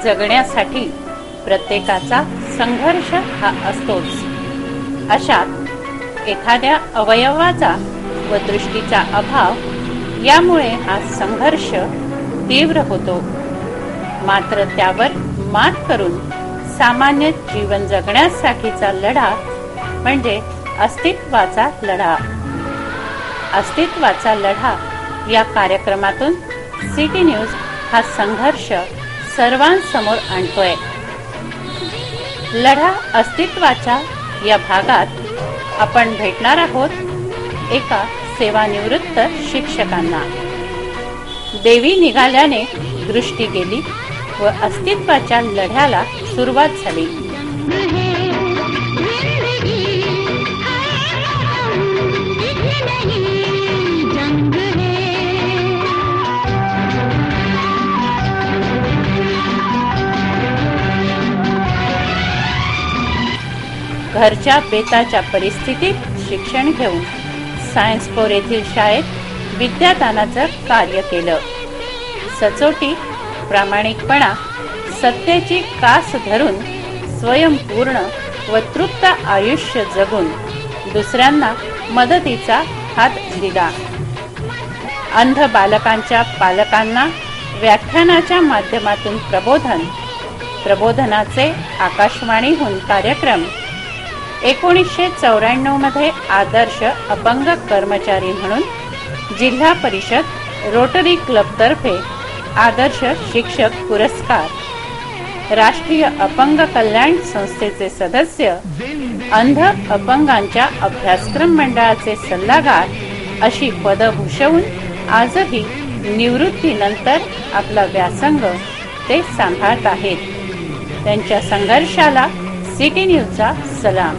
जगण्यासाठी प्रत्येकाचा संघर्ष हा असतोच. अशात एखाद्या अवयवाचा व दृष्टीचा अभाव यामुळे हा संघर्ष तीव्र होतो. मात्र त्यावर मात करून सामान्य जीवन जगण्यासाठीचा लढा म्हणजे अस्तित्वाचा लढा. अस्तित्वाचा लढा या कार्यक्रमातून सिटी न्यूज हा संघर्ष सर्वांसमोर आणतोय. लढा अस्तित्वाच्या या भागात आपण भेटणार आहोत एका सेवानिवृत्त शिक्षकांना. देवी निघाल्याने दृष्टी गेली व अस्तित्वाच्या लढ्याला सुरुवात झाली. घरच्या बेताच्या परिस्थितीत शिक्षण घेऊन सायन्स कोर येथील शाळेत विद्यादानाचं कार्य केलं. सचोटी, प्रामाणिकपणा, सत्याची कास धरून स्वयंपूर्ण व तृप्त आयुष्य जगून दुसऱ्यांना मदतीचा हात दिला. अंध बालकांच्या पालकांना व्याख्यानाच्या माध्यमातून प्रबोधनाचे आकाशवाणीहून कार्यक्रम. 1994 मध्ये आदर्श अपंग कर्मचारी म्हणून जिल्हा परिषद रोटरी क्लब तर्फे आदर्श शिक्षक पुरस्कार, राष्ट्रीय अपंग कल्याण संस्थेचे सदस्य, अंध अपंगांच्या अभ्यासक्रम मंडळाचे सल्लागार अशी पद भूषवून आजही निवृत्तीनंतर आपला व्यासंग ते सांभाळत आहेत. त्यांच्या संघर्षाला सिटी न्यूजचा सलाम.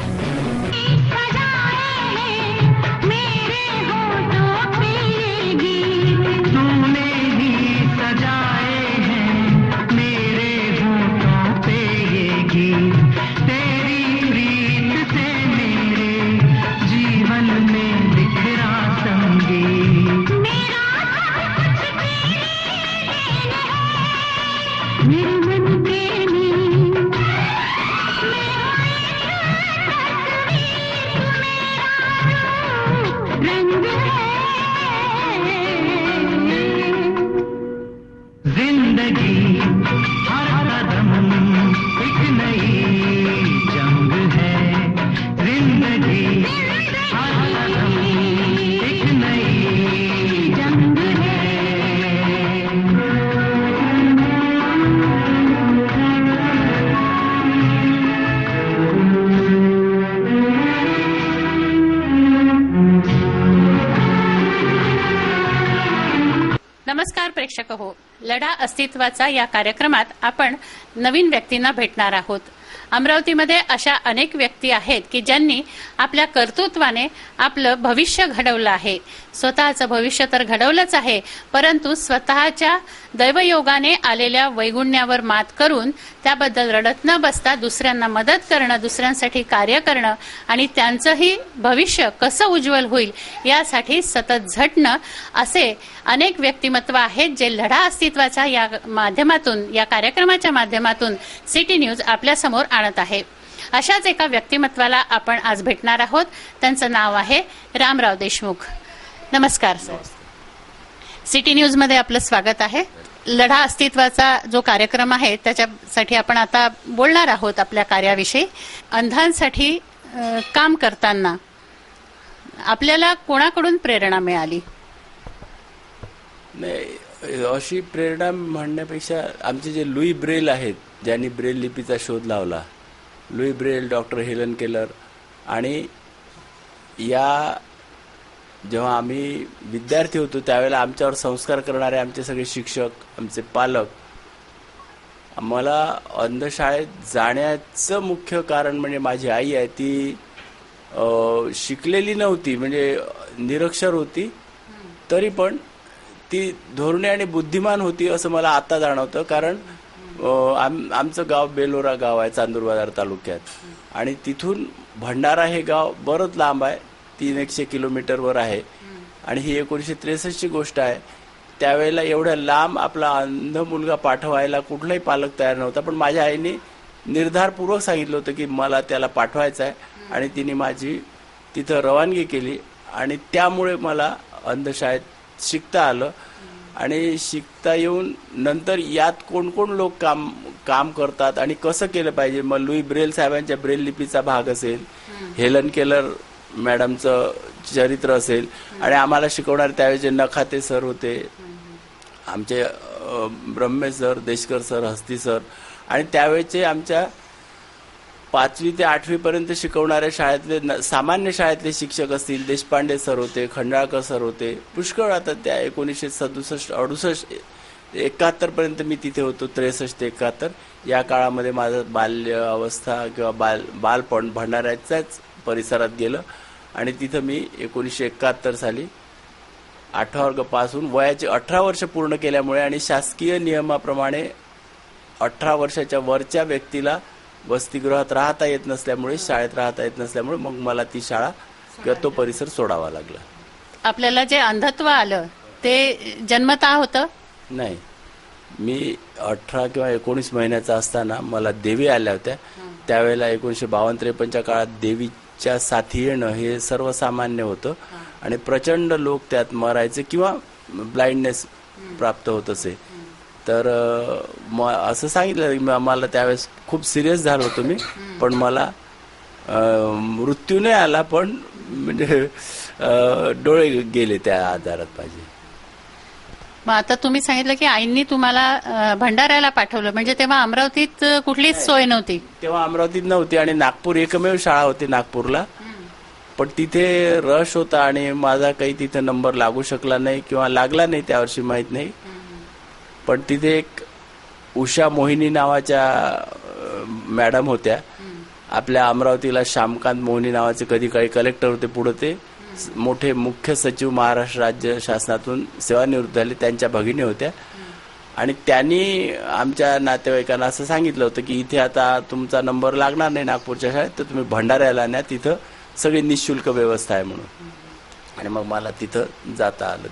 नमस्कार प्रेक्षक हो, लढा अस्तित्वाचा या कार्यक्रमात आपण नवीन व्यक्तींना भेटणार आहोत. अमरावतीमध्ये अशा अनेक व्यक्ती आहेत की ज्यांनी आपल्या कर्तृत्वाने आपलं भविष्य घडवलं आहे. स्वतःचं भविष्य तर घडवलंच आहे, परंतु स्वतःच्या दैवयोगाने आलेल्या वैगुण्यावर मात करून त्याबद्दल रडत न बसता दुसऱ्यांना मदत करणं, दुसऱ्यांसाठी कार्य करणं आणि त्यांचंही भविष्य कसं उज्ज्वल होईल यासाठी सतत झटणं असे अनेक व्यक्तिमत्व आहेत जे लढा अस्तित्वाच्या या माध्यमातून, या कार्यक्रमाच्या माध्यमातून सिटी न्यूज आपल्या समोर आणत आहे. अशाच एका व्यक्तिमत्वाला आपण आज भेटणार आहोत. त्यांचं नाव आहे रामराव देशमुख. नमस्कार सर, सिटी न्यूज मध्ये आपलं स्वागत आहे. लढा अस्तित्वाचा जो कार्यक्रम आहे त्याच्यासाठी आपण आता बोलणार आहोत आपल्या कार्याविषयी. अंधांसाठी काम करताना आपल्याला कोणाकडून प्रेरणा मिळाली? नाही, अशी प्रेरणा म्हणण्यापेक्षा आमचे जे लुई ब्रेल आहेत, ज्यांनी ब्रेल लिपीचा शोध लावला, Louis Braille, doctor Helen Keller, आणि या जेव्हा आम्ही विद्यार्थी होतो त्यावेळेला आमच्यावर संस्कार करणारे आमचे सगळे शिक्षक, आमचे पालक, मला अंधशाळेत जाण्याचं मुख्य कारण म्हणजे माझी आई आहे. ती शिकलेली नव्हती, म्हणजे निरक्षर होती, तरी पण ती धोरणे आणि बुद्धिमान होती असं मला आता जाणवतं. कारण आमचं गाव बेलोरा गाव आहे चांदूर बाजार तालुक्यात, आणि तिथून भंडारा हे गाव बरंच लांब आहे, 300 किलोमीटरवर आहे. आणि ही 1963 ची गोष्ट आहे. त्यावेळेला एवढ्या लांब आपला अंध मुलगा पाठवायला कुठलाही पालक तयार नव्हता, पण माझ्या आईने निर्धारपूर्वक सांगितलं होतं की मला त्याला पाठवायचं आहे, आणि तिने माझी तिथं रवानगी केली. आणि त्यामुळे मला अंधशाळेत शिकता आलं. आणि शिकता येऊन नंतर यात कोण कोण लोक काम करतात आणि कसं केलं पाहिजे, मग लुई ब्रेल साहेबांच्या ब्रेल लिपीचा भाग असेल, हेलन केलर मॅडमचं चरित्र असेल, आणि आम्हाला शिकवणारे त्यावेळेचे नखाते सर होते, आमचे ब्रह्मे सर, देशकर सर, हस्ती सर, आणि त्यावेळेचे आमच्या 5वी ते 8वी पर्यंत शिकवणाऱ्या शाळेतले सामान्य शाळेतले शिक्षक असतील, देशपांडे सर होते, खंडाळकर सर होते, पुष्कळ. आता त्या 1967, 68, 71 पर्यंत मी तिथे होतो, 63 ते 71. या काळामध्ये माझं बाल्य अवस्था किंवा बालपण भंडाऱ्याच्याच परिसरात गेलं. आणि तिथं मी 1971 साली 8वा वर्ग पासून वयाचे 18 वर्ष पूर्ण केल्यामुळे आणि शासकीय नियमाप्रमाणे 18 वर्षाच्या वरच्या व्यक्तीला वसतिगृहात राहता येत नसल्यामुळे, शाळेत राहता येत नसल्यामुळे मग मला ती शाळा किंवा तो परिसर सोडावा लागला. आपल्याला जे अंधत्व आलं ते जन्मतः होतं? नाही, मी 18 किंवा 19 महिन्याचा असताना मला देवी आल्या होत्या. त्यावेळेला 1952-53च्या काळात देवीच्या साथी येणं हे सर्वसामान्य होतं, आणि प्रचंड लोक त्यात मरायचे किंवा ब्लाइंडनेस प्राप्त होत असे. तर असं सांगितलं, मला त्यावेळेस खूप सिरियस झालो होतो मी, पण मला मृत्यू नाही आला, पण म्हणजे डोळे गेले त्या आजारात पाहिजे. मग आता तुम्ही सांगितलं की आईंनी तुम्हाला भंडाऱ्याला पाठवलं, म्हणजे तेव्हा अमरावतीत कुठलीच सोय नव्हती? तेव्हा अमरावतीत नव्हती, आणि नागपूर एकमेव शाळा होती नागपूरला, पण तिथे रश होता आणि माझा काही तिथे नंबर लागू शकला नाही किंवा लागला नाही त्यावर्षी, माहीत नाही. पण तिथे एक उषा मोहिनी नावाच्या मॅडम होत्या. आपल्या अमरावतीला श्यामकांत मोहिनी नावाचे कधी काळी कलेक्टर होते, पुढे ते मोठे मुख्य सचिव महाराष्ट्र राज्य शासनातून सेवानिवृत्त झाले, त्यांच्या भगिनी होत्या. आणि त्यांनी आमच्या नातेवाईकांना असं सांगितलं होतं की इथे आता तुमचा नंबर लागणार नाही नागपूरच्या शाळेत, तर तुम्ही भंडाऱ्याला न्या, तिथं सगळी निःशुल्क व्यवस्था आहे म्हणून. आणि मग मला तिथं जाता आलं,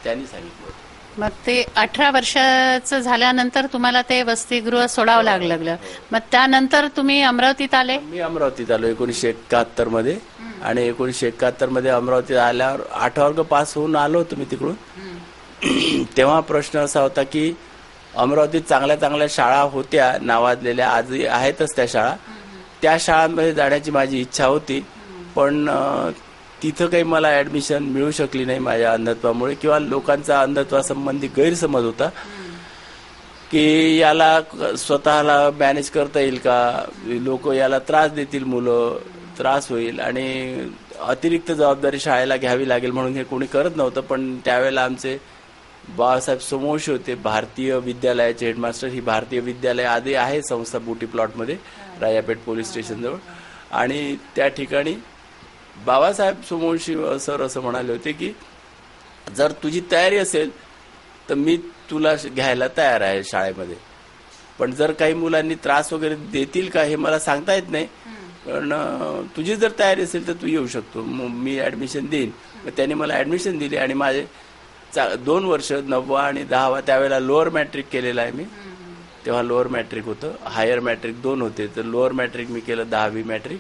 त्यांनी सांगितलं. मग ते 18 वर्षाचं झाल्यानंतर तुम्हाला ते वसतिगृह सोडावं लागलं. मग त्यानंतर तुम्ही अमरावतीत आले? मी अमरावतीत आलो 1971 मध्ये, आणि 1971 मध्ये अमरावतीत आल्यावर 8वा वर्ग पास होऊन आलो होतो मी तिकडून. तेव्हा प्रश्न असा होता की अमरावतीत चांगल्या चांगल्या शाळा होत्या नावाजलेल्या, आजही आहेतच त्या शाळा, त्या शाळांमध्ये जाण्याची माझी इच्छा होती, पण तिथं काही मला ऍडमिशन मिळू शकली नाही माझ्या अंधत्वामुळे, किंवा लोकांचा अंधत्वासंबंधी गैरसमज होता की याला स्वतःला मॅनेज करता येईल का, लोक याला त्रास देतील, मुलं त्रास होईल, आणि अतिरिक्त जबाबदारी शाळेला घ्यावी लागेल म्हणून हे कोणी करत नव्हतं. पण त्यावेळेला आमचे बाळासाहेब सोमवंशी होते, भारतीय विद्यालयाचे हेडमास्टर. ही भारतीय विद्यालय आधी आहे संस्था बुटी प्लॉटमध्ये, राजापेठ पोलीस स्टेशनजवळ, आणि त्या ठिकाणी बाबासाहेब सोमवंशी सर असं म्हणाले होते की जर तुझी तयारी असेल तर मी तुला घ्यायला तयार आहे शाळेमध्ये, पण जर काही मुलांनी त्रास वगैरे देतील का हे मला सांगता येत नाही, पण तुझी जर तयारी असेल तर तू येऊ शकतो, मी ऍडमिशन देईन. मग त्यांनी मला ऍडमिशन दिली, आणि माझे 2 वर्ष 9वा आणि 10वा, त्यावेळेला लोअर मॅट्रिक केलेलं आहे मी, तेव्हा लोअर मॅट्रिक होतं, हायर मॅट्रिक 2 होते, तर लोअर मॅट्रिक मी केलं, 10वी मॅट्रिक.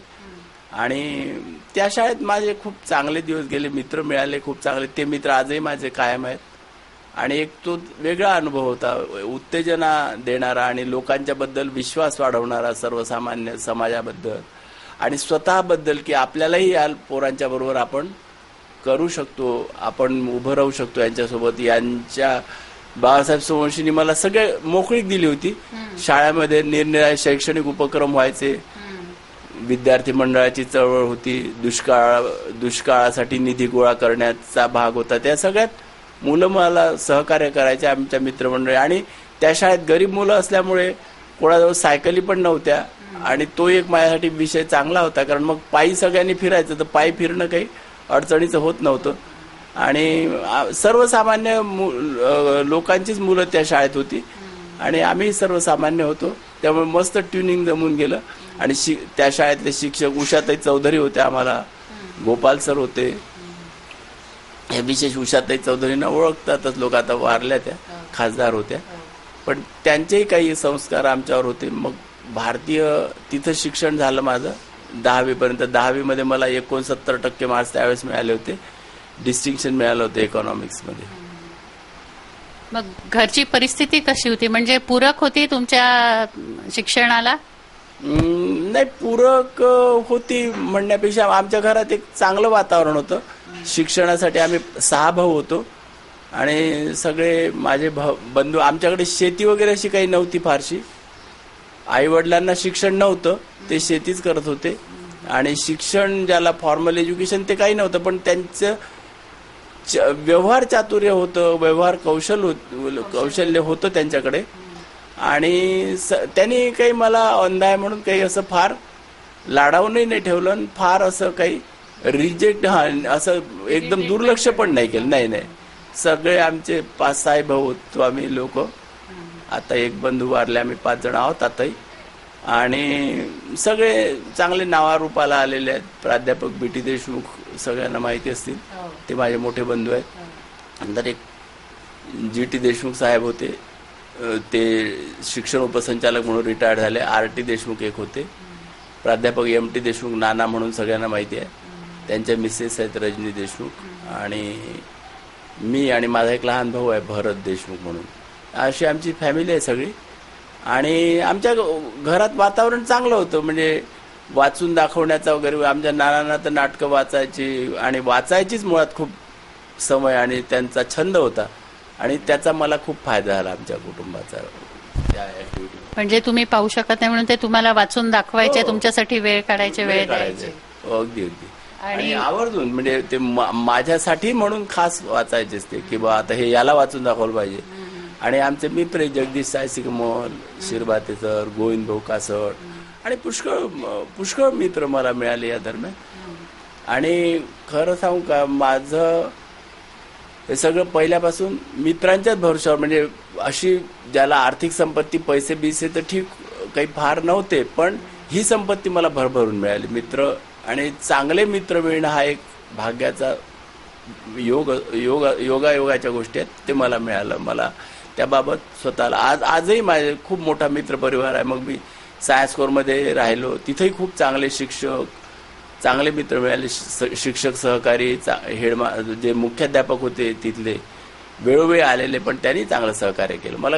आणि त्या शाळेत माझे खूप चांगले दिवस गेले, मित्र मिळाले खूप चांगले, ते मित्र आजही माझे कायम आहेत. आणि एक तो वेगळा अनुभव होता, उत्तेजना देणारा आणि लोकांच्याबद्दल विश्वास वाढवणारा, सर्वसामान्य समाजाबद्दल आणि स्वतःबद्दल, की आपल्यालाही या पोरांच्या बरोबर आपण करू शकतो, आपण उभं राहू शकतो यांच्यासोबत. यांच्या बाळासाहेब सोमवंशींनी मला सगळे मोकळीक दिली होती. शाळेमध्ये निरनिराळे शैक्षणिक उपक्रम व्हायचे, विद्यार्थी मंडळाची चळवळ होती, दुष्काळासाठी निधी गोळा करण्याचा भाग होता, त्या सगळ्यात मुलं मला सहकार्य करायचे, आमच्या मित्रमंडळी. आणि त्या शाळेत गरीब मुलं असल्यामुळे कोणाजवळ सायकली पण नव्हत्या, आणि तो एक माझ्यासाठी विषय चांगला होता, कारण मग पायी सगळ्यांनी फिरायचं, तर पायी फिरणं काही अडचणीचं होत नव्हतं. आणि सर्वसामान्य लोकांचीच मुलं त्या शाळेत होती, आणि आम्ही सर्वसामान्य होतो, त्यामुळे मस्त ट्युनिंग जमून गेलं. आणि त्या शाळेतले शिक्षक उषाताई चौधरी होत्या, आम्हाला गोपाल सर होते, हे विशेष उषाताई चौधरींना ओळखतातच लोक, आता वारल्या त्या, खासदार होत्या, पण त्यांचेही काही संस्कार आमच्यावर होते. मग भारतीय तिथं शिक्षण झालं माझं 10वी पर्यंत. 10वी मध्ये मला 69% मार्क्स त्यावेळेस मिळाले होते. डिस्टिंक्शन मिळालं होतं इकॉनॉमिक्समध्ये. मग घरची परिस्थिती कशी होती, म्हणजे पूरक होती तुमच्या शिक्षणाला? नाही, पूरक होती म्हणण्यापेक्षा आमच्या घरात एक चांगलं वातावरण होतं शिक्षणासाठी. आम्ही 6 भाऊ होतो आणि सगळे माझे बंधू. आमच्याकडे शेती वगैरे अशी काही नव्हती फारशी. आई वडिलांना शिक्षण नव्हतं, ते शेतीच करत होते. आणि शिक्षण ज्याला फॉर्मल एज्युकेशन ते काही नव्हतं, पण त्यांचं व्यवहार चातुर्य होतं, व्यवहार कौशल्य होतं त्यांच्याकडे. आणि त्यांनी काही मला अंधा आहे म्हणून काही असं फार लाडावूनही नाही ठेवलं आणि फार असं काही रिजेक्ट असं एकदम दुर्लक्ष पण नाही केलं. नाही, सगळे आमचे 5-6 भाऊ होतो आम्ही लोक. आता एक बंधू वारले, आम्ही 5 जण आहोत आताही. आणि सगळे चांगले नावारूपाला आलेले आहेत. प्राध्यापक BT देशमुख सगळ्यांना माहिती असतील, ते माझे मोठे बंधू आहेत. नंतर एक GT देशमुख साहेब होते, ते शिक्षण उपसंचालक म्हणून रिटायर्ड झाले. RT देशमुख एक होते. प्राध्यापक MT देशमुख नाना म्हणून सगळ्यांना माहिती आहे, त्यांच्या मिसेस आहेत रजनी देशमुख. आणि मी आणि माझा एक लहान भाऊ आहे भरत देशमुख म्हणून. अशी आमची फॅमिली आहे सगळी. आणि आमच्या घरात वातावरण चांगलं होतं, म्हणजे वाचून दाखवण्याचा वगैरे. आमच्या नानांना तर नाटकं वाचायची आणि वाचायचीच मुळात खूप सवय आणि त्यांचा छंद होता. आणि त्याचा मला खूप फायदा झाला आमच्या कुटुंबाचा त्या ऍक्टिव्हिटी. म्हणजे तुम्ही पाहू शकत नाही म्हणून ते तुम्हाला वाचून दाखवायचे, तुमच्यासाठी वेळ काढायचे, वेळ द्यायचे. अगदी. आणि आवर्जून, म्हणजे ते माझ्यासाठी म्हणून खास वाचायचेच ते, की बा आता हे याला वाचून दाखवलं पाहिजे. आणि आमचे मित्र जगदीश सायसिकमोल, शिरभाते सर, गोविंद भाऊ कासट आणि पुष्कळ मित्र मला मिळाले या दरम्यान. आणि खरं सांगू का, माझं हे सगळं पहिल्यापासून मित्रांच्याच भरोशावर. म्हणजे अशी ज्याला आर्थिक संपत्ती, पैसे बिसे तर ठीक काही फार नव्हते, पण ही संपत्ती मला भरभरून मिळाली. मित्र आणि चांगले मित्र मिळणं हा एक भाग्याचा योगायोगाच्या गोष्टी आहेत. ते मला मिळालं. मला त्याबाबत स्वतःला आजही माझे खूप मोठा मित्र परिवार आहे. मग मी सायन्स कोरमध्ये राहिलो, तिथेही खूप चांगले शिक्षक, चांगले मित्र मिळाले. शिक्षक सहकारी, जे मुख्याध्यापक होते तिथले वेळोवेळी आलेले, पण त्यांनी चांगलं सहकार्य केलं. मला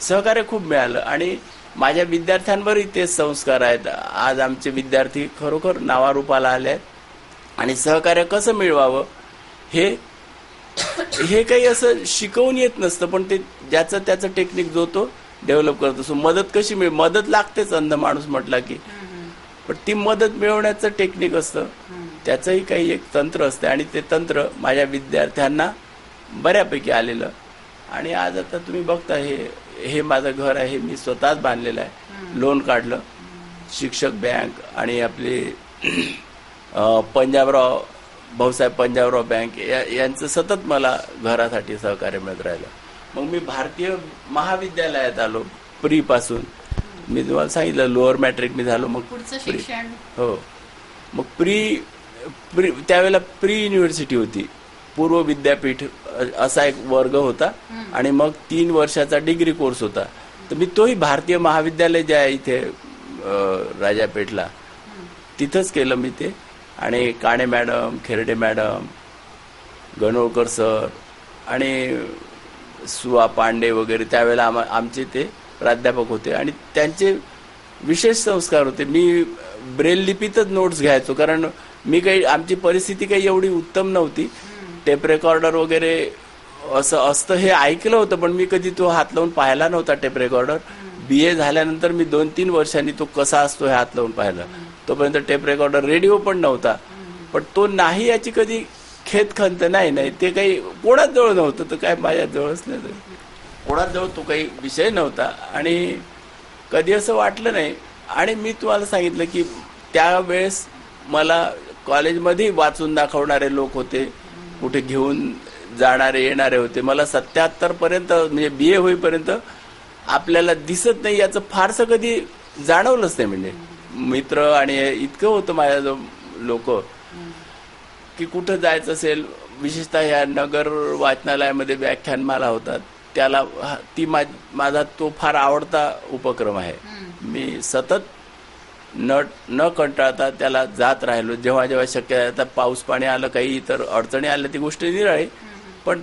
सहकार्य खूप मिळालं. आणि माझ्या विद्यार्थ्यांवरही तेच संस्कार आहेत. आज आमचे विद्यार्थी खरोखर नावारूपाला आले आहेत. आणि सहकार्य कसं मिळवावं हे काही असं शिकवून येत नसतं, पण ते ज्याचं त्याचं टेक्निक जो तो डेव्हलप करत असतो. मदत कशी मदत लागतेच अंध माणूस म्हटला की, पण ती मदत मिळवण्याचं टेक्निक असतं, त्याचंही काही एक तंत्र असतं. आणि ते तंत्र माझ्या विद्यार्थ्यांना बऱ्यापैकी आलेलं. आणि आज आता तुम्ही बघता, हे माझं घर आहे, मी स्वतःच बांधलेलं आहे, लोन काढलं. शिक्षक बँक आणि आपले भाऊसाहेब पंजाबराव बँक यांचं सतत मला घरासाठी सहकार्य मिळत राहिलं. मग मी भारतीय महाविद्यालयात आलो प्री पासून. मी तुम्हाला सांगितलं लोअर मॅट्रिक मी झालो. मग पुढचं शिक्षण हो. मग प्री त्यावेळेला प्री युनिव्हर्सिटी होती, पूर्व विद्यापीठ असा एक वर्ग होता. आणि मग 3 वर्षाचा डिग्री कोर्स होता. तर मी तोही भारतीय महाविद्यालय जे आहे इथे राजापेठला, तिथंच केलं मी ते. आणि Kane madam, Kherde madam, Ganolkar sir आणि सुआ पांडे वगैरे त्यावेळेला आमचे ते प्राध्यापक होते. आणि त्यांचे विशेष संस्कार होते. मी ब्रेल लिपीतच नोट्स घ्यायचो, कारण आमची परिस्थिती काही एवढी उत्तम नव्हती. टेप रेकॉर्डर वगैरे असं असतं हे ऐकलं होतं, पण मी कधी तो हात लावून पाहिला नव्हता टेप रेकॉर्डर. BA झाल्यानंतर मी 2-3 वर्षांनी तो कसा असतो हे हात लावून पाहिला. तोपर्यंत टेप रेकॉर्डर, रेडिओ पण नव्हता. पण तो नाही याची कधी खेदखंत नाही, ते काही कोणाच जवळ नव्हतं. तर काय माझ्या जवळच नाही, कोणाच जवळ तो काही विषय नव्हता. आणि कधी असं वाटलं नाही. आणि मी तुम्हाला सांगितलं की त्यावेळेस मला कॉलेजमध्ये वाचून दाखवणारे लोक होते, कुठे घेऊन जाणारे येणारे होते. मला 77 पर्यंत, म्हणजे BA होईपर्यंत आपल्याला दिसत नाही याचं फारसं कधी जाणवलंच नाही. म्हणजे मित्र आणि इतकं होतं माझ्याजवळ लोक की कुठं जायचं असेल, विशेषतः या नगर वाचनालयामध्ये व्याख्यानमाला होतात त्याला माझा तो फार आवडता उपक्रम आहे. मी सतत न कंटाळता त्याला जात राहिलो. जेव्हा जेव्हा शक्य आहे, आता पाऊस पाणी आलं, काही इतर अडचणी आल्या, ती गोष्ट निराळी, पण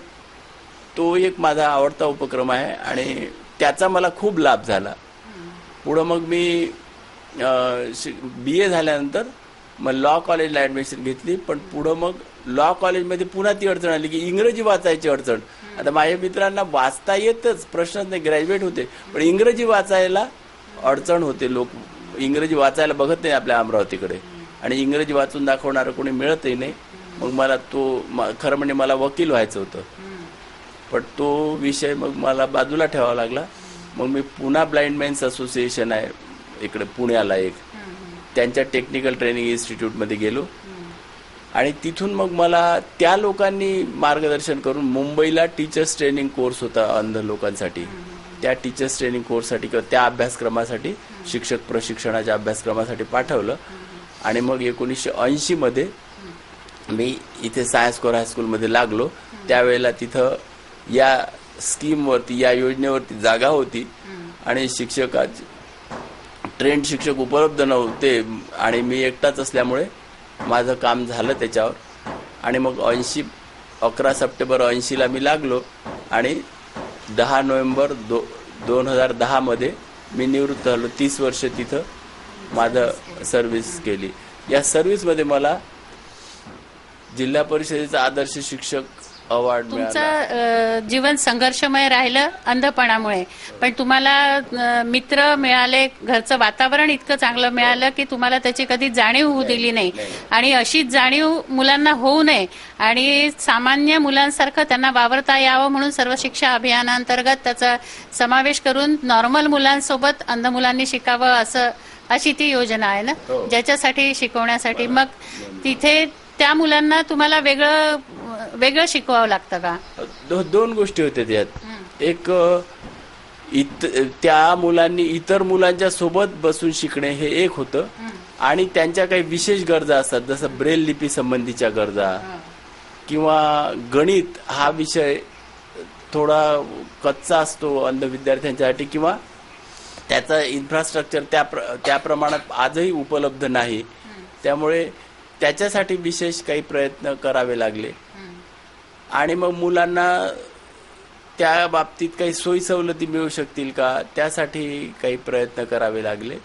तो एक माझा आवडता उपक्रम आहे आणि त्याचा मला खूप लाभ झाला. पुढं मग मी BA झाल्यानंतर मग लॉ कॉलेजला ऍडमिशन घेतली. पण पुढं मग लॉ कॉलेजमध्ये पुन्हा ती अडचण आली की इंग्रजी वाचायची अडचण. आता माझ्या मित्रांना वाचता येतच, प्रश्नच नाही, ग्रॅज्युएट होते, पण इंग्रजी वाचायला अडचण होते. लोक इंग्रजी वाचायला बघत नाही आपल्या अमरावतीकडे आणि इंग्रजी वाचून दाखवणारं कोणी मिळतही नाही. मग मला खरं म्हणजे मला वकील व्हायचं होतं, पण तो विषय मग मला बाजूला ठेवावा लागला. मग मी पुणा ब्लाइंड मेन्स असोसिएशन आहे इकडे पुण्याला एक, त्यांच्या टेक्निकल ट्रेनिंग इन्स्टिट्यूटमध्ये गेलो आणि तिथून मग मला त्या लोकांनी मार्गदर्शन करून मुंबईला टीचर्स ट्रेनिंग कोर्स होता अंध लोकांसाठी. त्या टीचर्स ट्रेनिंग कोर्ससाठी किंवा त्या अभ्यासक्रमासाठी, शिक्षक प्रशिक्षणाच्या अभ्यासक्रमासाठी पाठवलं. आणि मग 1980 मध्ये मी इथे सायन्स कोर हायस्कूलमध्ये लागलो. त्यावेळेला तिथं या स्कीमवरती, या योजनेवरती जागा होती आणि ट्रेंड शिक्षक उपलब्ध नव्हते आणि मी एकटाच असल्यामुळे माझं काम झालं त्याच्यावर. आणि मग 11 सप्टेंबर 80ला मी लागलो आणि 10 नोव्हेंबर 2010 मध्ये मी निवृत्त झालो. 30 वर्ष तिथं माझं सर्व्हिस केली. या सर्व्हिसमध्ये मला जिल्हा परिषदेचा आदर्श शिक्षक अवॉर्ड मिळाला. तुमचं जीवन संघर्षमय राहिलं अंधपणामुळे, पण तुम्हाला मित्र मिळाले, घरचं वातावरण इतकं चांगलं मिळालं की तुम्हाला त्याची कधी जाणीव होऊ दिली नाही. आणि अशीच जाणीव मुलांना होऊ नये आणि सामान्य मुलांसारखं त्यांना वावरता यावं म्हणून सर्व शिक्षा अभियानांतर्गत त्याचा समावेश करून नॉर्मल मुलांसोबत अंध मुलांनी शिकावं अशी ती योजना आहे ना, ज्याच्यासाठी शिकवण्यासाठी. मग तिथे त्या मुलांना तुम्हाला वेगळं शिकवावं लागतं का? दोन गोष्टी होत्या त्यात. एक, त्या मुलांनी इतर मुलांच्या सोबत बसून शिकणे हे एक होतं आणि त्यांच्या काही विशेष गरजा असतात, जसं ब्रेल लिपी संबंधीच्या गरजा किंवा गणित हा विषय थोडा कच्चा असतो अंध विद्यार्थ्यांच्यासाठी किंवा त्याचं इन्फ्रास्ट्रक्चर त्या प्रमाणात आजही उपलब्ध नाही. त्यामुळे त्याच्यासाठी विशेष काही प्रयत्न करावे लागले. आणि मग मुलांना त्या बाबतीत काही सोयी सवलती मिळू शकतील का, त्यासाठी काही प्रयत्न करावे लागले.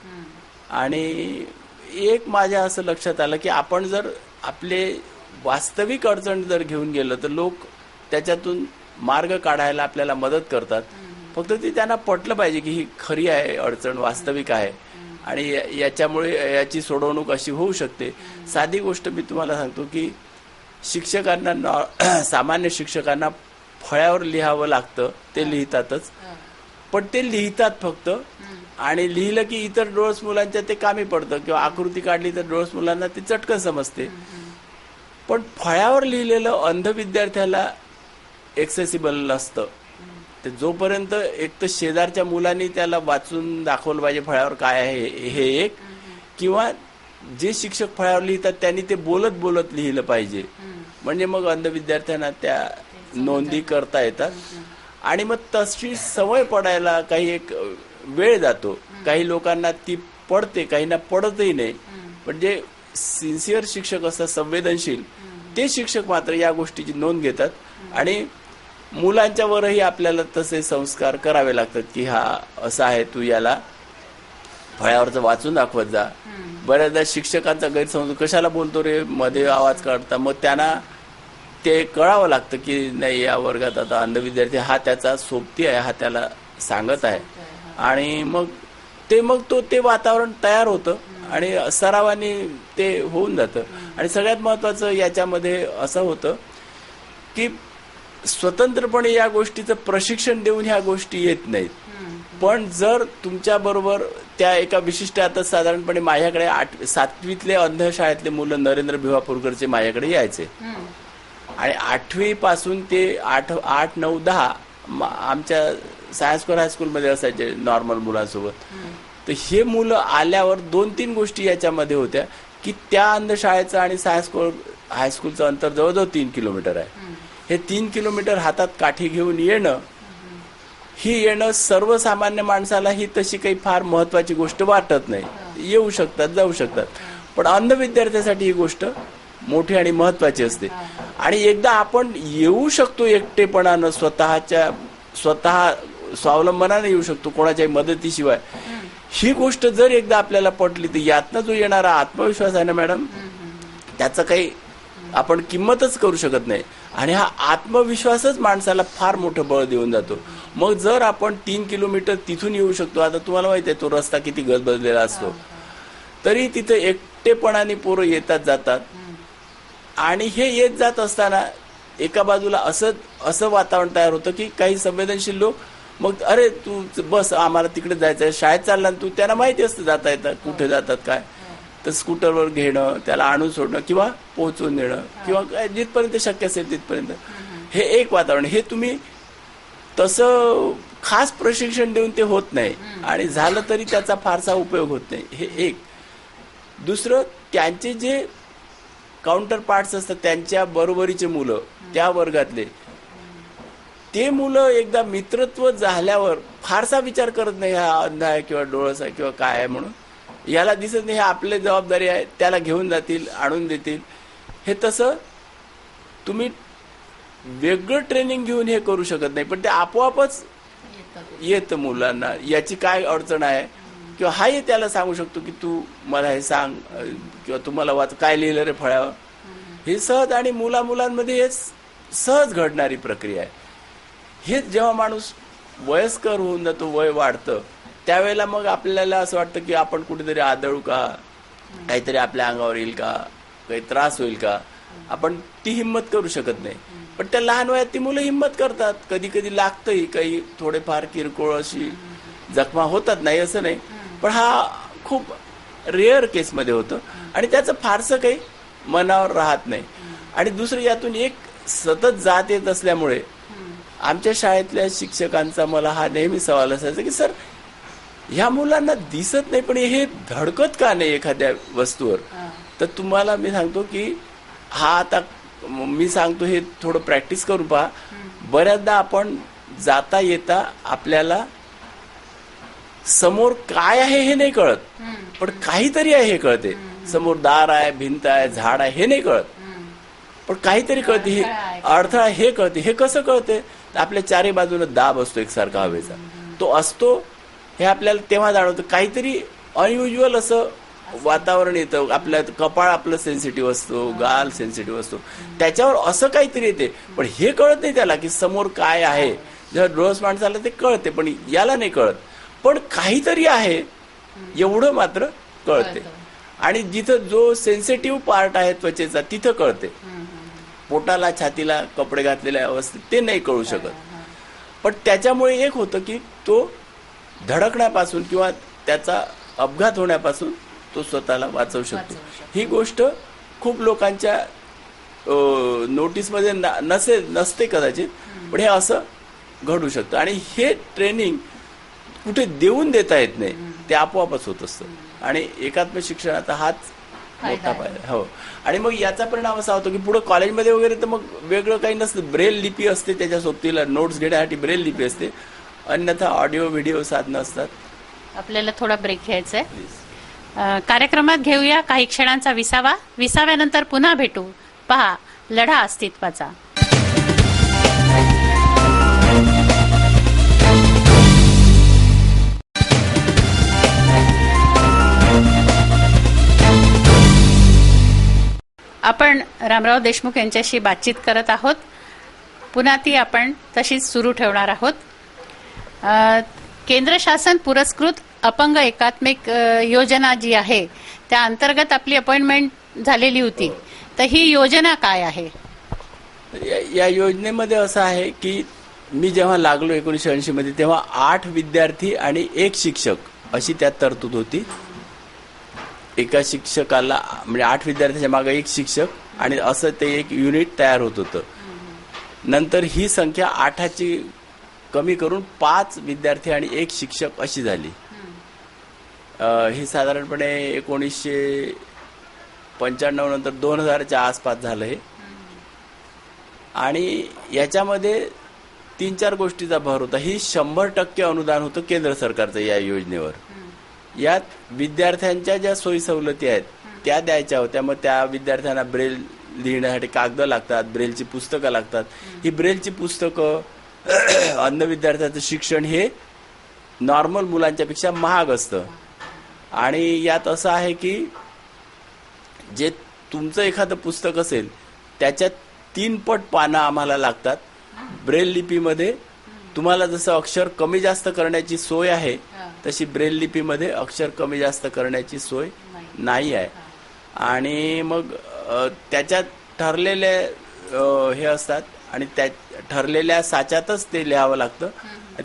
आणि एक माझ्या असं लक्षात आलं की आपण जर आपले वास्तविक अडचण जर घेऊन गेलो तर लोक त्याच्यातून मार्ग काढायला आपल्याला मदत करतात. फक्त ते त्यांना पटलं पाहिजे की ही खरी आहे, अडचण वास्तविक आहे आणि याच्यामुळे याची सोडवणूक अशी होऊ शकते. साधी गोष्ट मी तुम्हाला सांगतो की सामान्य शिक्षकांना फळ्यावर लिहावं लागतं, ते लिहितातच, पण ते लिहितात फक्त. आणि लिहिलं की इतर डोळस मुलांच्या ते कामी पडतं किंवा आकृती काढली तर डोळस मुलांना ते चटकन समजते. पण फळ्यावर लिहिलेलं अंध विद्यार्थ्याला एक्सेसिबल नसतं. ते जोपर्यंत एक तर शेजारच्या मुलांनी त्याला वाचून दाखवलं पाहिजे फळ्यावर काय आहे हे एक, किंवा जे शिक्षक फळ्यावर लिहितात त्यांनी ते बोलत बोलत लिहिलं पाहिजे, म्हणजे मग अंध विद्यार्थ्यांना त्या नोंदी करता येतात. आणि मग तशी सवय पडायला काही एक वेळ जातो. काही लोकांना ती पडते, काहींना पडतही नाही. पण जे सिन्सिअर शिक्षक असतात, संवेदनशील, ते शिक्षक मात्र या गोष्टीची नोंद घेतात. आणि मुलांच्या वरही आपल्याला तसे संस्कार करावे लागतात की हा असा आहे, तू याला फळ्यावरचं वाचून दाखवत जा. बऱ्याचदा शिक्षकांचा गैरसमज, कशाला बोलतो रे, मध्ये आवाज काढता. मग त्यांना ते कळावं लागतं की नाही, या वर्गात आता अंध विद्यार्थी हा त्याचा सोबती आहे, हा त्याला सांगत आहे. आणि मग ते वातावरण तयार होतं आणि सरावानी ते होऊन जातं. आणि सगळ्यात महत्वाचं याच्यामध्ये असं होतं की स्वतंत्रपणे या गोष्टीचं प्रशिक्षण देऊन ह्या गोष्टी येत नाहीत. पण जर तुमच्या बरोबर त्या एका विशिष्ट, आता साधारणपणे माझ्याकडे 7वीतले अंध शाळेतले मुलं नरेंद्र भिवापूरकरचे माझ्याकडे यायचे आणि 8वी पासून ते 8, 9, 10 आमच्या सायन्स कोर हायस्कूलमध्ये असायचे नॉर्मल मुलांसोबत. तर हे मुलं आल्यावर 2-3 गोष्टी याच्यामध्ये होत्या की त्या अंध शाळेचं आणि सायन्स कोर हायस्कूलचं अंतर जवळजवळ 3 किलोमीटर आहे. हे 3 किलोमीटर हातात काठी घेऊन येणं सर्वसामान्य माणसाला ही तशी काही फार महत्वाची गोष्ट वाटत नाही. येऊ शकतात, जाऊ शकतात, पण अंध विद्यार्थ्यासाठी ही गोष्ट मोठी आणि महत्वाची असते. आणि एकदा आपण येऊ शकतो एकटेपणानं, स्वतः स्वावलंबनाने येऊ शकतो कोणाच्याही मदतीशिवाय. ही गोष्ट जर एकदा आपल्याला पटली तर यातनं जो येणारा आत्मविश्वास आहे ना मॅडम, त्याचं काही आपण किंमतच करू शकत नाही. आणि हा आत्मविश्वासच माणसाला फार मोठं बळ देऊन जातो. मग जर आपण 3 किलोमीटर तिथून येऊ शकतो, आता तुम्हाला माहिती आहे तो रस्ता किती गजबजलेला असतो, तरी तिथे एकटेपणाने पोरं येतात जातात. आणि हे येत जात असताना एका बाजूला असं वातावरण तयार होतं की काही संवेदनशील लोक मग अरे तू बस आम्हाला तिकडे जायचं, शाळेत चालला तू, त्यांना माहिती असतं जाता येतात कुठे जातात काय, तर स्कूटरवर घेणं, त्याला आणून सोडणं किंवा पोहोचवून देणं किंवा जिथपर्यंत शक्य असेल तिथपर्यंत. हे एक वातावरण, हे तुम्ही तसं खास प्रशिक्षण देऊन ते होत नाही आणि झालं तरी त्याचा फारसा उपयोग होत नाही. हे एक. दुसरं, त्यांचे जे काउंटर पार्ट्स असतात त्यांच्या बरोबरीचे मुलं, त्या वर्गातले ते मुलं एकदा मित्रत्व झाल्यावर फारसा विचार करत नाही हा अंध आहे किंवा डोळस आहे किंवा काय आहे म्हणून, याला दिसत नाही, हे आपली जबाबदारी आहे, त्याला घेऊन जातील, आणून देतील. हे तसं तुम्ही वेगळं ट्रेनिंग घेऊन हे करू शकत नाही, पण ते आपोआपच येतं मुलांना. याची काय अडचण आहे किंवा हाही त्याला सांगू शकतो की तू मला हे सांग किंवा तू मला वाच, काय लिहिलं रे फळ्यावर. हे सहज, आणि मुलांमध्ये हे सहज घडणारी प्रक्रिया आहे. हे जेव्हा माणूस वयस्कर होऊन जातो, वय वाढतं, त्यावेळेला मग आपल्याला असं वाटतं की आपण कुठेतरी आदळू का, काहीतरी आपल्या अंगावर येईल का, काही त्रास होईल का, आपण ती हिंमत करू शकत नाही. पण त्या लहान वयात ती मुलं हिंमत करतात. कधी कधी लागतंही, काही थोडेफार किरकोळ अशी जखमा होतात, नाही असं नाही, पण हा खूप रेअर केसमध्ये होतं आणि त्याचं फारसं काही मनावर राहत नाही. आणि दुसरं, यातून एक सतत जात येत असल्यामुळे आमच्या शाळेतल्या शिक्षकांचा मला हा नेहमी सवाल असायचा की सर, ह्या मुलांना दिसत नाही पण हे धडकत का नाही एखाद्या वस्तूवर. तर तुम्हाला मी सांगतो की हा आता मी सांगतो हे थोडं प्रॅक्टिस करून पहा. बऱ्याचदा आपण जाता येता आपल्याला समोर काय आहे हे नाही कळत, पण काहीतरी आहे हे कळते. समोर दार आहे, भिंत आहे, झाड आहे हे नाही कळत, पण काहीतरी कळते, हे अडथळा हे कळते. हे कसं कळते? आपल्या चारही बाजूने दाब असतो एकसारखा हवेचा, तो असतो, हे आपल्याला तेव्हा जाणवतं. काहीतरी अनयुज्युअल असं वातावरण येतं, आपल्या कपाळ आपलं सेन्सिटिव्ह असतो, गाल सेन्सिटिव्ह असतो, त्याच्यावर असं काहीतरी येते, पण हे कळत नाही त्याला की समोर काय आहे. जेव्हा डोळस माणसाला ते कळते, पण याला नाही कळत, पण काहीतरी आहे एवढं मात्र कळते. आणि जिथं जो सेन्सिटिव्ह पार्ट आहे त्वचेचा तिथं कळते. पोटाला, छातीला कपडे घातलेल्या अवस्थेत ते नाही कळू शकत. पण त्याच्यामुळे एक होतं की तो धडकण्यापासून किंवा त्याचा अपघात होण्यापासून तो स्वतःला वाचवू शकतो. ही गोष्ट खूप लोकांच्या नोटीसमध्ये नसते कदाचित, पण हे असं घडू शकतं. आणि हे ट्रेनिंग कुठे देऊन देता येत नाही, ते आपोआपच होत असतं. आणि एकात्म शिक्षणाचा हाच मोठा फायदा. हो. आणि मग याचा परिणाम असा होतो की पुढे कॉलेजमध्ये वगैरे तर मग वेगळं काही नसतं, ब्रेल लिपी असते, त्याच्या सोबतीला नोट्स घेण्यासाठी ब्रेल लिपी असते, अन्यथा ऑडिओ व्हिडिओ साधनं असतात. आपल्याला थोडा ब्रेक घ्यायचा आहे. कार्यक्रमात घेऊया काही क्षणांचा विसावा. विसाव्यानंतर पुन्हा भेटू. पहा लढा अस्तित्वाचा. आपण रामराव देशमुख यांच्याशी बातचीत करत आहोत. पुन्हा ती आपण तशीच सुरू ठेवणार आहोत. केंद्र शासन पुरस्कृत अपंग एकात्मिक योजना जी आहे त्या अंतर्गत आपली अपॉइंटमेंट झालेली होती. तर ही योजना काय आहे? या योजनेमध्ये असं आहे की मी जेव्हा लागलो 1980 मध्ये, तेव्हा 8 विद्यार्थी आणि 1 शिक्षक अशी त्यात तरतूद होती. एका शिक्षकाला म्हणजे 8 विद्यार्थ्यांच्या मागे 1 शिक्षक, आणि असं ते एक युनिट तयार होत होतं. नंतर ही संख्या 8ची कमी करून 5 विद्यार्थी आणि 1 शिक्षक अशी झाली. ही साधारणपणे 95 नंतर 2000च्या आसपास झालं हे. आणि याच्यामध्ये 3-4 गोष्टीचा भर होता. ही 100% अनुदान होतं केंद्र सरकारचं या योजनेवर. यात विद्यार्थ्यांच्या ज्या सोयी सवलती आहेत त्या द्यायच्या होत्या. मग त्या विद्यार्थ्यांना ब्रेल लिहिण्यासाठी कागद लागतात, ब्रेलची पुस्तकं लागतात. ही ब्रेलची पुस्तकं अंध विद्यार्थ्यांचं शिक्षण हे नॉर्मल मुलांच्या पेक्षा महाग असतं. आणि यात असं आहे की जे तुमचं एखादं पुस्तक असेल त्याच्यात 3 पट पानं आम्हाला लागतात. ब्रेल लिपीमध्ये तुम्हाला जसं अक्षर कमी जास्त करण्याची सोय आहे तशी ब्रेल लिपीमध्ये अक्षर कमी जास्त करण्याची सोय नाही आहे. आणि मग त्याच्यात ठरलेले हे असतात आणि त्या ठरलेल्या साच्यातच ते लिहावं लागतं.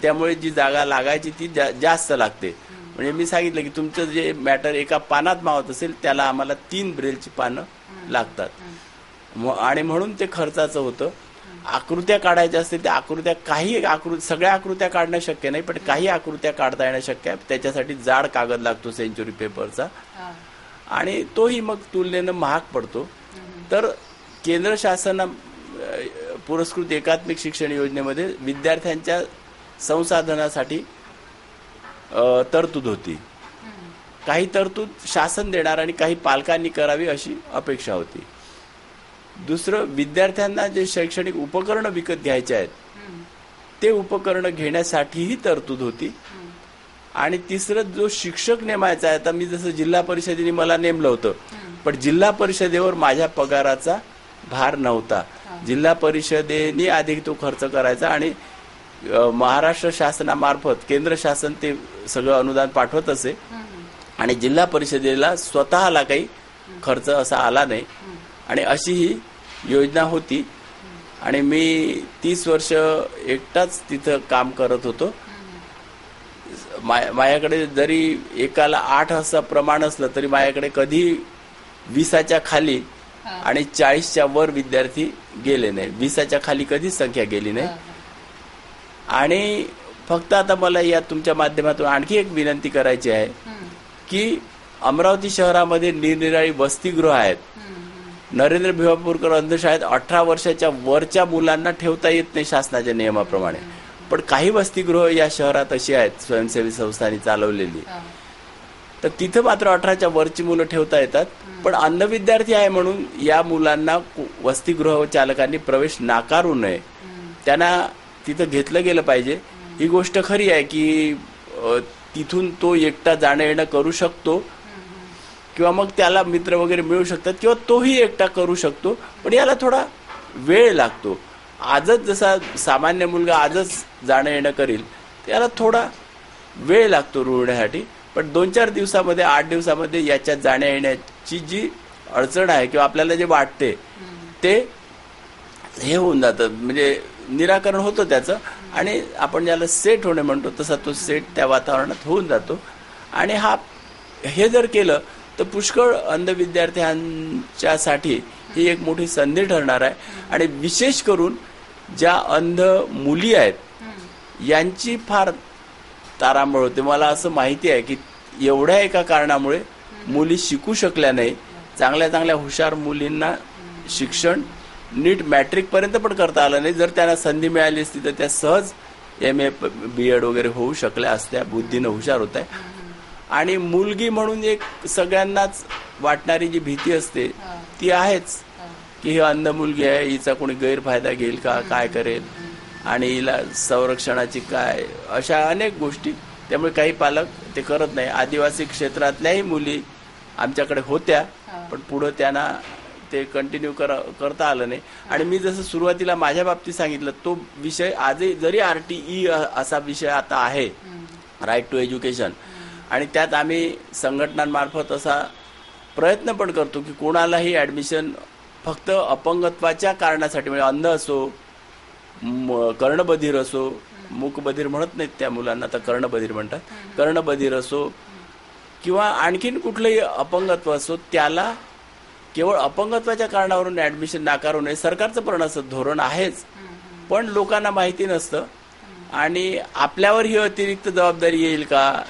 त्यामुळे जी जागा लागायची ती जास्त लागते. म्हणजे मी सांगितलं की तुमचं जे मॅटर एका पानात मावत असेल त्याला आम्हाला 3 ब्रेलची पानं लागतात. आणि म्हणून ते खर्चाचं होतं. आकृत्या काढायच्या असतील त्या आकृत्या सगळ्या आकृत्या काढणं शक्य नाही, पण काही आकृत्या काढता येणं शक्य आहे. त्याच्यासाठी जाड कागद लागतो सेंच्युरी पेपरचा आणि तोही मग तुलनेनं महाग पडतो. तर केंद्र शासन पुरस्कृत एकात्मिक शिक्षण योजनेमध्ये विद्यार्थ्यांच्या संसाधनासाठी तरतूद होती. काही तरतूद शासन देणार आणि काही पालकांनी करावी अशी अपेक्षा होती. दुसरं, विद्यार्थ्यांना जे शैक्षणिक उपकरणं विकत घ्यायचे आहेत ते उपकरणं घेण्यासाठीही तरतूद होती. आणि तिसरं, जो शिक्षक नेमायचा आहे, आता मी जसं जिल्हा परिषदेने मला नेमलं होतं, पण जिल्हा परिषदेवर माझ्या पगाराचा भार नव्हता. जिल्हा परिषदेने अधिक तो खर्च करायचा आणि महाराष्ट्र शासनामार्फत केंद्र शासन ते सगळं अनुदान पाठवत असे आणि जिल्हा परिषदेला स्वतःला काही खर्च असा आला नाही. आणि अशी ही योजना होती. आणि मी 30 वर्ष एकटाच तिथं काम करत होतो. माझ्याकडे जरी एकाला 8 असं प्रमाण असलं तरी माझ्याकडे कधी 20च्या खाली आणि 40च्या वर विद्यार्थी गेले नाही. 20च्या खाली कधीच संख्या गेली नाही. आणि फक्त आता मला या तुमच्या माध्यमातून आणखी एक विनंती करायची आहे की अमरावती शहरामध्ये निरनिराळी वसतिगृह आहेत. नरेंद्र भिवापूरकर अंधशाळेत 18 वर्षाच्या वरच्या मुलांना ठेवता येत नाही शासनाच्या नियमाप्रमाणे, पण काही वसतिगृह या शहरात अशी आहेत स्वयंसेवी संस्थांनी चालवलेली, तर तिथं मात्र 18च्या वरची मुलं ठेवता येतात. पण अंध विद्यार्थी आहे म्हणून या मुलांना वसतिगृह चालकांनी प्रवेश नाकारू नये, त्यांना तिथं घेतलं गेलं पाहिजे. ही गोष्ट खरी आहे की तिथून तो एकटा जाणं येणं करू शकतो किंवा मग त्याला मित्र वगैरे मिळू शकतात किंवा तोही एकटा करू शकतो, पण याला थोडा वेळ लागतो. आजच जसा सामान्य मुलगा आजच जाणं येणं करील त्याला थोडा वेळ लागतो रुळण्यासाठी, पण 2-4 दिवसामध्ये 8 दिवसामध्ये याच्यात जाण्या येण्याची जी अडचण आहे किंवा आपल्याला जे वाटते ते हे होऊन जातं, म्हणजे निराकरण होतं त्याचं. आणि आपण ज्याला सेट होणे म्हणतो तसा तो सेट त्या वातावरणात होऊन जातो. आणि हे जर केलं तर पुष्कळ अंध विद्यार्थ्यांच्यासाठी ही एक मोठी संधी ठरणार आहे. आणि विशेष करून ज्या अंध मुली आहेत यांची फार तारांबळ होते. मला असं माहिती आहे की एवढ्या एका कारणामुळे मुली शिकू शकल्या नाही. चांगल्या चांगल्या हुशार मुलींना शिक्षण नीट मॅट्रिक पर्यंत पण करता आलं नाही. जर त्यांना संधी मिळाली असती तर त्या सहज MA BEd वगैरे होऊ शकल्या असत्या, बुद्धीनं हुशार होत आहे. आणि मुलगी म्हणून एक सगळ्यांनाच वाटणारी जी भीती असते ती आहेच की ही अंध मुलगी आहे, हिचा कोणी गैरफायदा घेईल का, काय करेल, आणि हिला संरक्षणाची काय, अशा अनेक गोष्टी. त्यामुळे काही पालक ते करत नाही. आदिवासी क्षेत्रातल्याही मुली आमच्याकडे होत्या, पण पुढं त्यांना ते कंटिन्यू करता आलं नाही. आणि मी जसं सुरुवातीला माझ्या बाबतीत सांगितलं, तो विषय आजही जरी RTE असा विषय आता आहे, राईट टू एज्युकेशन, आणि त्यात आम्ही संघटनांमार्फत असा प्रयत्न पण करतो की कोणालाही ॲडमिशन फक्त अपंगत्वाच्या कारणासाठी, म्हणजे अंध असो, कर्णबधीर असो, मूकबधीर म्हणत नाहीत त्या मुलांना, तर कर्णबधीर म्हणतात, कर्णबधीर असो किंवा आणखीन कुठलंही अपंगत्व असो, त्याला केवळ अपंगत्वाच्या कारणावरून ॲडमिशन नाकारू नये. सरकारचं पण असं धोरण आहेच, पण लोकांना माहिती नसतं. आणि आपल्यावर ही अतिरिक्त जबाबदारी येईल का,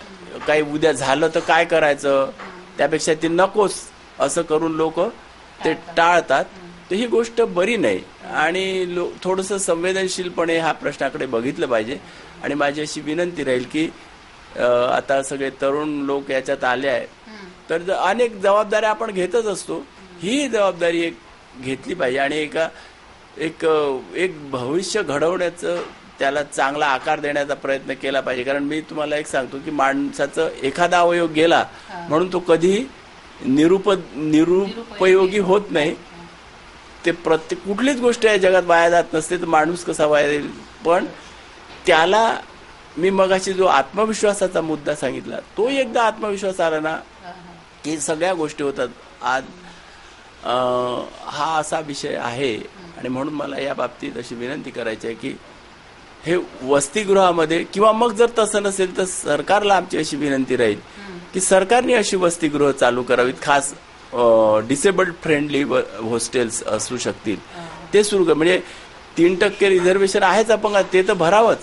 काही उद्या झालं तर काय करायचं, त्यापेक्षा ती नकोच, असं करून लोक ते टाळतात. तर ही गोष्ट बरी नाही आणि थोडंसं संवेदनशीलपणे ह्या प्रश्नाकडे बघितलं पाहिजे. आणि माझी अशी विनंती राहील की आता सगळे तरुण लोक याच्यात आले आहे, तर अनेक जबाबदाऱ्या आपण घेतच असतो, ही जबाबदारी एक घेतली पाहिजे आणि एक भविष्य घडवण्याचं, त्याला चांगला आकार देण्याचा प्रयत्न केला पाहिजे. कारण मी तुम्हाला एक सांगतो की माणसाचं एखादा अवयव गेला म्हणून तो कधीही निरुपयोगी होत नाही. ते प्रत्येक कुठलीच गोष्ट या जगात वाया जात नसते, तर माणूस कसा वाया जाईल. पण त्याला मी मगाशी जो आत्मविश्वासाचा मुद्दा सांगितला, तो एकदा आत्मविश्वास आला ना की सगळ्या गोष्टी होतात. आज हा असा विषय आहे आणि म्हणून मला या बाबतीत अशी विनंती करायची आहे की हे वसतिगृहामध्ये, किंवा मग जर तसं नसेल तर सरकारला आमची अशी विनंती राहील की सरकारने अशी वसतिगृह चालू करावीत, खास डिसेबल्ड फ्रेंडली हॉस्टेल्स असू शकतील ते सुरू कर. म्हणजे 3% रिझर्वेशन आहेच अपंगात, ते तर भरावंच,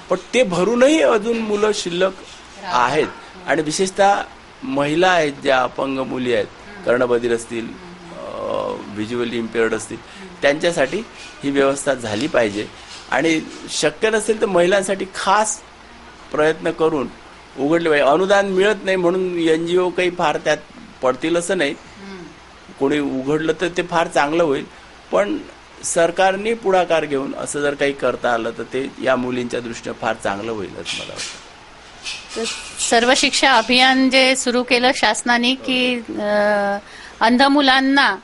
पण ते भरूनही अजून मुलं शिल्लक आहेत. आणि विशेषतः महिला आहेत, ज्या अपंग मुली आहेत, कर्णबधिर असतील, व्हिज्युअली इम्पेअर्ड असतील, त्यांच्यासाठी ही व्यवस्था झाली पाहिजे. आणि शक्य नसेल तर महिलांसाठी खास प्रयत्न करून उघडले पाहिजे. अनुदान मिळत नाही म्हणून NGO काही फार त्यात पडतील असं नाही, कोणी उघडलं तर ते फार चांगलं होईल. पण सरकारने पुढाकार घेऊन असं जर काही करता आलं तर ते या मुलींच्या दृष्टीने फार चांगलं होईल असं मला वाटतं. सर्व शिक्षा अभियान जे सुरू केलं शासनाने की अंध मुलांना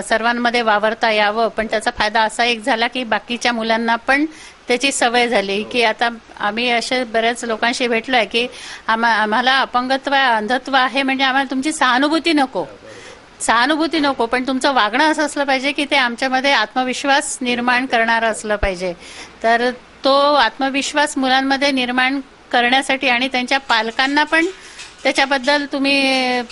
सर्वांमध्ये वावरता यावं, पण त्याचा फायदा असा एक झाला की बाकीच्या मुलांना पण त्याची सवय झाली. की आता आम्ही असे बऱ्याच लोकांशी भेटलोय की आम्हाला अपंगत्व अंधत्व आहे म्हणजे आम्हाला तुमची सहानुभूती नको, पण तुमचं वागणं असं असलं पाहिजे की ते आमच्यामध्ये आत्मविश्वास निर्माण करणारं असलं पाहिजे. तर तो आत्मविश्वास मुलांमध्ये निर्माण करण्यासाठी आणि त्यांच्या पालकांना पण त्याच्याबद्दल तुम्ही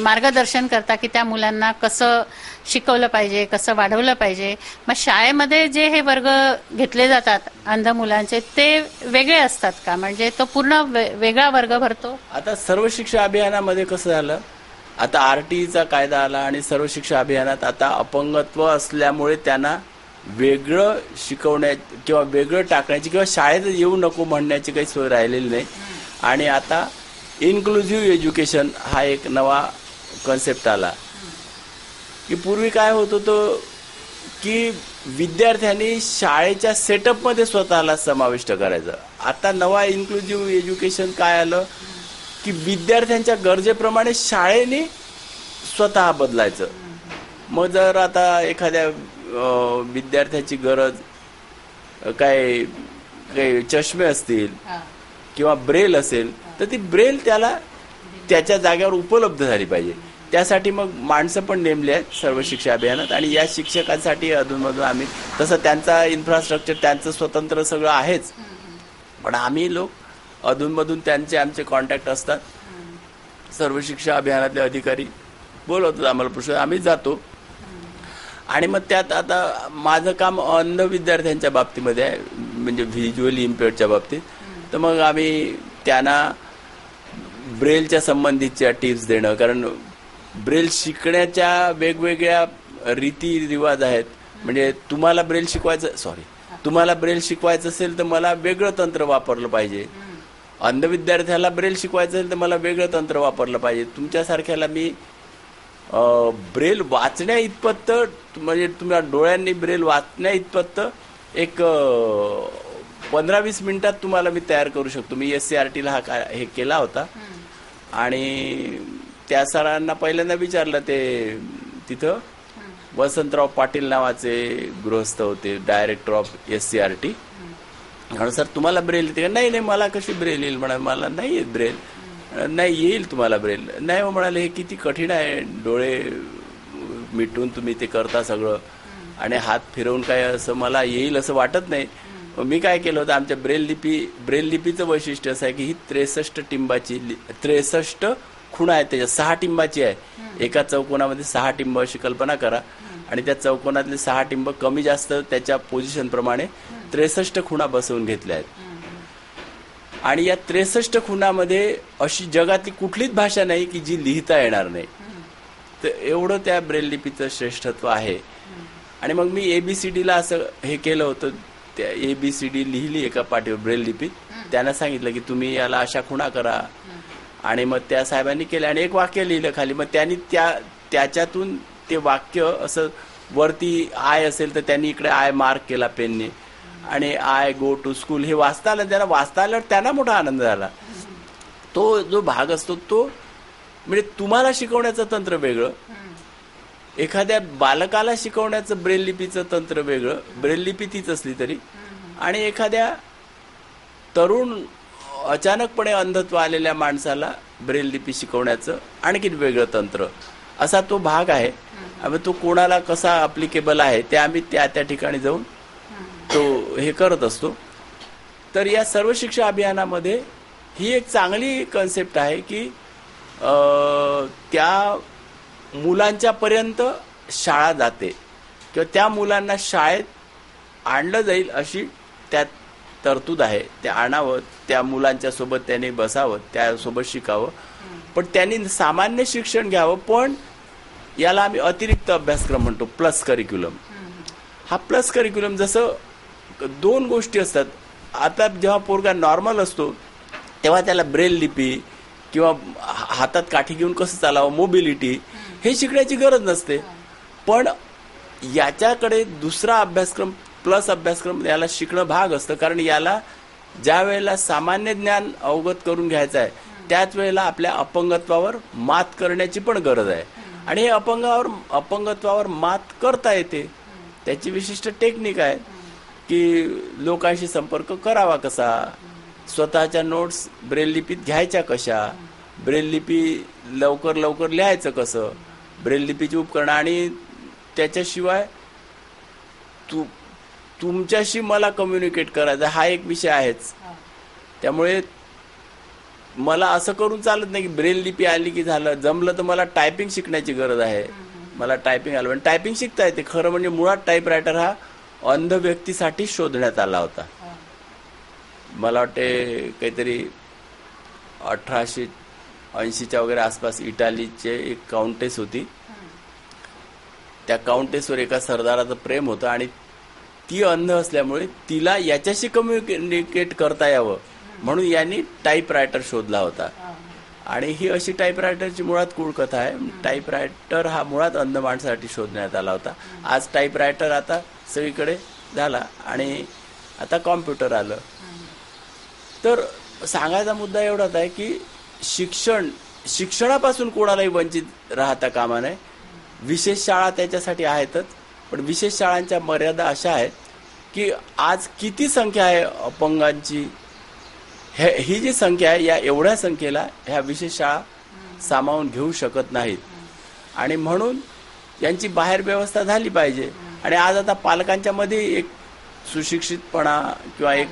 मार्गदर्शन करता की त्या मुलांना कसं शिकवलं पाहिजे, कसं वाढवलं पाहिजे. मग शाळेमध्ये जे हे वर्ग घेतले जातात अंध मुलांचे, ते वेगळे असतात का, म्हणजे तो पूर्ण वेगळा वर्ग भरतो? आता सर्व शिक्षा अभियानामध्ये कसं झालं, आता RTEचा कायदा आला आणि सर्व शिक्षा अभियानात आता अपंगत्व असल्यामुळे त्यांना वेगळं शिकवण्या किंवा वेगळं टाकण्याची किंवा शाळेत येऊ नको म्हणण्याची काही सोय राहिलेली नाही. आणि आता इन्क्लुझिव्ह एज्युकेशन हा एक नवा कन्सेप्ट आला. की पूर्वी काय होत होतं की विद्यार्थ्यांनी शाळेच्या सेटअपमध्ये स्वतःला समाविष्ट करायचं. आता नवा इन्क्लुझिव्ह एज्युकेशन काय आलं की विद्यार्थ्यांच्या गरजेप्रमाणे शाळेने स्वतः बदलायचं. मग जर आता एखाद्या विद्यार्थ्याची गरज काय चष्मे असतील किंवा ब्रेल असेल तर ती ब्रेल त्याला त्याच्या जागेवर उपलब्ध झाली पाहिजे. त्यासाठी मग माणसं पण नेमली आहेत सर्व शिक्षा अभियानात. आणि या शिक्षकांसाठी अधूनमधून आम्ही तसं त्यांचा इन्फ्रास्ट्रक्चर त्यांचं स्वतंत्र सगळं आहेच, पण आम्ही लोक अधूनमधून आमचे कॉन्टॅक्ट असतात. सर्व शिक्षा अभियानातले अधिकारी बोलवतात आम्हाला प्रश्न, आम्ही जातो. आणि मग त्यात आता माझं काम अंध विद्यार्थ्यांच्या बाबतीमध्ये आहे, म्हणजे व्हिज्युअली इम्पेअर्डच्या बाबतीत. तर मग आम्ही त्यांना ब्रेलच्या संबंधितच्या टिप्स देणं, कारण ब्रेल शिकण्याच्या वेगवेगळ्या रीतिरिवाज आहेत. म्हणजे तुम्हाला ब्रेल शिकवायचं असेल तर मला वेगळं तंत्र वापरलं पाहिजे, अंध विद्यार्थ्याला ब्रेल शिकवायचं असेल तर मला वेगळं तंत्र वापरलं पाहिजे. तुमच्यासारख्याला मी ब्रेल वाचण्या इतपत, म्हणजे तुम्हाला डोळ्यांनी ब्रेल वाचण्या इतपत एक 15-20 मिनिटात तुम्हाला मी तयार करू शकतो. मी SCRTला हे केला होता आणि त्या सरांना पहिल्यांदा विचारलं, ते तिथं वसंतराव पाटील नावाचे गृहस्थ होते, डायरेक्टर ऑफ SCRT. म्हणून सर तुम्हाला ब्रेल येते का? नाही मला कशी ब्रेल येईल म्हणा, मला नाही येत ब्रेल. नाही येईल तुम्हाला ब्रेल. नाही हो म्हणाले, हे किती कठीण आहे, डोळे मिटून तुम्ही ते करता सगळं आणि हात फिरवून काय असं मला येईल असं वाटत नाही. मी काय केलं होतं, आमच्या ब्रेल लिपीचं वैशिष्ट्य असं आहे की ही 63 टिंबाची 63 खुणा आहेत, त्याच्या 6 टिंबाची आहे. एका चौकोनामध्ये 6 टिंब अशी कल्पना करा आणि त्या चौकोनातले 6 टिंब कमी जास्त त्याच्या पोझिशन प्रमाणे 63 खुणा बसवून घेतल्या आहेत. आणि या 63 खुणामध्ये अशी जगातली कुठलीच भाषा नाही की जी लिहिता येणार नाही. तर एवढं त्या ब्रेल लिपीचं श्रेष्ठत्व आहे. आणि मग मी ABCDला असं हे केलं होतं, त्या ABCD लिहिली एका पाटीवर ब्रेल लिपीत. त्यांना सांगितलं की तुम्ही याला अशा खुणा करा, आणि मग त्या साहेबांनी केलं आणि एक वाक्य लिहिलं खाली. मग त्यांनी त्याच्यातून ते वाक्य असं वरती आय असेल तर त्यांनी इकडे आय मार्क केला पेनने, आणि आय गो टू स्कूल हे वाचता आलं. त्यांना वाचता आल्यावर त्यांना मोठा आनंद झाला. तो जो भाग असतो तो म्हणजे तुम्हाला शिकवण्याचं तंत्र वेगळं, एखाद्या बालकाला शिकवण्याचं ब्रेल लिपीचं तंत्र वेगळं, ब्रेल लिपी तीच असली तरी, आणि एखाद्या तरुण अचानकपणे अंधत्व आलेल्या माणसाला ब्रेल लिपी शिकवण्याचं आणखीन वेगळं तंत्र, असा तो भाग आहे. आम्ही तो कोणाला कसा अप्लिकेबल आहे ते आम्ही त्या ठिकाणी जाऊन तो हे करत असतो. तर या सर्व शिक्षा अभियानामध्ये ही एक चांगली कन्सेप्ट आहे की त्या मुलांच्या पर्यंत शाळा जाते किंवा त्या मुलांना शाळेत आणलं जाईल अशी त्यात तरतूद आहे. ते आणावं, त्या मुलांच्या सोबत त्यांनी बसावं, त्यासोबत शिकावं, पण त्यांनी सामान्य शिक्षण घ्यावं. पण याला आम्ही अतिरिक्त अभ्यासक्रम म्हणतो, प्लस करिक्युलम. हा प्लस करिक्युलम जसं दोन गोष्टी असतात. आता जेव्हा पोरगा नॉर्मल असतो तेव्हा त्याला ब्रेल लिपी किंवा हातात काठी घेऊन कसं चालावं, मोबिलिटी, हे शिकण्याची गरज नसते. पण याच्याकडे दुसरा अभ्यासक्रम, प्लस अभ्यासक्रम, याला शिकणं भाग असतं. कारण याला ज्या वेळेला सामान्य ज्ञान अवगत करून घ्यायचं आहे त्याच वेळेला आपल्या अपंगत्वावर मात करण्याची पण गरज आहे. आणि हे अपंगत्वावर मात करता येते. त्याची विशिष्ट टेक्निक आहे की लोकांशी संपर्क करावा कसा, स्वतःच्या नोट्स ब्रेल लिपीत घ्यायच्या कशा, ब्रेल लिपी लवकर लवकर लिहायचं कसं, ब्रेल लिपीची उपकरणं, आणि त्याच्याशिवाय तुमच्याशी मला कम्युनिकेट करायचं हा एक विषय आहेच. त्यामुळे मला असं करून चालत नाही की ब्रेल लिपी आली की झालं. जमलं तर मला टायपिंग शिकण्याची गरज आहे. मला टायपिंग आलं, पण टायपिंग शिकता येते. खरं म्हणजे मुळात टाईपरायटर हा अंध व्यक्तीसाठी शोधण्यात आला होता. मला वाटते काहीतरी 1880च्या वगैरे आसपास इटालीचे एक काउंटेस होती. त्या काउंटेसवर एका सरदाराचं प्रेम होतं आणि ती अंध असल्यामुळे तिला याच्याशी कम्युनिकेट करता यावं म्हणून यांनी टाईपरायटर शोधला होता. आणि ही अशी टाईपरायटरची मुळात कूळ कथा आहे. टाईपरायटर हा मुळात अंध माणसासाठी शोधण्यात आला होता. आज टाईपरायटर आता सगळीकडे झाला आणि आता कॉम्प्युटर आलं. तर सांगायचा मुद्दा एवढाच आहे की शिक्षणापासून कोणालाही वंचित राहता कामा नये. विशेष शाळा त्याच्यासाठी आहेतच, पण विशेष शाळांच्या मर्यादा अशा आहेत की आज किती संख्या आहे अपंगांची, ही जी संख्या आहे या एवढ्या संख्येला ह्या विशेष शाळा सामावून घेऊ शकत नाहीत. आणि म्हणून यांची बाहेर व्यवस्था झाली पाहिजे. आणि आज आता पालकांच्या मध्ये एक सुशिक्षितपणा किंवा एक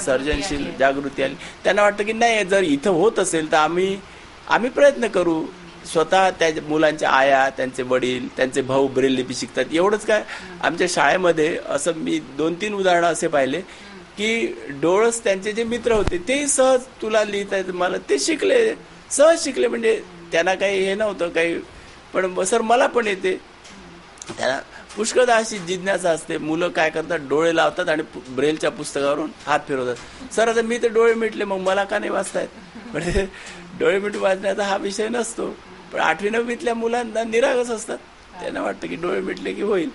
सर्जनशील जागृती आली. त्यांना वाटतं की नाही, जर इथं होत असेल तर आम्ही प्रयत्न करू. स्वतः त्या मुलांच्या आया, त्यांचे वडील, त्यांचे भाऊ ब्रेल लिपी शिकतात. एवढंच काय, आमच्या शाळेमध्ये असं मी 2-3 उदाहरणं असे पाहिले की डोळस त्यांचे जे मित्र होते ते सहज तुला लिहिता येतं मला, ते शिकले, सहज शिकले. म्हणजे त्यांना काही हे नव्हतं काही, पण सर मला पण येते. त्यांना पुष्कळदा अशी जिज्ञासा असते. मुलं काय करतात, डोळे लावतात आणि ब्रेलच्या पुस्तकावरून हात फिरवतात. सर आता मी तर डोळे मिटले, मग मला का नाही वाचतायत. म्हणजे डोळे मिटून वाचण्याचा हा विषय नसतो. पण 8वी-9वीतल्या मुलांना निरागस असतात. त्यांना वाटतं की डोळे मिटले की होईल,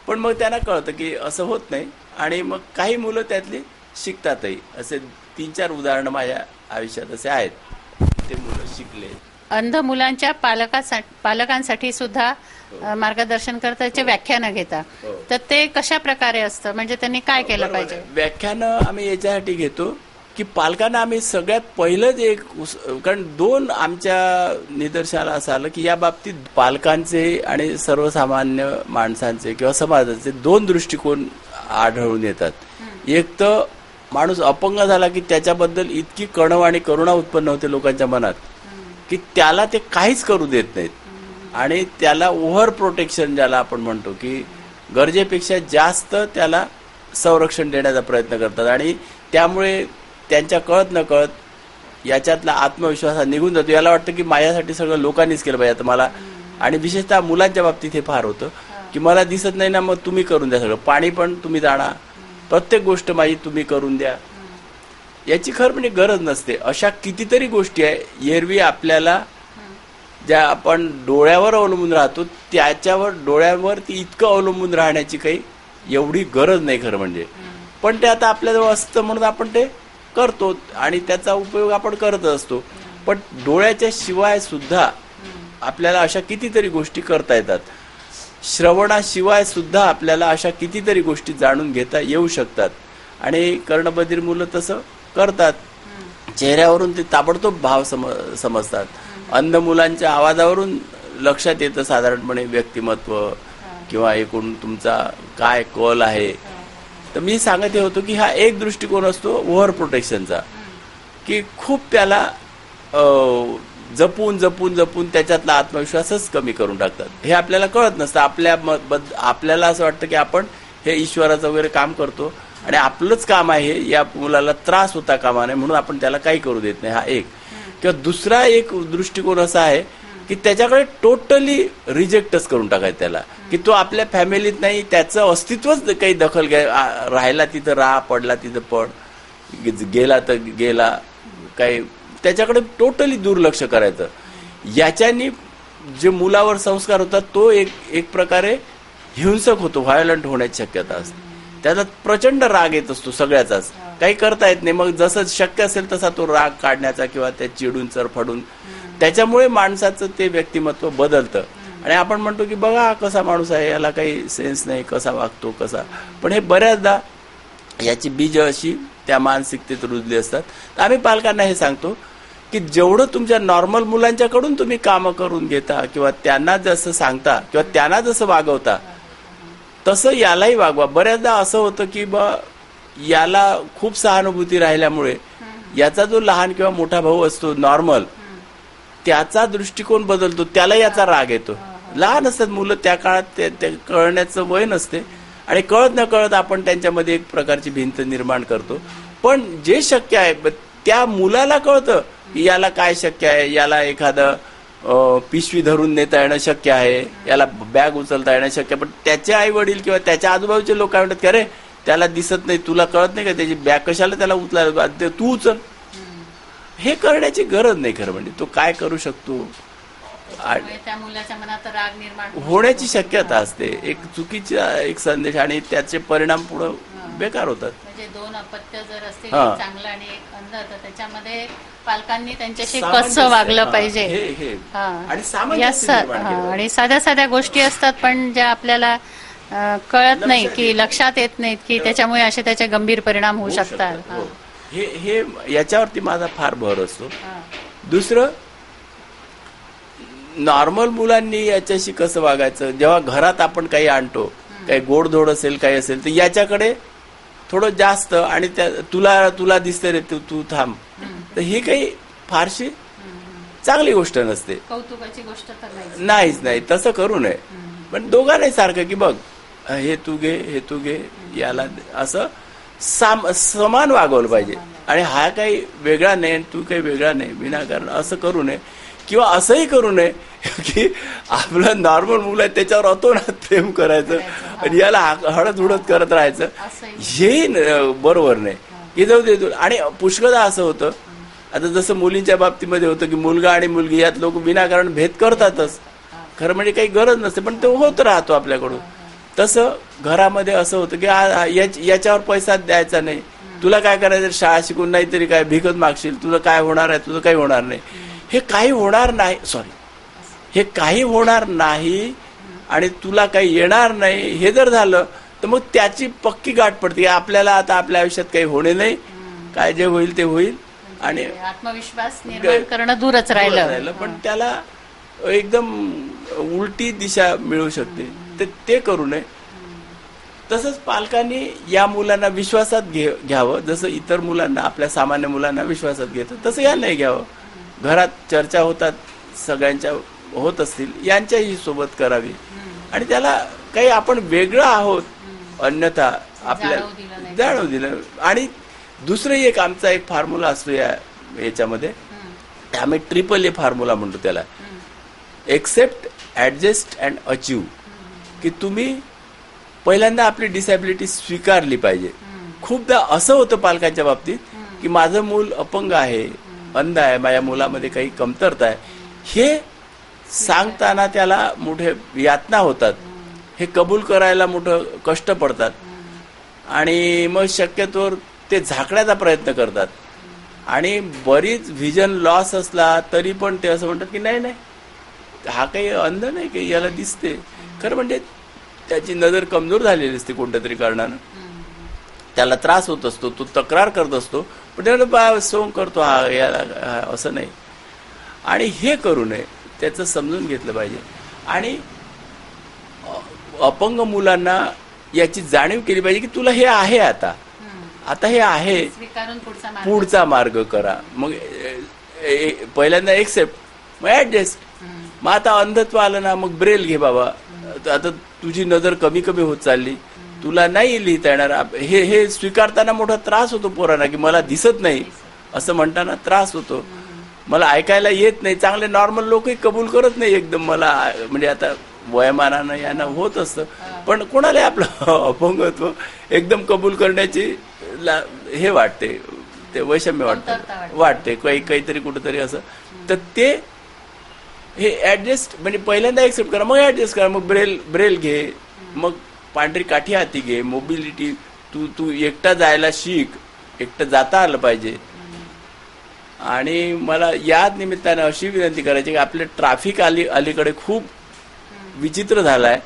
पण मग त्यांना कळतं की असं होत नाही. आणि मग काही मुलं त्यातली शिकतातही. असे 3-4 उदाहरणं माझ्या आयुष्यात असे आहेत, ते मुलं शिकले. अंध मुलांच्या पालकांसाठी सुद्धा मार्गदर्शन करताचे व्याख्यानं घेता, तर ते कशा प्रकारे असतं, म्हणजे त्यांनी काय केलं पाहिजे? व्याख्यानं आम्ही याच्यासाठी घेतो की पालकांना आम्ही सगळ्यात पहिलंच एक, कारण 2 आमच्या निदर्शनाला असं आलं की या बाबतीत पालकांचे आणि सर्वसामान्य माणसांचे किंवा समाजाचे 2 दृष्टिकोन आढळून येतात. एक तर माणूस अपंग झाला की त्याच्याबद्दल इतकी कणव आणि करुणा उत्पन्न होते लोकांच्या मनात की त्याला ते काहीच करू देत नाहीत. आणि त्याला ओव्हर प्रोटेक्शन ज्याला आपण म्हणतो की गरजेपेक्षा जास्त त्याला संरक्षण देण्याचा प्रयत्न करतात. आणि त्यामुळे त्यांच्या कळत न कळत याच्यातला आत्मविश्वास निघून जातो. याला वाटतं की माझ्यासाठी सगळं लोकांनीच केलं पाहिजे, आता मला आणि विशेषतः मुलांच्या बाबतीत हे फार होतं की मला दिसत नाही ना, मग तुम्ही करून द्या सगळं, पाणी पण तुम्ही जाणा, प्रत्येक गोष्ट माझी तुम्ही करून द्या. याची खरं म्हणजे गरज नसते. अशा कितीतरी गोष्टी आहे एरवी आपल्याला ज्या आपण डोळ्यावर अवलंबून राहतो त्याच्यावर डोळ्यावरती इतकं अवलंबून राहण्याची काही एवढी गरज नाही खरं म्हणजे. पण ते आता आपल्याजवळ असतं म्हणून आपण ते करतो आणि त्याचा उपयोग आपण करत असतो. पण डोळ्याच्या शिवाय सुद्धा आपल्याला अशा कितीतरी गोष्टी करता येतात. श्रवणाशिवाय सुद्धा आपल्याला अशा कितीतरी गोष्टी जाणून घेता येऊ शकतात आणि कर्णबधीर मुलं तसं करतात. चेहऱ्यावरून ते ताबडतोब भाव समजतात. अंध मुलांच्या आवाजावरून लक्षात येतं साधारणपणे व्यक्तिमत्व किंवा एकूण तुमचा काय कल आहे. तर मी सांगत होतो की हा एक दृष्टिकोन असतो ओव्हर प्रोटेक्शनचा, की खूप त्याला जपून जपून जपून त्याच्यातला आत्मविश्वासच कमी करून टाकतात. हे आपल्याला कळत नसतं. आपल्याला असं वाटतं की आपण हे ईश्वराचं वगैरे काम करतो आणि आपलंच काम आहे, या मुलाला त्रास होता कामा नये म्हणून आपण त्याला काही करू देत नाही. हा एक. किंवा दुसरा एक दृष्टिकोन असा आहे की त्याच्याकडे टोटली रिजेक्टच करून टाकायचं त्याला, की तो आपल्या फॅमिलीत नाही, त्याचं अस्तित्वच काही दखल राहिला तिथं राहा, पडला तिथं पड, गेला तर गेला, काही त्याच्याकडे टोटली दुर्लक्ष करायचं. याच्यानी जे मुलावर संस्कार होतात तो एक प्रकारे हिंसक होतो, व्हायोलंट होण्याची शक्यता असते. त्याचा प्रचंड राग येत असतो सगळ्याचाच, काही करता येत नाही. मग जसं शक्य असेल तसा तो राग काढण्याचा किंवा त्या चिडून चरफडून, त्याच्यामुळे माणसाचं ते व्यक्तिमत्व बदलतं. आणि आपण म्हणतो की बघा कसा माणूस आहे, याला काही सेन्स नाही, कसा वागतो कसा. पण हे बऱ्याचदा याची बीज अशी त्या मानसिकतेत रुजली असतात. तर आम्ही पालकांना हे सांगतो की जेवढं तुमच्या नॉर्मल मुलांच्याकडून तुम्ही कामं करून घेता किंवा त्यांना जसं सांगता किंवा त्यांना जसं वागवता तसं यालाही वागवा. बऱ्याचदा असं होतं की याला खूप सहानुभूती राहिल्यामुळे याचा जो लहान किंवा मोठा भाऊ असतो नॉर्मल, त्याचा दृष्टिकोन बदलतो, त्याला याचा राग येतो. लहान असतात मुलं, त्या काळात ते कळण्याचं वय नसते आणि कळत न कळत आपण त्यांच्यामध्ये एक प्रकारची भिंत निर्माण करतो. पण जे शक्य आहे त्या मुलाला कळतं की याला काय शक्य आहे, याला एखादं पिशवी धरून नेता येणं शक्य आहे, याला बॅग उचलता येणं शक्य. पण त्याचे आई वडील किंवा त्याच्या आजूबाजूचे लोक काय म्हणतात की अरे त्याला दिसत नाही, तुला कळत नाही का त्याची बॅग कशाला त्याला उचलायला, तू उचल. हे करण्याची गरज नाही खरं म्हणजे. तो काय करू शकतो, त्या मुलाच्या मनात राग निर्माण होण्याची शक्यता असते. एक चुकीचा एक संदेश आणि त्याचे परिणाम पुढे बेकार होतात. म्हणजे दोन अपत्य जर असतील, एक चांगलं आणि एक अंध, तर त्याच्यामध्ये पालकांनी त्यांच्याशी कसं वागलं पाहिजे. आणि साध्या साध्या गोष्टी असतात पण ज्या आपल्याला कळत नाही की लक्षात येत नाहीत की त्याच्यामुळे असे त्याचे गंभीर परिणाम होऊ शकतात. हे याच्यावरती माझा फार भर असतो. दुसरं, नॉर्मल मुलांनी याच्याशी कसं वागायचं. जेव्हा घरात आपण काही आणतो, काही गोडधोड असेल काही असेल तर याच्याकडे थोडं जास्त, आणि तुला दिसते रे तू थांब, तर ही काही फारशी चांगली गोष्ट नसते, कौतुकाची गोष्ट तर नाहीच. नाही तसं करू नये. पण दोघांनाही सारखं की बघ हे तू घे, हे तू घे, याला असं समान वागवलं पाहिजे. आणि हा काही वेगळा नाही, तू काही वेगळा नाही, विनाकारण असं करू नये. किंवा असंही करू नये की आपलं नॉर्मल मुलं आहे त्याच्यावर अतोनात प्रेम करायचं आणि याला हळद हुडत करत राहायचं, हे बरोबर नाही. की जाऊ दे. आणि पुष्कळदा असं होतं, आता जसं मुलींच्या बाबतीमध्ये होतं की मुलगा आणि मुलगी यात लोक विनाकारण भेद करतातच, खरं म्हणजे काही गरज नसते, पण तो होत राहतो आपल्याकडून. तसं घरामध्ये असं होतं की याच्यावर पैसा द्यायचा नाही, तुला काय करायचं, शाळा शिकून नाही तरी काय भिकत मागशील, तुझं काय होणार आहे, तुझं काही होणार नाही. हे काही होणार नाही, हे काही होणार नाही आणि तुला काही येणार नाही, हे जर झालं तर मग त्याची पक्की गाठ पडते. आपल्याला आता आपल्या आयुष्यात काही होणे नाही, काय जे होईल ते होईल आणि आत्मविश्वास निर्माण करणं दूरच राहिलं. पण त्याला एकदम उलटी दिशा मिळू शकते, तर ते करू नये. तसंच पालकांनी या मुलांना विश्वासात घ्यावं, जसं इतर मुलांना, आपल्या सामान्य मुलांना विश्वासात घेतं तसं यांनाही घ्यावं. घरात चर्चा होतात, सगळ्यांच्या होत असतील, यांच्याही सोबत करावी. आणि त्याला काही आपण वेगळं आहोत अन्यथा आपल्याला जाणव दिलं. आणि दुसरं एक आमचा एक फॉर्म्युला असतो याच्यामध्ये, आम्ही 3AA फॉर्म्युला म्हणतो त्याला, एक्सेप्ट, ॲडजस्ट अँड अचीव, की तुम्ही पहिल्यांदा आपली डिसॅबिलिटी स्वीकारली पाहिजे. खूपदा असं होतं पालकांच्या बाबतीत की माझं मूल अपंग आहे, अंध आहे, माझ्या मुलामध्ये काही कमतरता आहे, हे सांगताना त्याला मोठे यातना होतात, हे कबूल करायला मोठं कष्ट पडतात आणि मग शक्यतोवर ते झाकण्याचा प्रयत्न करतात. आणि बरीच व्हिजन लॉस असला तरी पण ते असं म्हणतात की नाही नाही, हा काही अंध नाही, की याला दिसते. खरं म्हणजे त्याची नजर कमजोर झालेली असते कोणत्या तरी कारणानं, त्याला त्रास होत असतो, तो तक्रार करत असतो, पण त्याला सोंग करतो, हा याला असं नाही. आणि हे करू नये, त्याचं समजून घेतलं पाहिजे. आणि अपंग मुलांना याची जाणीव केली पाहिजे की तुला हे आहे, आता हे आहे, पुढचा मार्ग करा. मग पहिल्यांदा एक्सेप्ट, मग ॲडजस्ट. मग आता अंधत्व आलं ना, मग ब्रेल घे बाबा, आता तुझी नजर कमी कमी होत चालली, तुला नाही लिहिता येणार. हे स्वीकारताना मोठा त्रास होतो पोरांना की मला दिसत नाही असं म्हणताना त्रास होतो, मला ऐकायला येत नाही. चांगले नॉर्मल लोकही कबूल करत नाही एकदम, मला म्हणजे आता वयमानानं यांना होत असतं, पण कोणाला आपलं अपंगत्व एकदम कबूल करण्याची हे वाटते, ते वैषम्य वाटते काहीतरी कुठंतरी असं. तर ते हे ॲडजस्ट म्हणजे पहिल्यांदा एक्सेप्ट करा, मग ॲडजस्ट करा, मग ब्रेल घे, मग पांढरी काठी हाती घे, मोबिलिटी, तू एकटा जायला शिक, एकटं जाता आलं पाहिजे. आणि मला या निमित्तानं अशी विनंती करायची की आपले ट्रॅफिक अलीकडे खूप विचित्र झालाय.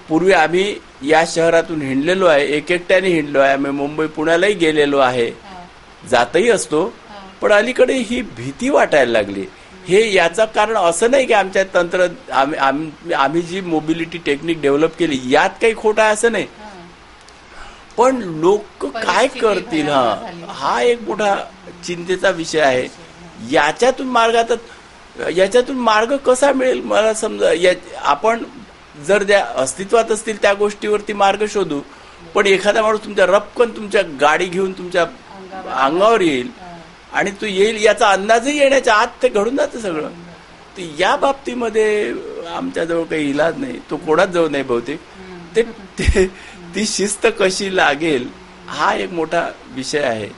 पूर्वी आम्ही या शहरातून हिंडलेलो आहे, एकट्याने हिंडलो आहे, आम्ही मुंबई पुण्यालाही गेलेलो आहे, जातही असतो, पण अलीकडे ही भीती वाटायला लागली. हे याचं कारण असं नाही की आमच्या आम्ही जी मोबिलिटी टेक्निक डेव्हलप केली यात काही खोटं आहे असं नाही, पण लोक काय करतील हा एक मोठा चिंतेचा विषय आहे. याच्यातून मार्ग कसा मिळेल मला समजा. आपण जर त्या अस्तित्वात असतील त्या गोष्टीवरती मार्ग शोधू, पण एखादा माणूस तुमच्या रपकन तुमच्या गाडी घेऊन तुमच्या अंगावर येईल आणि तो येईल याचा अंदाजही येण्याच्या आत ते घडून जातं सगळं. तर या बाबतीमध्ये आमच्याजवळ काही इलाज नाही, तो कोणाच जवळ नाही बहुतेक. ती शिस्त कशी लागेल हा एक मोठा विषय आहे.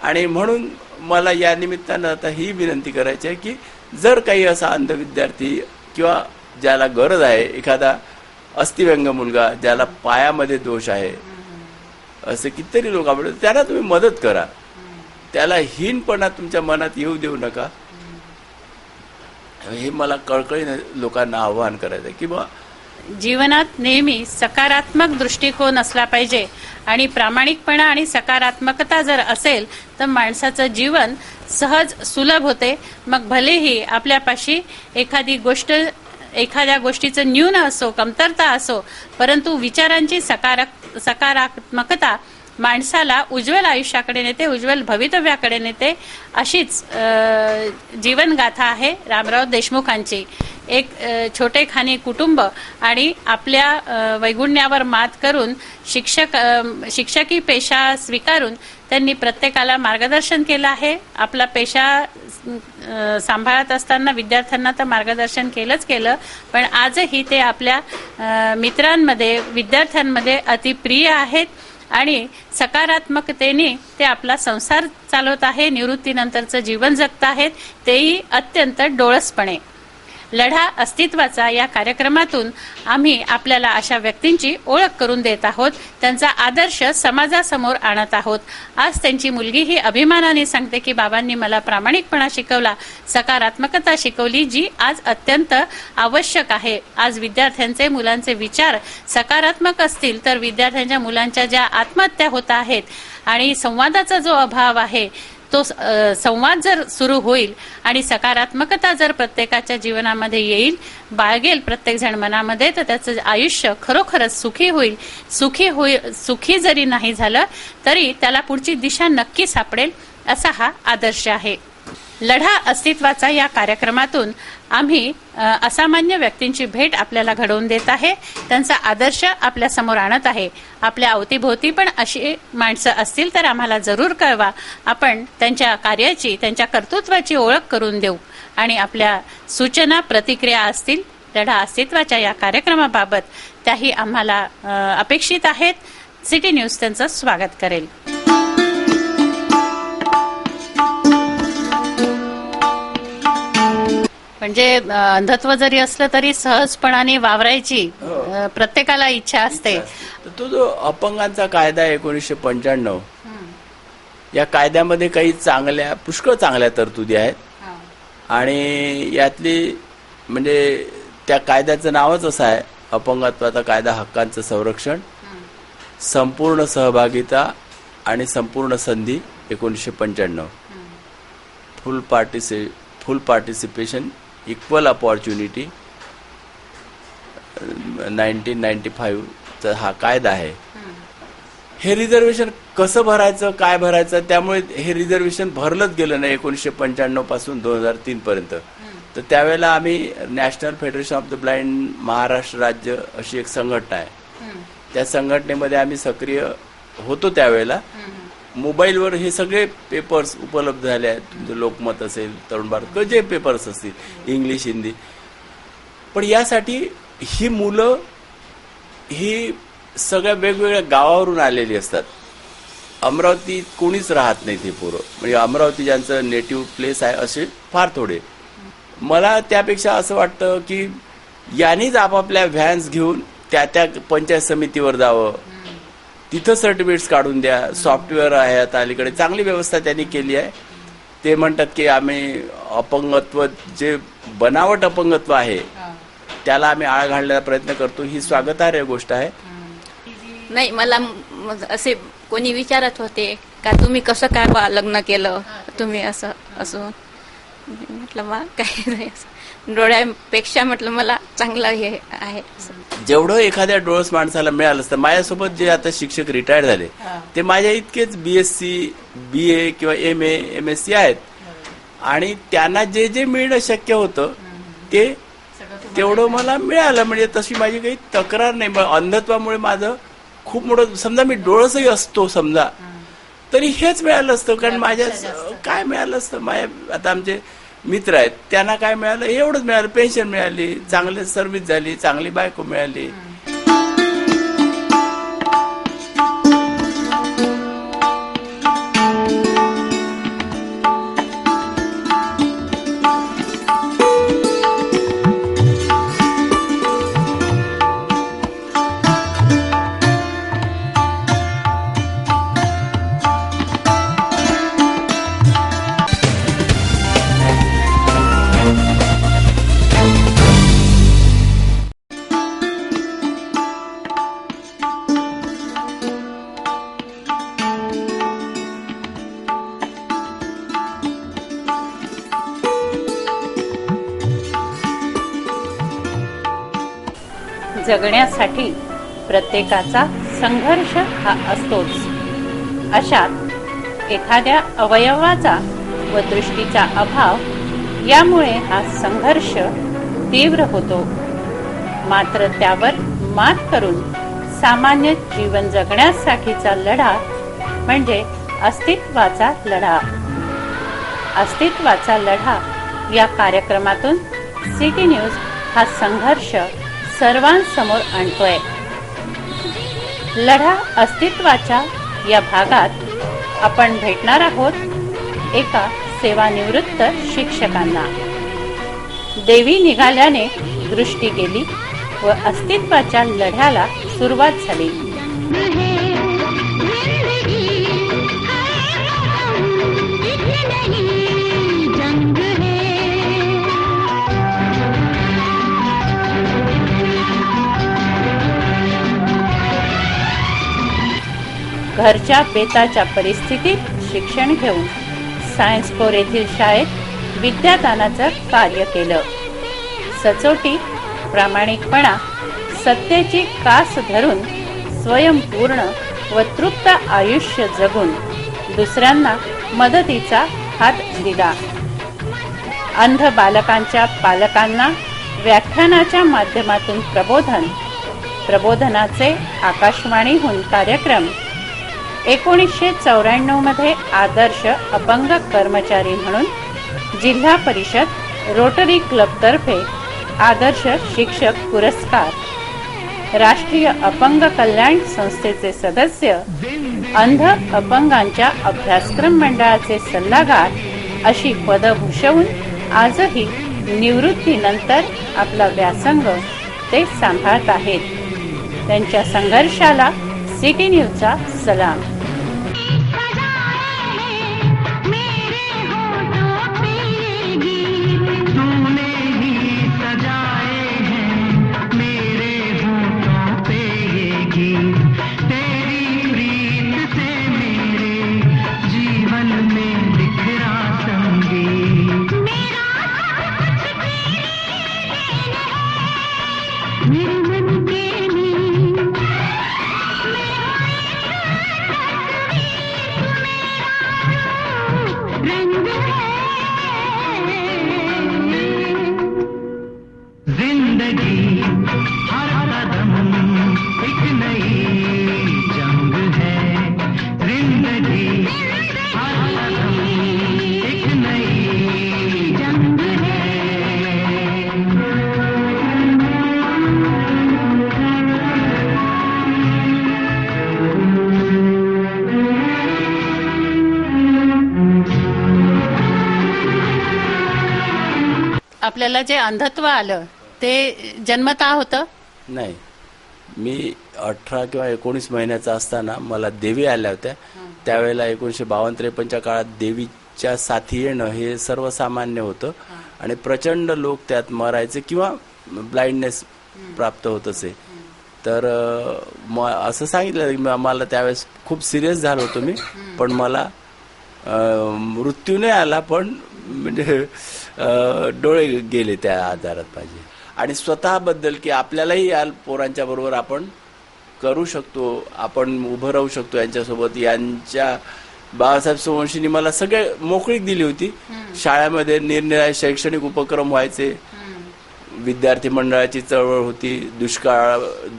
आणि म्हणून मला या निमित्तानं आता ही विनंती करायची आहे की जर काही असा अंध विद्यार्थी किंवा ज्याला गरज आहे, एखादा अस्थिव्यंग मुलगा ज्याला पायामध्ये दोष आहे, असे कितीतरी लोक आवडतात, त्यांना तुम्ही मदत करा. त्याला हीनपणा तुमच्या मनात येऊ देऊ नका. हे मला कळकळीने लोकांना आवाहन करायचं की बा जीवनात नेहमी सकारात्मक दृष्टिकोन असला पाहिजे आणि प्रामाणिकपणा आणि सकारात्मकता जर असेल तर माणसाचं जीवन सहज सुलभ होते. मग भलेही आपल्यापाशी एखाद्या गोष्टीचं न्यून असो, कमतरता असो, परंतु विचारांची सकारात्मकता माणसाला उज्ज्वल आयुष्याकडे नेते, उज्ज्वल भवितव्याकडे नेते. अशीच जीवनगाथा आहे रामराव देशमुखांची. एक छोटेखानी कुटुंब आणि आपल्या वैगुण्यावर मात करून शिक्षकी पेशा स्वीकारून त्यांनी प्रत्येकाला मार्गदर्शन केलं आहे. आपला पेशा सांभाळत असताना विद्यार्थ्यांना तर मार्गदर्शन केलं, पण आजही ते आपल्या मित्रांमध्ये, विद्यार्थ्यांमध्ये अतिप्रिय आहेत आणि सकारात्मकतेने ते आपला संसार चालवत आहे, निवृत्तीनंतरचं जीवन जगत आहेत, तेही अत्यंत डोळसपणे. लढा अस्तित्वाचा या कार्यक्रमातून आम्ही आपल्याला अशा व्यक्तींची ओळख करून देत आहोत, त्यांचा आदर्श समाजासमोर आणत आहोत. आज त्यांची मुलगी ही अभिमानाने सांगते की बाबांनी मला प्रामाणिकपणा शिकवला, सकारात्मकता शिकवली, जी आज अत्यंत आवश्यक आहे. आज विद्यार्थ्यांचे, मुलांचे विचार सकारात्मक असतील तर विद्यार्थ्यांच्या, मुलांच्या ज्या आत्महत्या होत आहेत आणि संवादाचा जो अभाव आहे तो संवाद जर सुरू होईल आणि सकारात्मकता जर प्रत्येकाच्या जीवनामध्ये येईल, बाळगेल प्रत्येक जण मनामध्ये, तर त्याचं आयुष्य खरोखरच सुखी जरी नाही झालं तरी त्याला पुढची दिशा नक्की सापडेल, असा हा आदर्श आहे. लढा अस्तित्वाचा या कार्यक्रमातून आम्ही असामान्य व्यक्तींची भेट आपल्याला घडवून देत आहे, त्यांचा आदर्श आपल्या समोर आणत आहे. आपल्या अवतीभोवती पण अशी माणसं असतील तर आम्हाला जरूर कळवा, आपण त्यांच्या कार्याची, त्यांच्या कर्तृत्वाची ओळख करून देऊ. आणि आपल्या सूचना प्रतिक्रिया असतील लढा अस्तित्वाच्या या कार्यक्रमाबाबत, त्याही आम्हाला अपेक्षित आहेत. सिटी न्यूज त्यांचं स्वागत करेल. म्हणजे अंधत्व जरी असलं तरी सहजपणाने वावरायची प्रत्येकाला इच्छा असते. तो जो अपंगांचा कायदा आहे 1995, या कायद्यामध्ये काही पुष्कळ चांगल्या तरतुदी आहेत. आणि यातली म्हणजे त्या कायद्याचं नावच असं आहे, अपंगत्वाचा कायदा हक्कांचं संरक्षण, संपूर्ण सहभागिता आणि संपूर्ण संधी 1995, फुल पार्टिसिपेशन, इक्वल अपॉर्च्युनिटी 1995 चा हा कायदा आहे. हे रिझर्वेशन कसं भरायचं, काय भरायचं, त्यामुळे हे रिझर्वेशन भरलंच गेलं नाही 1995 पासून 2003 पर्यंत. तर त्यावेळेला आम्ही national federation of the blind Maharashtra राज्य अशी एक संघटना आहे. त्या संघटनेमध्ये आम्ही सक्रिय होतो. त्यावेळेला मोबाईलवर हे सगळे पेपर्स उपलब्ध झाले आहेत. तुमचं लोकमत असेल, तरुण भारत, जे पेपर्स असतील, इंग्लिश, हिंदी. पण यासाठी ही मुलं ही सगळ्या वेगवेगळ्या गावावरून आलेली असतात. अमरावतीत कोणीच राहत नाही ते पोरं. म्हणजे अमरावती ज्यांचं नेटिव्ह प्लेस आहे असे फार थोडे. मला त्यापेक्षा असं वाटतं की यांनीच आपापल्या व्हॅन्स घेऊन त्या पंचायत समितीवर जावं, तिथं सर्टिफिकेट्स काढून द्या. सॉफ्टवेअर आहे आता अलीकडे, चांगली व्यवस्था त्यांनी केली आहे. ते म्हणतात की आम्ही अपंगत्व, जे बनावट अपंगत्व आहे त्याला आम्ही आळा घालण्याचा प्रयत्न करतो. ही स्वागतार्ह गोष्ट आहे. नाही, मला असे कोणी विचारत होते का तुम्ही कसं काय लग्न केलं, तुम्ही असं म्हटलं बा काय नाही, डोळ्यापेक्षा म्हटलं मला चांगलं हे आहे. जेवढं एखाद्या डोळस माणसाला मिळालं असतं. माझ्यासोबत जे आता शिक्षक रिटायर झाले ते माझ्या इतकेच BSc, BA किंवा MA, MSc आहेत. आणि त्यांना जे जे मिळणं शक्य होतं ते तेवढं मला मिळालं. म्हणजे तशी माझी काही तक्रार नाही. अंधत्वामुळे माझं खूप मोठं, समजा मी डोळसही असतो समजा, तरी हेच मिळालं असतं. कारण माझ्या काय मिळालं असतं, माझ्या आता आमचे मित्र आहेत त्यांना काय मिळालं, एवढंच मिळालं. पेन्शन मिळाली, चांगली सर्व्हिस झाली, चांगली बायको मिळाली. जगण्यासाठी प्रत्येकाचा संघर्ष हा असतोच. अशात एखाद्या अवयवाचा व दृष्टीचा अभाव यामुळे हा संघर्ष तीव्र होतो. मात्र त्यावर मात करून सामान्य जीवन जगण्यासाठीचा लढा म्हणजे अस्तित्वाचा लढा. अस्तित्वाचा लढा या कार्यक्रमातून सिटी न्यूज हा संघर्ष सर्वांसमोर आणतोय. लढा अस्तित्वाच्या या भागात आपण भेटणार आहोत एका सेवानिवृत्त शिक्षकांना. देवी निघाल्याने दृष्टी गेली व अस्तित्वाच्या लढ्याला सुरुवात झाली. घरच्या बेताच्या परिस्थितीत शिक्षण घेऊन सायन्स कोर येथील शाळेत विद्यादानाचं कार्य केलं. सचोटी, प्रामाणिकपणा, सत्याची कास धरून स्वयंपूर्ण व तृप्त आयुष्य जगून दुसऱ्यांना मदतीचा हात दिला. अंध बालकांच्या पालकांना व्याख्यानाच्या माध्यमातून प्रबोधनाचे आकाशवाणीहून कार्यक्रम. 1994 मध्ये आदर्श अपंग कर्मचारी म्हणून जिल्हा परिषद रोटरी क्लबतर्फे आदर्श शिक्षक पुरस्कार, राष्ट्रीय अपंग कल्याण संस्थेचे सदस्य, अंध अपंगांच्या अभ्यासक्रम मंडळाचे सल्लागार अशी पदं भूषवून आजही निवृत्तीनंतर आपला व्यासंग ते सांभाळत आहेत. त्यांच्या संघर्षाला सिटी न्यूजचा सलाम. आपल्याला जे अंधत्व आलं ते जन्मतः होतं? नाही, मी 18 किंवा 19 महिन्याचा असताना मला देवी आल्या होत्या. त्यावेळेला 1952-53च्या काळात देवीच्या साथी येणं हे सर्वसामान्य होतं आणि प्रचंड लोक त्यात मरायचे किंवा ब्लाइंडनेस प्राप्त होत असे. तर असं सांगितलं की मला त्यावेळेस खूप सिरियस झालो होतो मी, पण मला मृत्यू नाही आला, पण म्हणजे डोळे गेले त्या आजारात माझे. आणि स्वतःबद्दल की आपल्यालाही या पोरांच्या बरोबर आपण करू शकतो, आपण उभं राहू शकतो यांच्यासोबत. यांच्या बाळासाहेब सोमवंशींनी मला सगळे मोकळीक दिली होती. शाळेमध्ये निरनिराळे शैक्षणिक उपक्रम व्हायचे, विद्यार्थी मंडळाची चळवळ होती,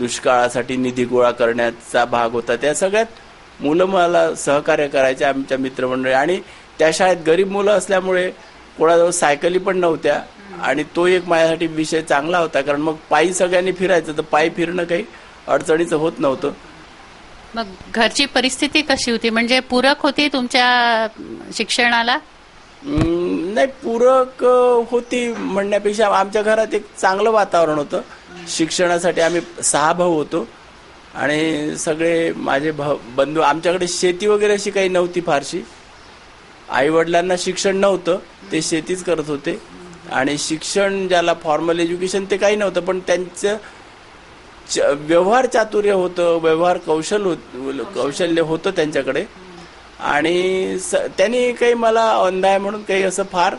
दुष्काळासाठी निधी गोळा करण्याचा भाग होता. त्या सगळ्यात मुलं मला सहकार्य करायचे, आमच्या मित्रमंडळी. आणि त्या शाळेत गरीब मुलं असल्यामुळे कोणाजवळ सायकली पण नव्हत्या आणि तो एक माझ्यासाठी विषय चांगला होता, कारण मग पायी सगळ्यांनी फिरायचं, तर पायी फिरणं काही अडचणीचं होत नव्हतं. मग घरची परिस्थिती कशी होती? म्हणजे पूरक होती तुमच्या शिक्षणाला? नाही, पूरक होती म्हणण्यापेक्षा आमच्या घरात एक चांगलं वातावरण होतं शिक्षणासाठी. आम्ही 6 भाऊ होतो आणि सगळे माझे बंधू. आमच्याकडे शेती वगैरे अशी काही नव्हती फारशी. आई वडिलांना शिक्षण नव्हतं, ते शेतीच करत होते. आणि शिक्षण ज्याला फॉर्मल एज्युकेशन ते काही नव्हतं, पण त्यांचं व्यवहार चातुर्य होतं, व्यवहार कौशल्य होतं त्यांच्याकडे. आणि त्यांनी काही मला अंध आहे म्हणून काही असं फार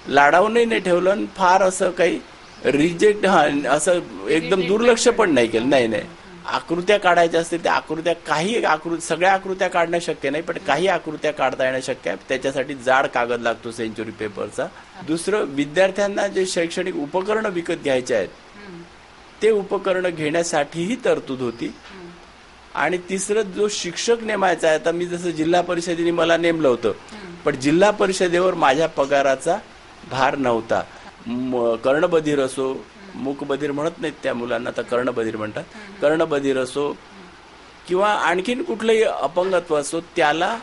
लाडावूनही नाही ठेवलं, फार असं काही रिजेक्ट असं एकदम दुर्लक्ष पण नाही केलं. नाही, आकृत्या काढायच्या असतील त्या आकृत्या, सगळ्या आकृत्या काढणं शक्य नाही, पण काही आकृत्या काढता येणं शक्य आहे. त्याच्यासाठी जाड कागद लागतो, सेंच्युरी पेपरचा. दुसरं, विद्यार्थ्यांना जे शैक्षणिक उपकरणं विकत घ्यायचे आहेत ते उपकरणं घेण्यासाठीही तरतूद होती. आणि तिसरं, जो शिक्षक नेमायचा आहे, आता मी जसं जिल्हा परिषदेने मला नेमलं होतं, पण जिल्हा परिषदेवर माझ्या पगाराचा भार नव्हता. कर्णबधीर असो, मूकबधीर म्हणत नाहीत त्या मुलांना, तर कर्णबधीर म्हणतात. कर्णबधीर असो किंवा आणखीन कुठलंही अपंगत्व असो, त्याला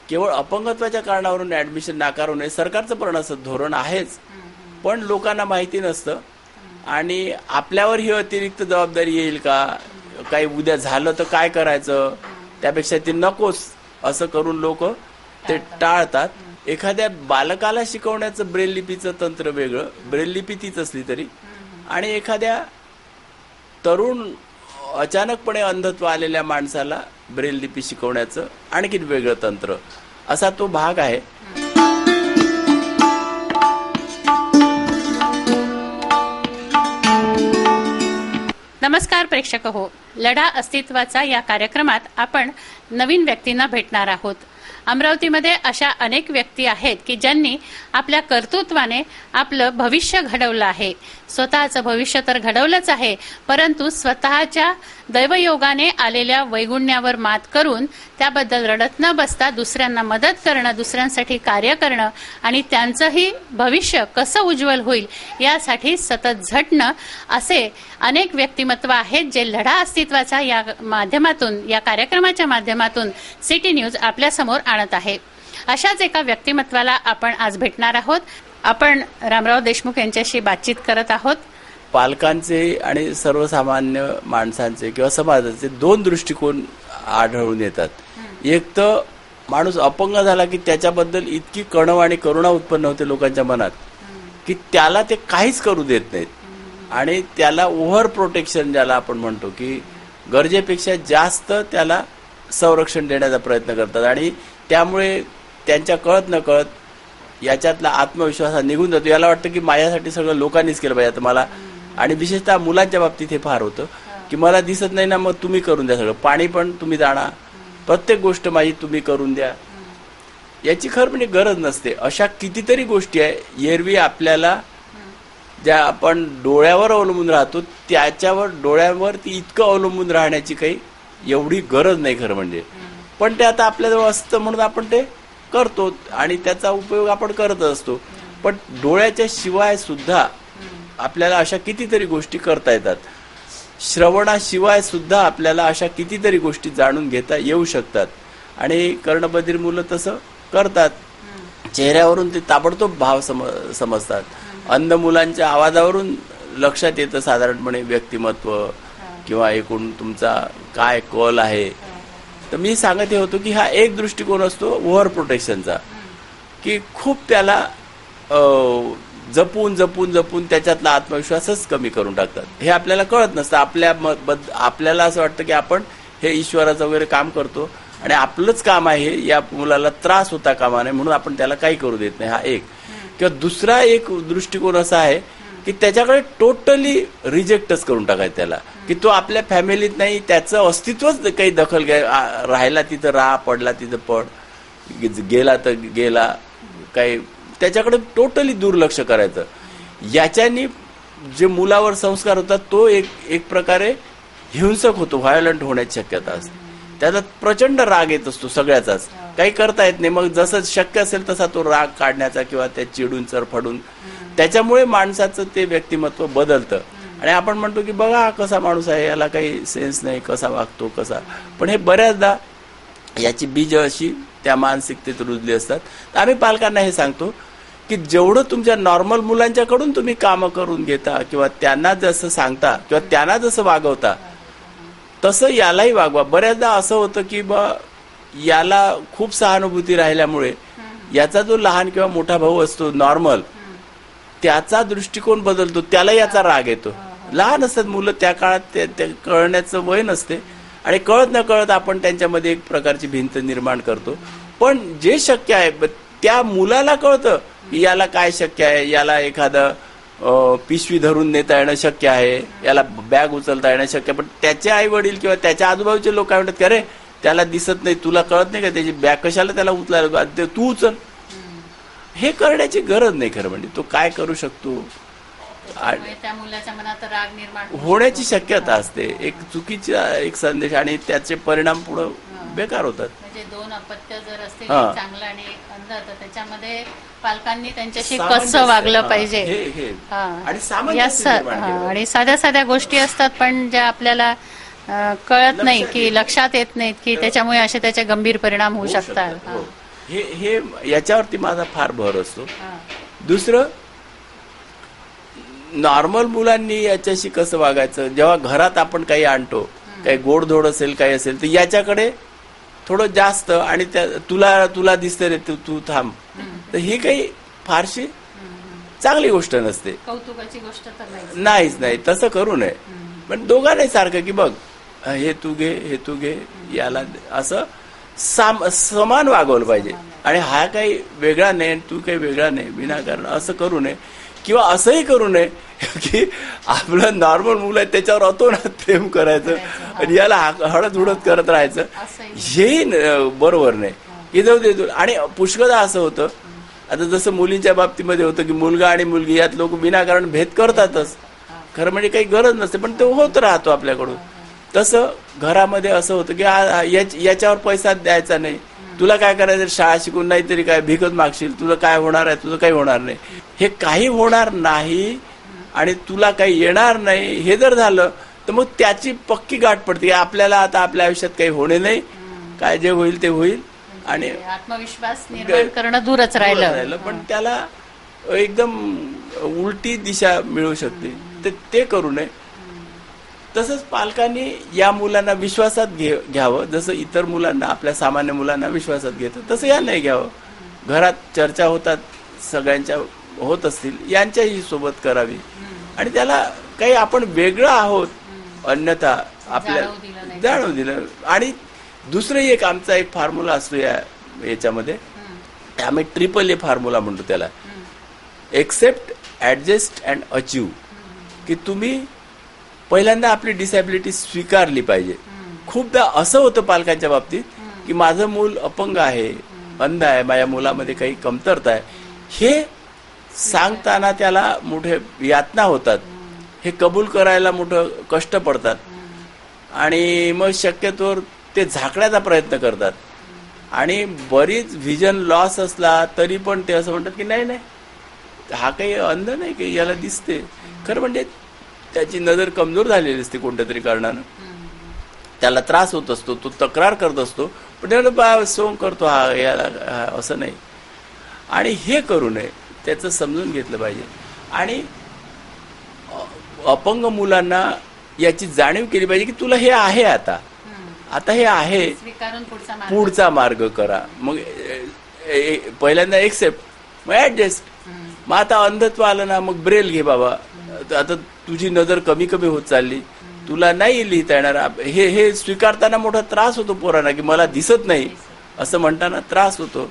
केवळ अपंगत्वाच्या कारणावरून ऍडमिशन नाकारू नये. सरकारचं पण असं धोरण आहेच, पण लोकांना माहिती नसतं. आणि आपल्यावर ही अतिरिक्त जबाबदारी येईल का, काही उद्या झालं तर काय करायचं, त्यापेक्षा ते नकोच असं करून लोक ते टाळतात. एखाद्या बालकाला शिकवण्याचं ब्रेल लिपीचं तंत्र वेगळं, ब्रेल लिपी तीच असली तरी, आणि एखाद्या तरुण अचानकपणे अंधत्व आलेल्या माणसाला ब्रेल लिपी शिकवण्याचं आणखीन वेगळं तंत्र, असा तो भाग आहे. नमस्कार प्रेक्षक हो, लढा अस्तित्वाचा या कार्यक्रमात आपण नवीन व्यक्तींना भेटणार आहोत. अमरावतीमध्ये अशा अनेक व्यक्ती आहेत की ज्यांनी आपल्या कर्तृत्वाने आपलं भविष्य घडवलं आहे. स्वतःचं भविष्य तर घडवलंच आहे, परंतु स्वतःच्या दैवयोगाने आलेल्या वैगुण्यावर मात करून त्याबद्दल रडत न बसता दुसऱ्यांना मदत करणं, दुसऱ्यांसाठी कार्य करणं आणि त्यांचंही भविष्य कसं उज्ज्वल होईल यासाठी सतत झटणं, असे अनेक व्यक्तिमत्व आहेत जे लढा अस्तित्वाचा या माध्यमातून, या कार्यक्रमाच्या माध्यमातून सिटी न्यूज आपल्यासमोर आणत आहे. अशाच एका व्यक्तिमत्वाला आपण आज भेटणार आहोत. आपण रामराव देशमुख यांच्याशी बातचीत करत आहोत. पालकांचे आणि सर्वसामान्य माणसांचे किंवा समाजाचे दोन दृष्टिकोन आढळून येतात. एक तर माणूस अपंग झाला की त्याच्याबद्दल इतकी कणव आणि करुणा उत्पन्न होते लोकांच्या मनात की त्याला ते काहीच करू देत नाहीत आणि त्याला ओव्हर प्रोटेक्शन ज्याला आपण म्हणतो की गरजेपेक्षा जास्त त्याला संरक्षण देण्याचा प्रयत्न करतात आणि त्यामुळे त्यांच्या कळत न कळत याच्यातला आत्मविश्वास हा निघून जातो. याला वाटतं की माझ्यासाठी सगळं लोकांनीच केलं पाहिजे. आता मला, आणि विशेषतः मुलांच्या बाबतीत हे फार होतं की मला दिसत नाही ना, मग तुम्ही करून द्या सगळं, पाणी पण तुम्ही जाणा, प्रत्येक गोष्ट माझी तुम्ही करून द्या. याची खरं म्हणजे गरज नसते. अशा कितीतरी गोष्टी आहे एरवी आपल्याला ज्या आपण डोळ्यावर अवलंबून राहतो त्याच्यावर, डोळ्यावरती इतकं अवलंबून राहण्याची काही एवढी गरज नाही खरं म्हणजे. पण ते आता आपल्याजवळ असतं म्हणून आपण ते करतो आणि त्याचा उपयोग आपण करत असतो. पण डोळ्याच्या शिवाय सुद्धा आपल्याला अशा कितीतरी गोष्टी करता येतात. श्रवणाशिवाय सुद्धा आपल्याला अशा कितीतरी गोष्टी जाणून घेता येऊ शकतात आणि कर्णबधिर मुलं तसं करतात. चेहऱ्यावरून ते ताबडतोब भाव समजतात. अंध मुलांच्या आवाजावरून लक्षात येतं साधारणपणे व्यक्तिमत्व किंवा एकूण तुमचा काय कल आहे. तर मी सांगत होतो की हा एक दृष्टिकोन असतो ओव्हर प्रोटेक्शनचा, की खूप त्याला जपून जपून जपून त्याच्यातला आत्मविश्वासच कमी करून टाकतात. हे आपल्याला कळत नसतं. आपल्याला असं वाटतं की आपण हे ईश्वराचं वगैरे काम करतो आणि आपलंच काम आहे, या मुलाला त्रास होता कामा नये म्हणून आपण त्याला काही करू देत नाही. हा एक. किंवा दुसरा एक दृष्टिकोन असा आहे की त्याच्याकडे टोटली रिजेक्टच करून टाकायचं त्याला, की तो आपल्या फॅमिलीत नाही, त्याचं अस्तित्वच काही दखल राहिला तिथं राहा, पडला तिथं पड, गेला तर गेला, काही त्याच्याकडे टोटली दुर्लक्ष करायचं. याच्यानी जे मुलावर संस्कार होतात तो एक प्रकारे हिंसक होतो, व्हायोलंट होण्याची शक्यता असते. त्याचा प्रचंड राग येत असतो सगळ्याचाच, काही करता येत नाही. मग जसं शक्य असेल तसा तो राग काढण्याचा किंवा त्या चिडून चरफडून, त्याच्यामुळे माणसाचं ते व्यक्तिमत्व बदलतं. आणि आपण म्हणतो की बघा कसा माणूस आहे, याला काही सेन्स नाही, कसा वागतो कसा. पण हे बऱ्याचदा याची बीज अशी त्या मानसिकतेत रुजली असतात. तर आम्ही पालकांना हे सांगतो की जेवढं तुमच्या नॉर्मल मुलांच्याकडून तुम्ही कामं करून घेता किंवा त्यांना जसं सांगता किंवा त्यांना जसं वागवता तसं यालाही वागवा. बऱ्याचदा असं होतं की याला खूप सहानुभूती राहिल्यामुळे याचा जो लहान किंवा मोठा भाऊ असतो नॉर्मल, त्याचा दृष्टिकोन बदलतो, त्याला याचा राग येतो. लहान असतात मुलं, त्या काळात ते कळण्याचं वय नसते आणि कळत न कळत आपण त्यांच्यामध्ये एक प्रकारची भिंत निर्माण करतो. पण जे शक्य आहे त्या मुलाला कळतं की याला काय शक्य आहे, याला एखादं पिशवी धरून नेता येणं शक्य आहे, याला बॅग उचलता येणं शक्य आहे. पण त्याचे आई वडील किंवा त्याच्या आजूबाजूचे लोक काय म्हणतात की अरे त्याला दिसत नाही, तुला कळत नाही का त्याची बॅग कशाला त्याला उचलायला, तू उचल. हे करण्याची गरज नाही खरं म्हणजे. तो काय करू शकतो, त्या मुलाच्या मनात राग निर्माण होण्याची शक्यता असते. एक चुकीचा एक संदेश आणि त्याचे परिणाम पुढे बेकार होतात. म्हणजे दोन अपत्य जर असतील, चांगलं आणि अंध, तर त्याच्यामध्ये पालकांनी त्यांच्याशी कसं वागलं पाहिजे. आणि साध्या साध्या गोष्टी असतात पण ज्या आपल्याला कळत नाही की लक्षात येत नाहीत की त्याच्यामुळे असे त्याचे गंभीर परिणाम होऊ शकतात. हे याच्यावरती माझा फार भर असतो. दुसरं, नॉर्मल मुलांनी याच्याशी कसं वागायचं. जेव्हा घरात आपण काही आणतो, काही गोडधोड असेल काही असेल तर याच्याकडे थोडं जास्त, आणि तुला दिसतं रे, तू थांब, तर ही काही फारशी चांगली गोष्ट नसते, कौतुकाची गोष्ट तर नाहीच. नाही तसं करू नये. पण दोघांनाही सारखं की बघ हे तू घे, हे तू घे, याला असं समान वागवलं पाहिजे. आणि हा काही वेगळा नाही, तू काही वेगळा नाही, विनाकारण असं करू नये. किंवा असंही करू नये की आपलं नॉर्मल मुलं आहे त्याच्यावर अतोनात प्रेम करायचं आणि याला हळद हुडत करत राहायचं, हेही बरोबर नाही. की जाऊ दे आणि पुष्कळदा असं होतं. आता जसं मुलींच्या बाबतीमध्ये होतं की मुलगा आणि मुलगी यात लोक विनाकारण भेद करतातच. खरं म्हणजे काही गरज नसते, पण तो होत राहतो आपल्याकडून. तसं घरामध्ये असं होतं की याच्यावर पैसा द्यायचा नाही, तुला काय करायचं शाळा शिकून, नाही तरी काय भिकत मागशील, तुझं काय होणार आहे, तुझं काही होणार नाही, हे काही होणार नाही आणि तुला काही येणार नाही हे जर झालं तर मग त्याची पक्की गाठ पडते. आपल्याला आता आपल्या आयुष्यात काही होणे नाही, काय जे होईल ते होईल आणि आत्मविश्वास निर्माण करणं दूरच राहिलं. पण त्याला एकदम उलटी दिशा मिळू शकते, ते करू नये. तसंच पालकांनी या मुलांना विश्वासात घ्यावं, जसं इतर मुलांना आपल्या सामान्य मुलांना विश्वासात घेतं तसं या नाही घ्यावं. घरात चर्चा होतात सगळ्यांच्या होत असतील, यांच्याही सोबत करावी आणि त्याला काही आपण वेगळं आहोत अन्यथा आपल्याला जाणव दिलं. आणि दुसरं एक आमचा एक फॉर्म्युला असतो याच्यामध्ये, आम्ही ट्रिपल फॉर्म्युला म्हणतो त्याला, एक्सेप्ट, ऍडजस्ट अँड अचीव. की तुम्ही पहिल्यांदा आपली डिसॅबिलिटी स्वीकारली पाहिजे. खूपदा असं होतं पालकांच्या बाबतीत की माझं मूल अपंग आहे, अंध आहे, माझ्या मुलामध्ये काही कमतरता आहे, हे सांगताना त्याला मोठे यातना होतात, हे कबूल करायला मोठं कष्ट पडतात आणि मग शक्यतोवर ते झाकण्याचा प्रयत्न करतात. आणि बरीच व्हिजन लॉस असला तरी पण ते असं म्हणतात की नाही नाही हा काही अंध नाही की याला दिसते. खरं म्हणजे त्याची नजर कमजोर झालेली असते कोणत्या तरी कारणानं, त्याला त्रास होत असतो, तो तक्रार करत असतो, पण त्याला सोंग करतो हा याला असं नाही. आणि हे करू नये, त्याचं समजून घेतलं पाहिजे. आणि अपंग मुलांना याची जाणीव केली पाहिजे की तुला हे आहे, आता हे आहे, पुढचा मार्ग करा. मग पहिल्यांदा एक्सेप्ट, मग ऍडजस्ट. मग आता अंधत्व आलं ना, मग ब्रेल घे बाबा, आता तुझी नजर कमी कमी होत चालली, तुला नाही लिहिता येणार. हे स्वीकारताना मोठा त्रास होतो पोरांना की मला दिसत नाही असं म्हणताना त्रास होतो,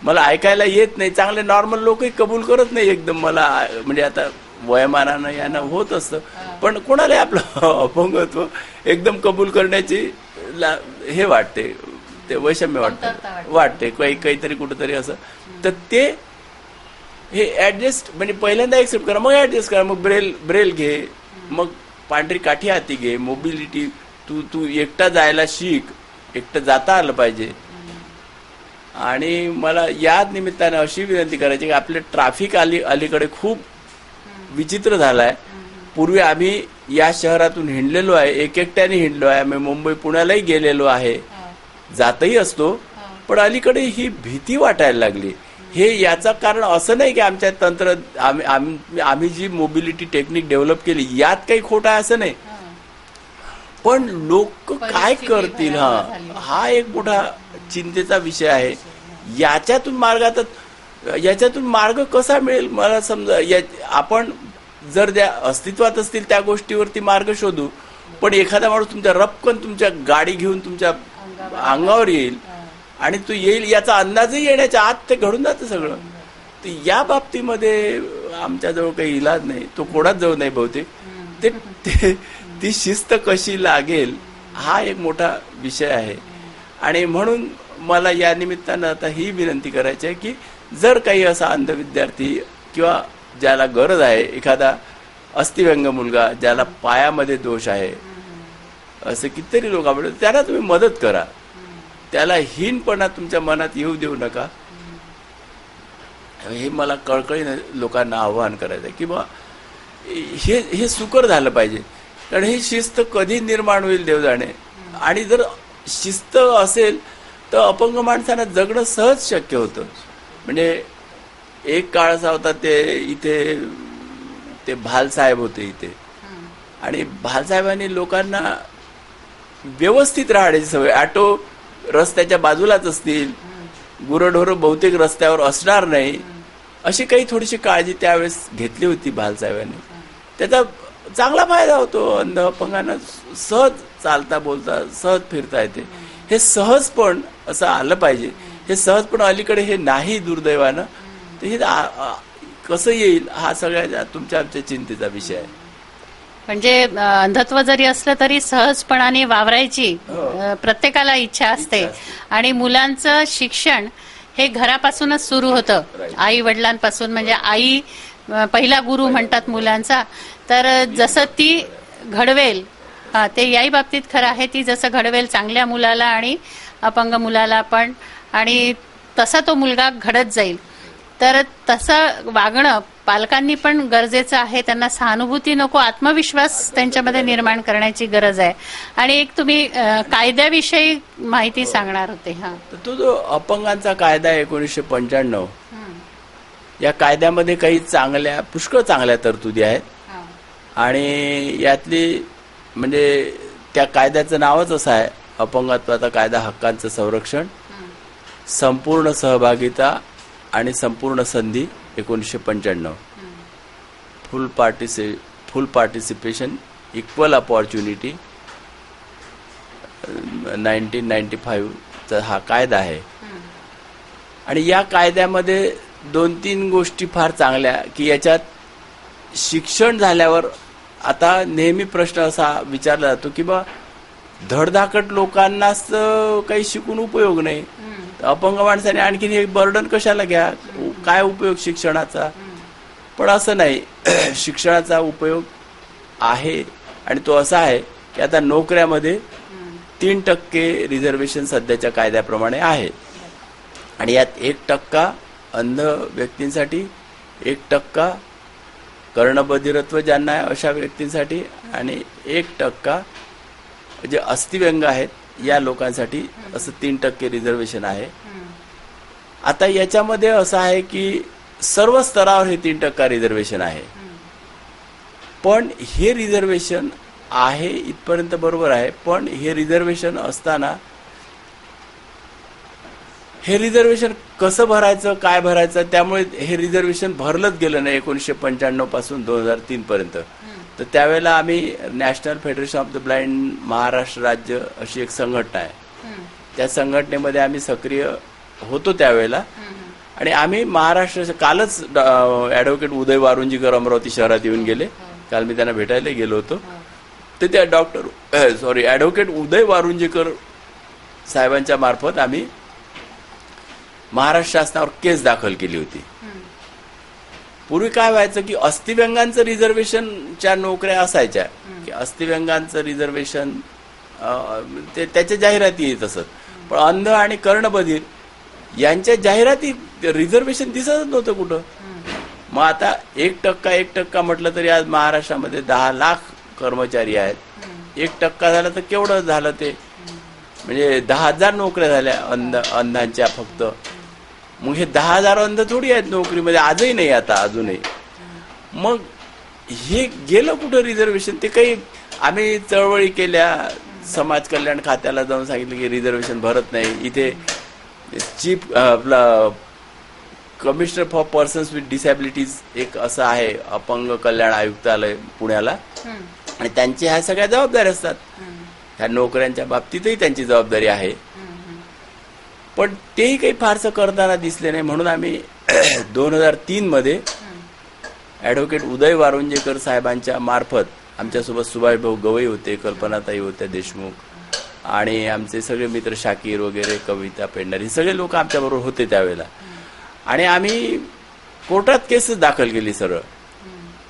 मला ऐकायला येत नाही. चांगले नॉर्मल लोकही कबूल करत नाही एकदम, मला म्हणजे आता वयमानानं यानं होत असतं, पण कोणाला आपलं अपंगत्व एकदम कबूल करण्याची हे वाटते, ते वैषम्य वाटते काहीतरी कुठंतरी असं. तर ते हे ऍडजस्ट म्हणजे पहिल्यांदा एक्सेप्ट करा, मग ऍडजस्ट करा. मग ब्रेल घे, मग पांढरी काठी हाती घे, मोबिलिटी, तू एकटा जायला शिक, एकटं जाता आलं पाहिजे. आणि मला या निमित्ताने अशी विनंती करायची की आपले ट्रॅफिक अलीकडे खूप विचित्र झालाय. पूर्वी आम्ही या शहरातून हिंडलेलो आहे, एकट्याने हिंडलो आहे, आम्ही मुंबई पुण्यालाही गेलेलो आहे, जातही असतो, पण अलीकडे ही भीती वाटायला लागली. हे याचं कारण असं नाही की आमच्या आम्ही जी मोबिलिटी टेक्निक डेव्हलप केली यात काही खोटं आहे असं नाही, पण लोक काय करतील हा एक मोठा चिंतेचा विषय आहे. याच्यातून मार्ग कसा मिळेल मला समजा. आपण जर त्या अस्तित्वात असतील त्या गोष्टीवरती मार्ग शोधू, पण एखादा माणूस तुमच्या रपकन तुमच्या गाडी घेऊन तुमच्या अंगावर येईल आणि तो येईल याचा अंदाजही येण्याच्या आत ते घडून जातं सगळं. तर या बाबतीमध्ये आमच्याजवळ काही इलाज नाही, तो कोणाच जवळ नाही बहुतेक. ती शिस्त कशी लागेल हा एक मोठा विषय आहे. आणि म्हणून मला या निमित्तानं आता ही विनंती करायची आहे की जर काही असा अंध विद्यार्थी किंवा ज्याला गरज आहे, एखादा अस्थिव्यंग मुलगा ज्याला पायामध्ये दोष आहे, असे कितीतरी लोक आवडतात, त्यांना तुम्ही मदत करा. त्याला हीनपणा तुमच्या मनात येऊ देऊ नका. हे मला कळकळीने लोकांना आवाहन करायचं की बा हे सुकर झालं पाहिजे. कारण ही शिस्त कधी निर्माण होईल देव जाणे. आणि जर शिस्त असेल तर अपंग माणसांना जगणं सहज शक्य होतं. म्हणजे एक काळ असा होता, ते भालसाहेब होते इथे, आणि भालसाहेबांनी लोकांना व्यवस्थित राहण्याची सवय, ऑटो रस्त्याच्या बाजूलाच असतील, गुरंढोरं बहुतेक रस्त्यावर असणार नाही, अशी काही थोडीशी काळजी त्यावेळेस घेतली होती भालसाहेबांनी. त्याचा चांगला फायदा होतो. अंध अपंगांना सहज चालता बोलता सहज फिरता येते. हे सहजपण असं आलं पाहिजे. हे सहजपण अलीकडे हे नाही दुर्दैवानं. तर हे कसं येईल हा सगळ्यात तुमच्या आमच्या चिंतेचा विषय आहे. म्हणजे अंधत्व जरी असलं तरी सहजपणाने वावरायची प्रत्येकाला इच्छा असते. आणि मुलांचं शिक्षण हे घरापासूनच सुरू होतं, आई वडिलांपासून. म्हणजे आई पहिला गुरु म्हणतात मुलांचा. तर जसं ती घडवेल, ते याही बाबतीत खरं आहे, ती जसं घडवेल चांगल्या मुलाला आणि अपंग मुलाला पण, आणि तसा तो मुलगा घडत जाईल. तर तसं वागणं पालकांनी पण गरजेचं आहे. त्यांना सहानुभूती नको, आत्मविश्वास त्यांच्यामध्ये निर्माण करण्याची गरज आहे. आणि एक तुम्ही कायद्याविषयी माहिती सांगणार होते. हा, तो जो अपंगांचा कायदा आहे 1995, या कायद्यामध्ये काही पुष्कळ चांगल्या तरतुदी आहेत. आणि यातली म्हणजे त्या कायद्याचं नावच असं आहे, अपंगत्वाचा कायदा हक्कांचं संरक्षण, संपूर्ण सहभागिता आणि संपूर्ण संधी 1995, फुल पार्टिसिपेशन, इक्वल अपॉर्च्युनिटी 1995 चा हा कायदा आहे. आणि या कायद्यामध्ये 2-3 गोष्टी फार चांगल्या, की याच्यात शिक्षण झाल्यावर आता नेहमी प्रश्न असा विचारला जातो की बा धडधाकट लोकांनाच काही शिकून उपयोग नाही, अपंग माणसाने आणखीन हे बर्डन कशाला घ्या, काय उपयोग शिक्षणाचा. पण असं नाही, शिक्षणाचा उपयोग आहे. आणि तो असा आहे की आता नोकऱ्यामध्ये 3% रिझर्वेशन सध्याच्या कायद्याप्रमाणे आहे. आणि यात 1% अंध व्यक्तींसाठी, 1% कर्णबधिरत्व ज्यांना आहे अशा व्यक्तींसाठी, आणि 1% जे अस्थिव्यंग आहेत या लोकांसाठी, असं 3% रिझर्वेशन आहे. आता याच्यामध्ये असं आहे की सर्व स्तरावर हे 3% रिझर्वेशन आहे. पण हे रिझर्वेशन आहे इथपर्यंत बरोबर आहे, पण हे रिझर्वेशन असताना हे रिझर्वेशन कसं भरायचं, काय भरायचं, त्यामुळे हे रिझर्वेशन भरलंच गेलं नाही 1995 पासून 2003 पर्यंत. तर त्यावेळेला आम्ही national federation of the blind Maharashtra राज्य अशी एक संघटना आहे, त्या संघटनेमध्ये आम्ही सक्रिय होतो त्यावेळेला. आणि आम्ही महाराष्ट्र, कालच ॲडव्होकेट उदय वारुंजीकर अमरावती शहरात येऊन गेले, काल मी त्यांना भेटायला गेलो होतो. तर त्या ॲडव्होकेट उदय वारुंजीकर साहेबांच्या मार्फत आम्ही महाराष्ट्र शासनावर केस दाखल केली होती. पूर्वी काय व्हायचं की अस्थिव्यंगांचं रिझर्वेशनच्या नोकऱ्या असायच्या, की अस्थिव्यंगांचं रिझर्वेशन ते त्याच्या जाहिराती येत असत, पण अंध आणि कर्णबधीर यांच्या जाहिराती रिझर्वेशन दिसतच नव्हतं कुठं. मग आता 1% म्हटलं तरी आज महाराष्ट्रामध्ये 10 लाख कर्मचारी आहेत. 1% झालं तर केवढं झालं ते, म्हणजे 10,000 नोकऱ्या झाल्या अंधांच्या फक्त. मग हे 10,000 अंध थोडी आहेत नोकरीमध्ये, आजही नाही, आता अजूनही. मग हे गेलं कुठं रिझर्वेशन? ते काही आम्ही चळवळी केल्या, समाज कल्याण खात्याला जाऊन सांगितलं की रिझर्वेशन भरत नाही. इथे चीफ आपला commissioner for persons with disabilities एक असं आहे, अपंग कल्याण आयुक्तालय पुण्याला, आणि त्यांची ह्या सगळ्या जबाबदाऱ्या असतात. ह्या नोकऱ्यांच्या बाबतीतही त्यांची जबाबदारी आहे, पण तेही काही फारसं करताना दिसले नाही. म्हणून आम्ही 2003 मध्ये ॲडव्होकेट उदय वारुंजेकर साहेबांच्या मार्फत, आमच्यासोबत सुभाषभाऊ गवई होते, कल्पनाताई होत्या देशमुख, आणि आमचे सगळे मित्र शाकीर वगैरे, कविता पेंढारी, हे सगळे लोक आमच्याबरोबर होते त्यावेळेला. आणि आम्ही कोर्टात केस दाखल केली सरळ.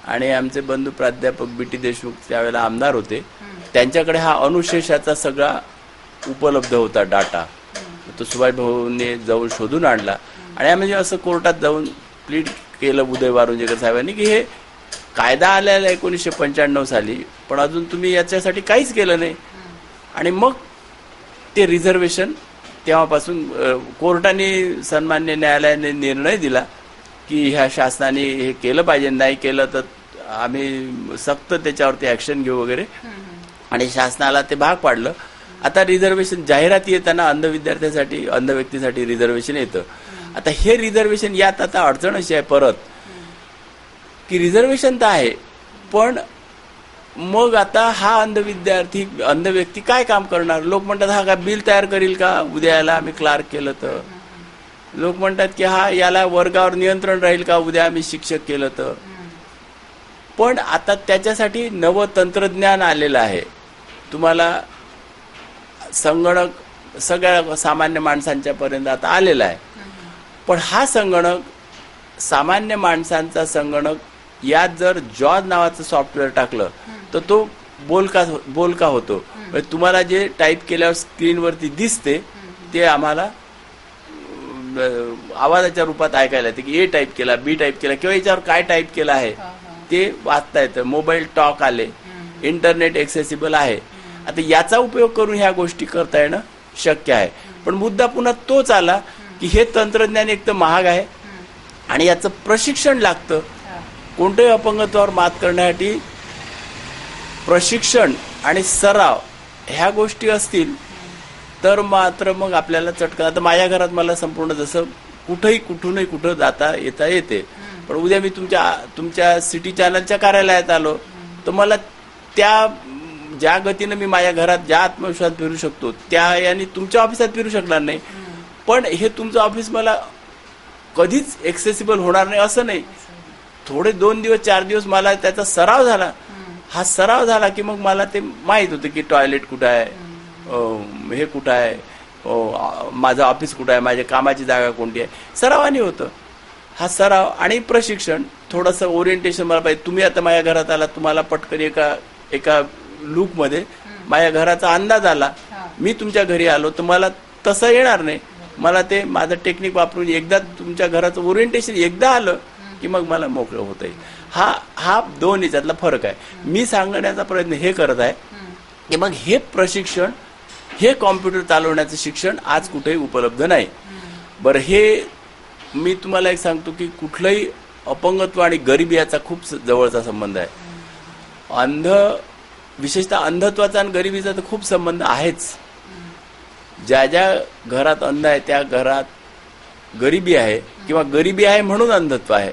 आणि आमचे बंधू प्राध्यापक BT देशमुख त्यावेळेला आमदार होते, त्यांच्याकडे हा अनुशेषाचा सगळा उपलब्ध होता डाटा. तो सुभाषभाऊने जाऊन शोधून आणला, आणि आम्ही असं कोर्टात जाऊन प्लीड केलं उदय वारुंजेकर साहेबांनी की हे कायदा आलेला 1995 साली, पण अजून तुम्ही याच्यासाठी काहीच केलं नाही. आणि मग ते रिझर्वेशन तेव्हापासून कोर्टाने, सन्मान्य न्यायालयाने निर्णय दिला की ह्या शासनाने हे केलं पाहिजे, नाही केलं तर आम्ही सक्त त्याच्यावरती ऍक्शन घेऊ वगैरे. आणि शासनाला ते भाग पाडलं. आता रिझर्वेशन जाहिराती येताना अंध विद्यार्थ्यांसाठी, अंध व्यक्तीसाठी रिझर्वेशन येतं. आता हे रिझर्वेशन, यात आता अडचण अशी आहे परत की रिझर्वेशन तर आहे, पण मग आता हा अंध व्यक्ती काय काम करणार? लोक म्हणतात हा का बिल तयार करील का उद्या याला आम्ही क्लार्क केलं तर? लोक म्हणतात की हा याला वर्गावर नियंत्रण राहील का उद्या आम्ही शिक्षक केलं तर? पण आता त्याच्यासाठी नवं तंत्रज्ञान आलेलं आहे. तुम्हाला संगणक सगळ्या सामान्य माणसांच्या पर्यंत आता आलेला आहे. पण हा संगणक सामान्य माणसांचा संगणक यात जर जॉज नावाचं सॉफ्टवेअर टाकलं तर तो बोलका होतो. तुम्हाला जे टाईप केल्यावर स्क्रीनवरती दिसते ते आम्हाला आवाजाच्या रूपात ऐकायला येते की ए टाईप केला, बी टाईप केला किंवा याच्यावर काय टाईप केलं आहे ते वाचता येतं. मोबाईल टॉक आले, इंटरनेट एक्सेसिबल आहे. आता याचा उपयोग करून ह्या गोष्टी करता येणं शक्य आहे. पण मुद्दा पुन्हा तोच आला की हे तंत्रज्ञान एक तर महाग आहे आणि याचं प्रशिक्षण लागतं. कोणत्याही अपंगत्वावर मात करण्यासाठी प्रशिक्षण आणि सराव ह्या गोष्टी असतील तर मात्र मग आपल्याला चटकन. आता माझ्या घरात मला संपूर्ण जसं कुठूनही कुठं जाता येता येते. पण उद्या मी तुमच्या सिटी चॅनलच्या कार्यालयात आलो तर मला त्या ज्या गतीनं मी माझ्या घरात ज्या आत्मविश्वास फिरू शकतो त्या याने तुमच्या ऑफिसात फिरू शकणार नाही. पण हे तुमचं ऑफिस मला कधीच एक्सेसिबल होणार नाही असं नाही. थोडे 2 दिवस 4 दिवस मला त्याचा सराव झाला. हा सराव झाला की मग मला ते माहित होतं की टॉयलेट कुठं आहे, हे कुठं आहे, माझं ऑफिस कुठं आहे, माझ्या कामाची जागा कोणती आहे. सरावाने होतं. हा सराव आणि प्रशिक्षण थोडंसं ओरिएंटेशन मला पाहिजे. तुम्ही आता माझ्या घरात आला, तुम्हाला पटकन एका लुकमध्ये माझ्या घराचा अंदाज आला. मी तुमच्या घरी आलो तर मला तसं येणार नाही. मला ते माझं टेक्निक वापरून एकदा तुमच्या घराचं ओरिएंटेशन एकदा आलं की मग मला मोकळं होता येईल. हा दोन याच्यातला फरक आहे. मी सांगण्याचा प्रयत्न हे करत आहे की मग हे प्रशिक्षण, हे कॉम्प्युटर चालवण्याचं शिक्षण आज कुठेही उपलब्ध नाही. बरं, हे मी तुम्हाला एक सांगतो की कुठलंही अपंगत्व आणि गरिबी याचा खूप जवळचा संबंध आहे. विशेषतः अंधत्वाचा आणि गरिबीचा तर खूप संबंध आहेच. ज्या घरात अंध आहे त्या घरात गरिबी आहे किंवा गरिबी आहे म्हणून अंधत्व आहे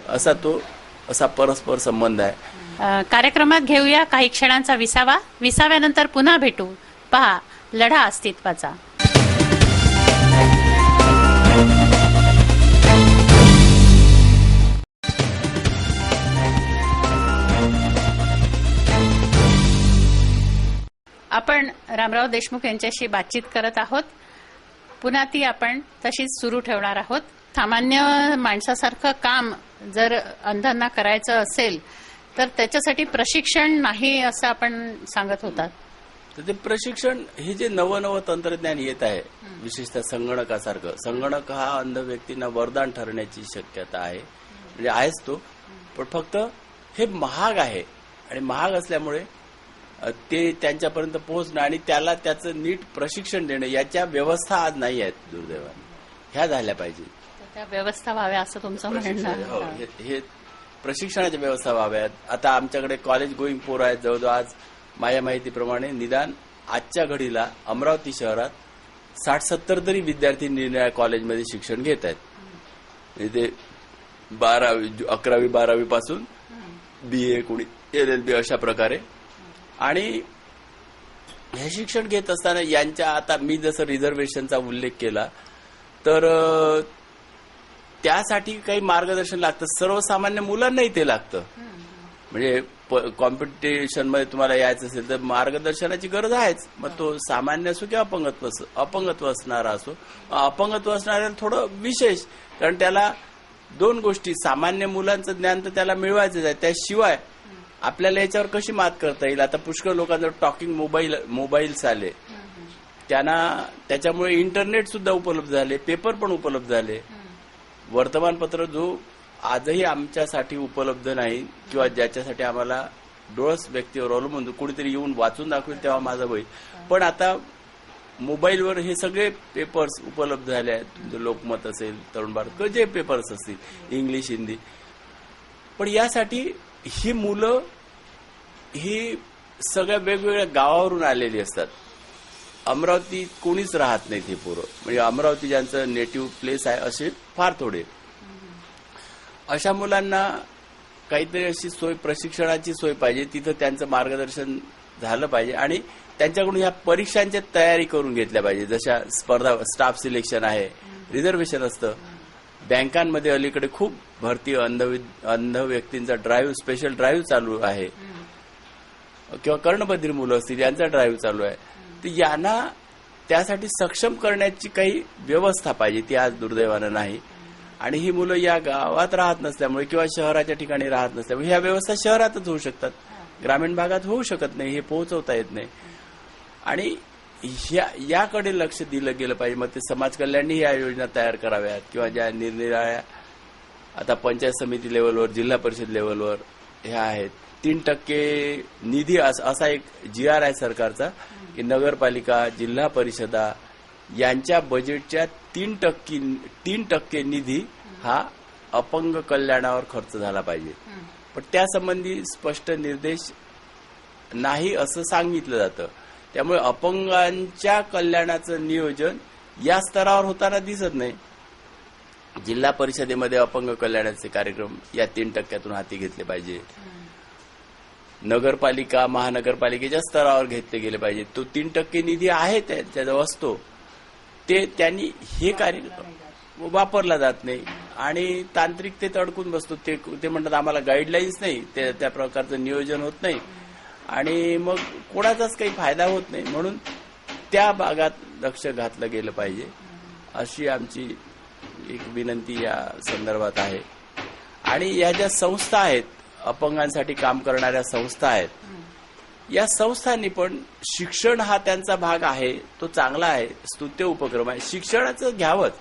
असा परस्पर संबंध आहे. कार्यक्रमात घेऊया काही क्षणांचा विसावा. विसाव्यानंतर पुन्हा भेटू. पहा लढा अस्तित्वाचा. आपण रामराव देशमुख यांच्याशी बातचीत करत आहोत. पुन्हा ती आपण तशीच सुरू ठेवणार आहोत. सामान्य माणसासारखं काम जर अंधांना करायचं असेल तर त्याच्यासाठी प्रशिक्षण नाही असं आपण सांगत होतात. तर ते प्रशिक्षण हे जे नवं तंत्रज्ञान येत आहे, विशेषतः संगणकासारखं, संगणक हा अंध व्यक्तींना वरदान ठरण्याची शक्यता आहे. म्हणजे आहेच तो, पण फक्त हे महाग आहे आणि महाग असल्यामुळे ते त्यांच्यापर्यंत पोहोचणं आणि त्याचं नीट प्रशिक्षण देणं याच्या व्यवस्था आज नाही आहेत दुर्दैवाने. ह्या झाल्या पाहिजे. त्या व्यवस्था व्हाव्या असं तुमचं म्हणणं आहे. हे प्रशिक्षणाच्या व्यवस्था व्हाव्यात. आता आमच्याकडे कॉलेज गोईंग पोर आहेत. जवळजवळ आज माझ्या माहितीप्रमाणे निदान आजच्या घडीला अमरावती शहरात 60-70 तरी विद्यार्थी निरनिराळ्या कॉलेजमध्ये शिक्षण घेत आहेत. ते 11वी-12वी पासून BA, कोणी LLB अशा प्रकारे. आणि हे शिक्षण घेत असताना यांच्या, आता मी जसं रिझर्वेशनचा उल्लेख केला तर त्यासाठी काही मार्गदर्शन लागतं. सर्वसामान्य मुलांनाही ते लागतं. म्हणजे कॉम्पिटिशन मध्ये तुम्हाला यायचं असेल तर मार्गदर्शनाची गरज आहेच. मग तो सामान्य असो किंवा अपंगत्व असणारा असो. अपंगत्व असणाऱ्याला थोडं विशेष, कारण त्याला 2 गोष्टी, सामान्य मुलांचं ज्ञान तर त्याला मिळवायचंच आहे, त्याशिवाय आपल्याला याच्यावर कशी मात करता येईल. आता पुष्कळ लोकांजवळ टॉकिंग मोबाईल्स आले, त्याच्यामुळे इंटरनेट सुद्धा उपलब्ध झाले, पेपर पण उपलब्ध झाले. वर्तमानपत्र जो आजही आमच्यासाठी उपलब्ध नाही किंवा ज्याच्यासाठी आम्हाला डोळस व्यक्तीवर अवलंबून कोणीतरी येऊन वाचून दाखवेल तेव्हा माझं होईल. पण आता मोबाईलवर हे सगळे पेपर्स उपलब्ध झाले आहेत. तुमचं लोकमत असेल, तरुण भारत, जे पेपर्स असतील, इंग्लिश, हिंदी. पण यासाठी ही मुलं ही सगळ्या वेगवेगळ्या गावावरून आलेली असतात. अमरावतीत कोणीच राहत नाहीत हे पोरं. म्हणजे अमरावती ज्यांचं नेटिव्ह प्लेस आहे असे फार थोडे. अशा मुलांना काहीतरी अशी सोय, प्रशिक्षणाची सोय पाहिजे. तिथं त्यांचं मार्गदर्शन झालं पाहिजे आणि त्यांच्याकडून ह्या परीक्षांची तयारी करून घेतल्या पाहिजे. जशा स्पर्धा, स्टाफ सिलेक्शन आहे, रिझर्वेशन असतं, बँकांमध्ये अलीकडे खूप भरती अंध व्यक्तींचा ड्राईव्ह, स्पेशल ड्राईव्ह चालू आहे, किंवा कर्णबधिर मुलं असतील यांचा ड्राईव्ह चालू आहे. तर यांना त्यासाठी सक्षम करण्याची काही व्यवस्था पाहिजे, ती आज दुर्दैवानं नाही. आणि ही मुलं या गावात राहत नसल्यामुळे किंवा शहराच्या ठिकाणी राहत नसल्यामुळे ह्या व्यवस्था शहरातच होऊ शकतात, ग्रामीण भागात होऊ शकत नाही, हे पोहोचवता येत नाही. आणि याकडे लक्ष दिलं गेलं पाहिजे. मग ते समाज कल्याणही या योजना तयार कराव्यात, किंवा ज्या निरनिराळ्या आता पंचायत समिती लेवलवर, जिल्हा परिषद लेवलवर ह्या आहेत. 3% निधी असा एक GR आहे सरकारचा, की नगरपालिका, जिल्हा परिषदा यांच्या बजेटच्या 3% निधी हा अपंग कल्याणावर खर्च झाला पाहिजे. पण त्यासंबंधी स्पष्ट निर्देश नाही असं सांगितलं जातं. त्यामुळे अपंगांच्या कल्याणाचं नियोजन या स्तरावर होताना दिसत नाही. जिल्हा परिषदेमध्ये अपंग कल्याणाचे कार्यक्रम या 3%तून हाती घेतले पाहिजे. नगरपालिका, महानगरपालिकेच्या स्तरावर घेतले गेले पाहिजे. तो 3% निधी आहे त्याचा असतो, ते त्यांनी हे कार्यक्रम वापरला जात नाही आणि तांत्रिकतेत अडकून बसतो. ते म्हणतात आम्हाला गाईडलाईन्स नाही, त्या प्रकारचं नियोजन होत नाही आणि मग कोणाचाच काही फायदा होत नाही. म्हणून त्या भागात लक्ष घातलं गेलं पाहिजे, अशी आमची एक विनंती या संदर्भात आहे. आणि या ज्या संस्था आहेत, अपंगांसाठी काम करणाऱ्या संस्था आहेत, या संस्थांनी पण शिक्षण हा त्यांचा भाग आहे, तो चांगला आहे, स्तुत्य उपक्रम आहे, शिक्षणाचं घ्यावंच.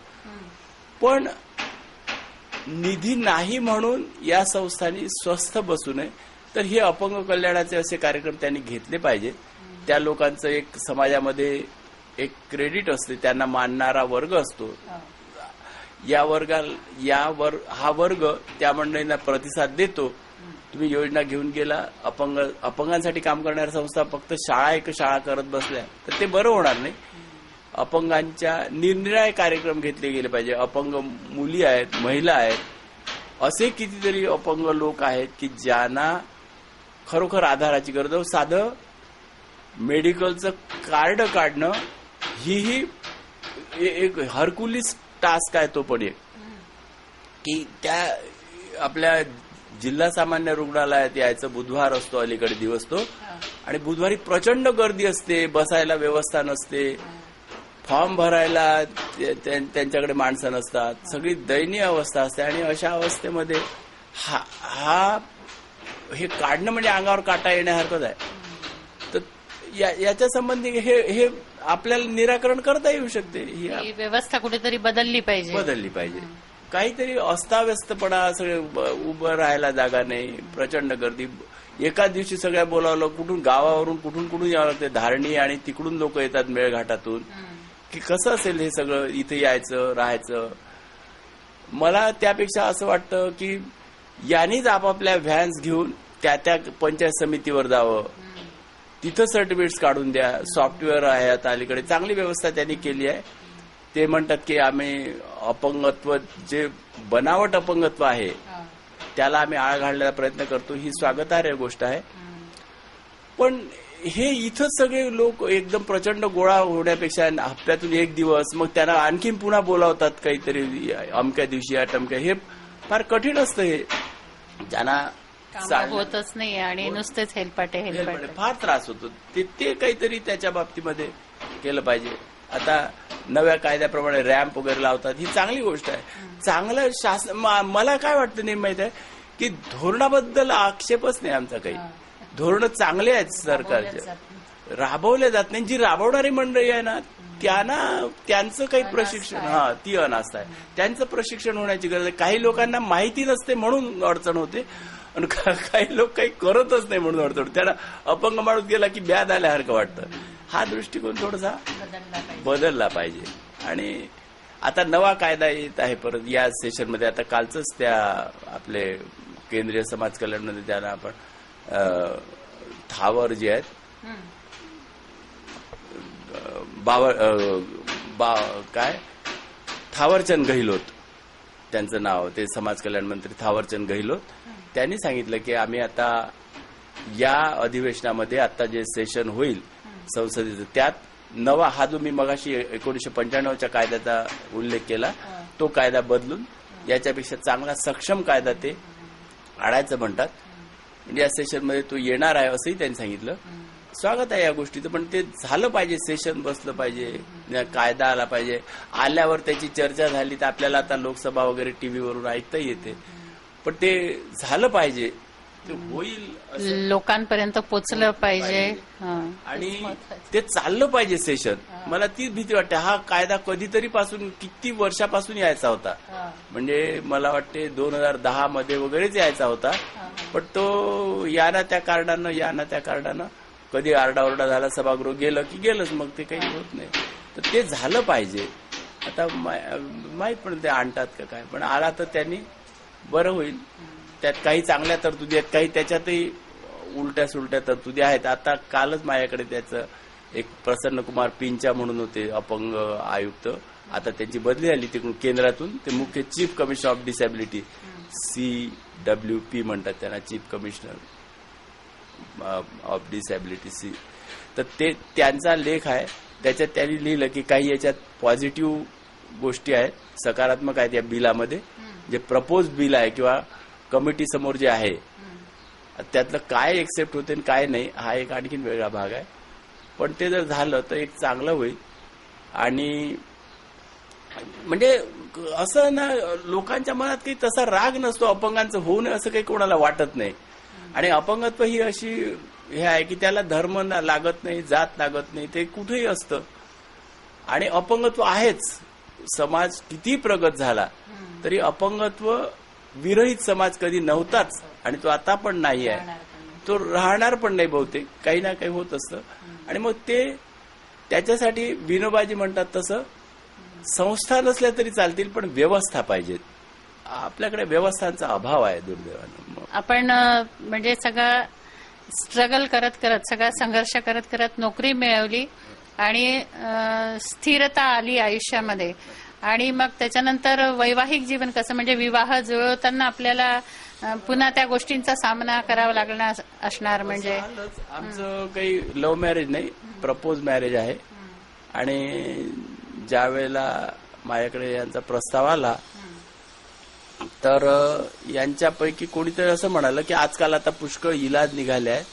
पण निधी नाही म्हणून या संस्थांनी स्वस्थ बसू नये. तर हे अपंग कल्याणाचे असे कार्यक्रम त्यांनी घेतले पाहिजे. त्या लोकांचं एक समाजामध्ये एक क्रेडिट असते, त्यांना मानणारा वर्ग असतो. हा वर्ग त्या मंडळींना प्रतिसाद देतो. तुम्ही योजना घेऊन गेला, अपंगांसाठी काम करणाऱ्या संस्था फक्त शाळा करत बसल्या तर ते बरं होणार नाही. अपंगांच्या निरनिराळे कार्यक्रम घेतले गेले पाहिजे. अपंग मुली आहेत, महिला आहेत, असे कितीतरी अपंग लोक आहेत की ज्यांना खरोखर आधाराची गरज आहे. साधं मेडिकलचं कार्ड काढणं ही एक हरकुलिस टास्क आहे. तो पण एक की त्या आपल्या जिल्हा सामान्य रुग्णालयात यायचं, बुधवार असतो अलीकडे दिवस तो, आणि बुधवारी प्रचंड गर्दी असते, बसायला व्यवस्था नसते, फॉर्म भरायला त्यांच्याकडे माणसं नसतात, सगळी दयनीय अवस्था असते. आणि अशा अवस्थेमध्ये हे काढणं म्हणजे अंगावर काटा येण्यासारखंच आहे. तर याच्या संबंधी हे आपल्याला निराकरण करता येऊ शकते. ही व्यवस्था कुठेतरी बदलली पाहिजे. काहीतरी अस्ताव्यस्तपणा, सगळे उभं राहायला जागा नाही, प्रचंड गर्दी. एकाच दिवशी सगळ्या बोलावलं, कुठून गावावरून कुठून यावं लागते, धारणी, आणि तिकडून लोक येतात मेळघाटातून. की कसं असेल हे सगळं, इथे यायचं, राहायचं. मला त्यापेक्षा असं वाटतं की यांनीच आपापल्या व्हॅन्स घेऊन त्या पंचायत समितीवर जावं, तिथं सर्टिफिकेट्स काढून द्या. सॉफ्टवेअर आहे आता अलीकडे, चांगली व्यवस्था त्यांनी केली आहे. ते म्हणतात की आम्ही अपंगत्व, जे बनावट अपंगत्व आहे त्याला आम्ही आळा घालण्याचा प्रयत्न करतो. ही स्वागतार्ह गोष्ट आहे. पण हे इथं सगळे लोक एकदम प्रचंड गोळा होण्यापेक्षा हप्त्यातून एक दिवस, मग त्यांना आणखीन पुन्हा बोलावतात काहीतरी अमक्या दिवशी या टमक्या, हे फार कठीण असतं. हे ज्यांना होतच नाही आणि नुसतेच हेलपाटे फार त्रास होतो. ते काहीतरी त्याच्या बाबतीमध्ये केलं पाहिजे. आता नव्या कायद्याप्रमाणे रॅम्प वगैरे लावतात, ही चांगली गोष्ट आहे. चांगलं शासन. मला काय वाटतं नाही माहित आहे की धोरणाबद्दल आक्षेपच नाही आमचा काही. धोरणं चांगले आहेत सरकारचे, राबवले जात नाही. जी राबवणारी मंडळी आहे ना, त्यांचं काही प्रशिक्षण, ती अनास्था आहे. त्यांचं प्रशिक्षण होण्याची गरज आहे. काही लोकांना माहिती नसते म्हणून अडचण होते, आणि काही लोक काही करतच नाही म्हणून अडचण. त्यांना अपंग माणूस गेला की ब्याद आल्यासारखं वाटतं. हा दृष्टिकोन थोडासा बदलला पाहिजे. आणि आता नवा कायदा येत आहे परत या सेशनमध्ये. आता कालच त्या आपले केंद्रीय समाज कल्याणमध्ये त्यांना आपण थावर जे आहेत, थावरचंद गहलोत त्यांचं नाव, ते समाज कल्याण मंत्री थावरचंद गहलोत, त्यांनी सांगितलं की आम्ही आता या अधिवेशनामध्ये आता जे सेशन होईल संसदेचं, त्यात नवा हा जो मी मगाशी 1995च्या कायद्याचा उल्लेख केला, तो कायदा बदलून याच्यापेक्षा चांगला सक्षम कायदा ते आणायचं म्हणतात. म्हणजे या सेशनमध्ये तो येणार आहे असंही त्यांनी सांगितलं. स्वागत आहे या गोष्टीचं, पण ते झालं पाहिजे, सेशन बसलं पाहिजे, कायदा आला पाहिजे. आल्यावर त्याची चर्चा झाली तर आपल्याला आता लोकसभा वगैरे टीव्हीवरून ऐकता येते, पण ते झालं पाहिजे, ते होईल, लोकांपर्यंत पोचलं पाहिजे. आणि ते चाललं पाहिजे सेशन. मला ती भीती वाटते. हा कायदा कधीतरी पासून, किती वर्षापासून यायचा होता, म्हणजे मला वाटते 2010 मध्ये वगैरेच यायचा होता, पण तो या ना त्या कारणानं कधी आरडाओरडा झाला, सभागृह गेलं की गेलंच, मग ते काही होत नाही. तर ते झालं पाहिजे. आता माहीत पण ते आणतात का काय, पण आला तर त्यांनी बरं होईल. त्यात काही चांगल्या तरतुदी आहेत, काही त्याच्यातही उलट्या सुलट्या तरतुदी आहेत. आता कालच माझ्याकडे त्याचं एक प्रसन्न कुमार पिंचा म्हणून होते अपंग आयुक्त, आता त्यांची बदली झाली तिकडून केंद्रातून. ते मुख्य chief commissioner of disability, CWP म्हणतात त्यांना, चीफ कमिशनर ऑफ डिसॅबिलिटी. तर ते त्यांचा लेख आहे, त्याच्यात त्यांनी लिहिलं की काही याच्यात पॉझिटिव्ह गोष्टी आहेत, सकारात्मक आहेत या बिलामध्ये. जे प्रपोज बिल आहे किंवा कमिटी समोर जे आहे त्यातलं काय एक्सेप्ट होते आणि काय नाही, हा एक आणखीन वेगळा भाग आहे. पण ते जर झालं तर एक चांगलं होईल. आणि म्हणजे असं ना, लोकांच्या मनात काही तसा राग नसतो अपंगांचं होऊ नये असं काही कोणाला वाटत नाही. आणि अपंगत्व ही अशी हे आहे की त्याला धर्म लागत नाही, जात लागत नाही, ते कुठेही असतं. आणि अपंगत्व आहेच. समाज किती प्रगत झाला तरी अपंगत्व विरहित समाज कधी नव्हताच, आणि तो आता पण नाही आहे, तो राहणार पण नाही बहुतेक, काही ना काही होत असतं. आणि मग ते त्याच्यासाठी विनोबाजी म्हणतात तसं संस्था नसल्या तरी चालतील, पण व्यवस्था पाहिजेत. आपल्याकडे व्यवस्थांचा अभाव आहे दुर्दैवानं. आपण म्हणजे सगळं स्ट्रगल करत सगळा संघर्ष करत नोकरी मिळवली आणि स्थिरता आली आयुष्यामध्ये. आणि मग त्याच्यानंतर वैवाहिक जीवन कसं, म्हणजे विवाह जुळवताना आपल्याला पुन्हा त्या गोष्टींचा सामना करावा लागणार असणार. म्हणजे आमचं काही लव्ह मॅरेज नाही, प्रपोज मॅरेज आहे. आणि ज्या वेळेला माझ्याकडे यांचा प्रस्ताव आला तर यांच्यापैकी कोणीतरी असं म्हणालं की आजकाल आता पुष्कळ इलाज निघाले आहेत,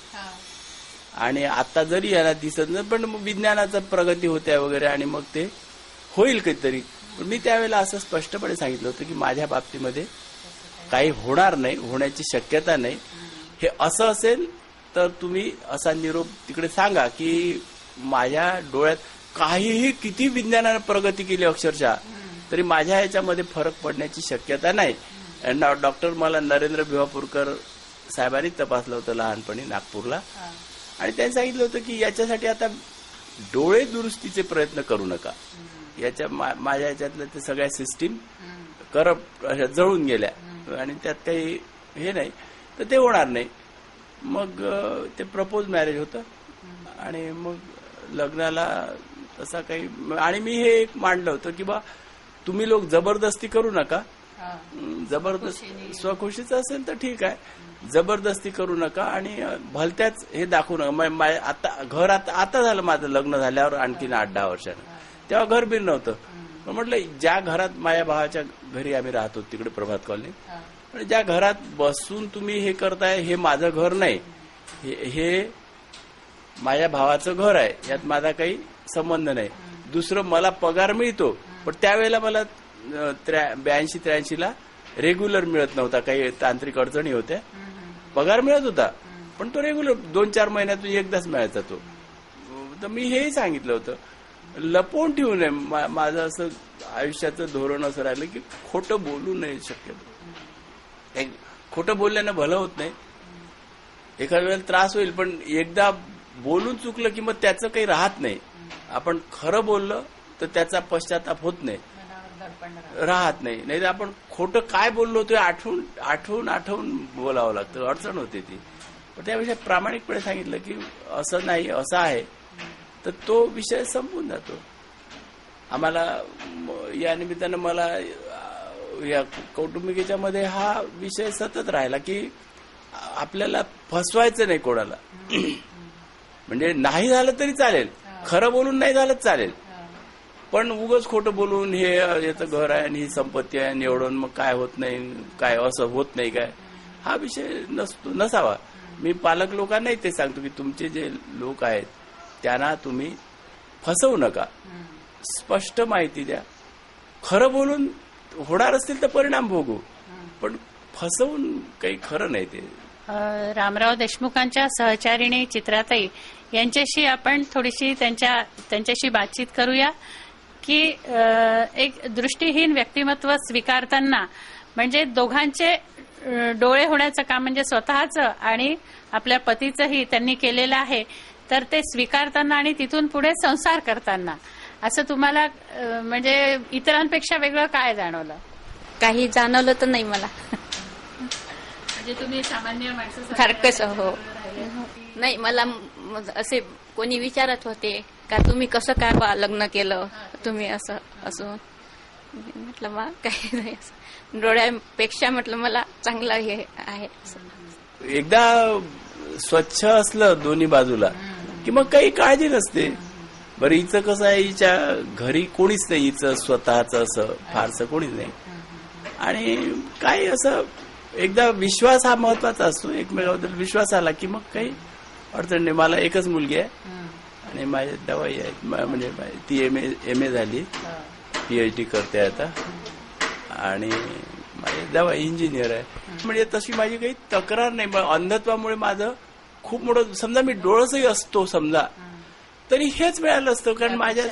आणि आता जरी यांना दिसत नाही पण विज्ञानाचा प्रगती होते वगैरे, आणि मग ते होईल काहीतरी. मी त्यावेळेला असं स्पष्टपणे सांगितलं होतं की माझ्या बाबतीमध्ये काही होणार नाही, होण्याची शक्यता नाही. हे असं असेल तर तुम्ही असा निरोप तिकडे सांगा की माझ्या डोळ्यात काहीही, किती विज्ञानाने प्रगती केली अक्षरशः, तरी माझ्या याच्यामध्ये फरक पडण्याची शक्यता नाही. डॉक्टर मला नरेंद्र भिवापूरकर साहेबांनी तपासलं होतं लहानपणी नागपूरला, आणि त्यांनी सांगितलं होतं की याच्यासाठी आता डोळे दुरुस्तीचे प्रयत्न करू नका. याच्या माझ्या याच्यातल्या ते सगळ्या सिस्टीम करप्ट जळून गेल्या, आणि त्यात काही हे नाही, तर ते होणार नाही. मग ते प्रपोज मॅरेज होतं, आणि मग लग्नाला तसा काही, आणि मी हे एक मांडलं होतं की बा तुम्ही लोक जबरदस्ती करू नका. जबरदस्ती स्वखुशीचं असेल तर ठीक आहे, जबरदस्ती करू नका. आणि भलत्याच हे दाखवू नका. आता घर आता झालं माझं लग्न झाल्यावर आणखीन 8-10 वर्षानं, तेव्हा घर बिल नव्हतं. पण म्हटलं ज्या घरात माझ्या भावाच्या घरी आम्ही राहतो तिकडे प्रभात कॉलनी, पण ज्या घरात बसून तुम्ही हे करताय हे माझं घर नाही, हे माझ्या भावाचं घर आहे, यात माझा काही संबंध नाही. दुसरं मला पगार मिळतो, पण त्यावेळेला मला 82-83ला रेग्युलर मिळत नव्हता, काही तांत्रिक अडचणी होत्या. पगार मिळत होता पण तो रेग्युलर 2-4 महिन्यातून एकदाच मिळायचा तो. तर मी हेही सांगितलं होतं, लपवून ठेवू नये. माझं असं आयुष्याचं धोरण असं राहिलं की खोटं बोलू नये शक्यतो. खोटं बोलल्यानं भलं होत नाही, एखाद्या वेळेला त्रास होईल, पण एकदा बोलून चुकलं की मग त्याचं काही राहत नाही. आपण खरं बोललं तर त्याचा पश्चाताप होत नाही, राहत नाही. नाही तर आपण खोटं काय बोललो ते आठवून बोलावं लागतं, अडचण होते ती. पण त्यापेक्षा प्रामाणिकपणे सांगितलं की असं नाही, असं आहे, तर तो विषय संपून जातो. आम्हाला या निमित्तानं मला या कौटुंबिकेच्या मध्ये हा विषय सतत राहिला की आपल्याला फसवायचं नाही कोणाला. म्हणजे नाही झालं तरी चालेल, खरं बोलून नाही झालं चालेल, पण उगाच खोटं बोलून हे याचं घर आहे आणि ही संपत्ती आहे आणि एवढं मग काय होत नाही, काय असं होत नाही काय, हा विषय नसावा. मी पालक लोकांनाही ते सांगतो की तुमचे जे लोक आहेत त्यांना तुम्ही फसवू नका, स्पष्ट माहिती द्या. खरं बोलून होणार असतील तर परिणाम भोगू, पण फसवून काही खरं नाही ते. रामराव देशमुखांच्या सहचारिणी चित्राताई यांच्याशी आपण थोडीशी त्यांच्याशी बातचीत करूया की एक दृष्टीहीन व्यक्तिमत्व स्वीकारताना म्हणजे दोघांचे डोळे होण्याचं काम म्हणजे स्वतःचं आणि आपल्या पतीचंही त्यांनी केलेलं आहे, तर ते स्वीकारताना आणि तिथून पुढे संसार करताना असं तुम्हाला म्हणजे इतरांपेक्षा वेगळं काय जाणवलं? काही जाणवलं तर नाही मला. म्हणजे तुम्ही सामान्य सारखंच हो. नाही मला असे कोणी विचारत होते का तुम्ही कसं काय लग्न केलं, तुम्ही असं असं म्हटलं वा काही नाही, असं डोळ्यापेक्षा म्हटलं मला चांगलं हे आहे. एकदा स्वच्छ असलं दोन्ही बाजूला की मग काही काळजी नसते. बरं हिचं कसं आहे, हिच्या घरी कोणीच नाही, हिचं स्वतःच असं फारसं कोणीच नाही. आणि काही असं एकदा विश्वास हा महत्वाचा असतो, एकमेकाबद्दल विश्वास आला की मग काही अडचण नाही. मला एकच मुलगी आहे आणि माझे दवाई आहेत, म्हणजे ती एम ए झाली, PhD करते आता, आणि माझे दवाई इंजिनियर आहे. म्हणजे तशी माझी काही तक्रार नाही. अंधत्वामुळे माझं खूप मोठं, समजा मी डोळसही असतो समजा तरी हेच मिळालं असतं, कारण माझ्या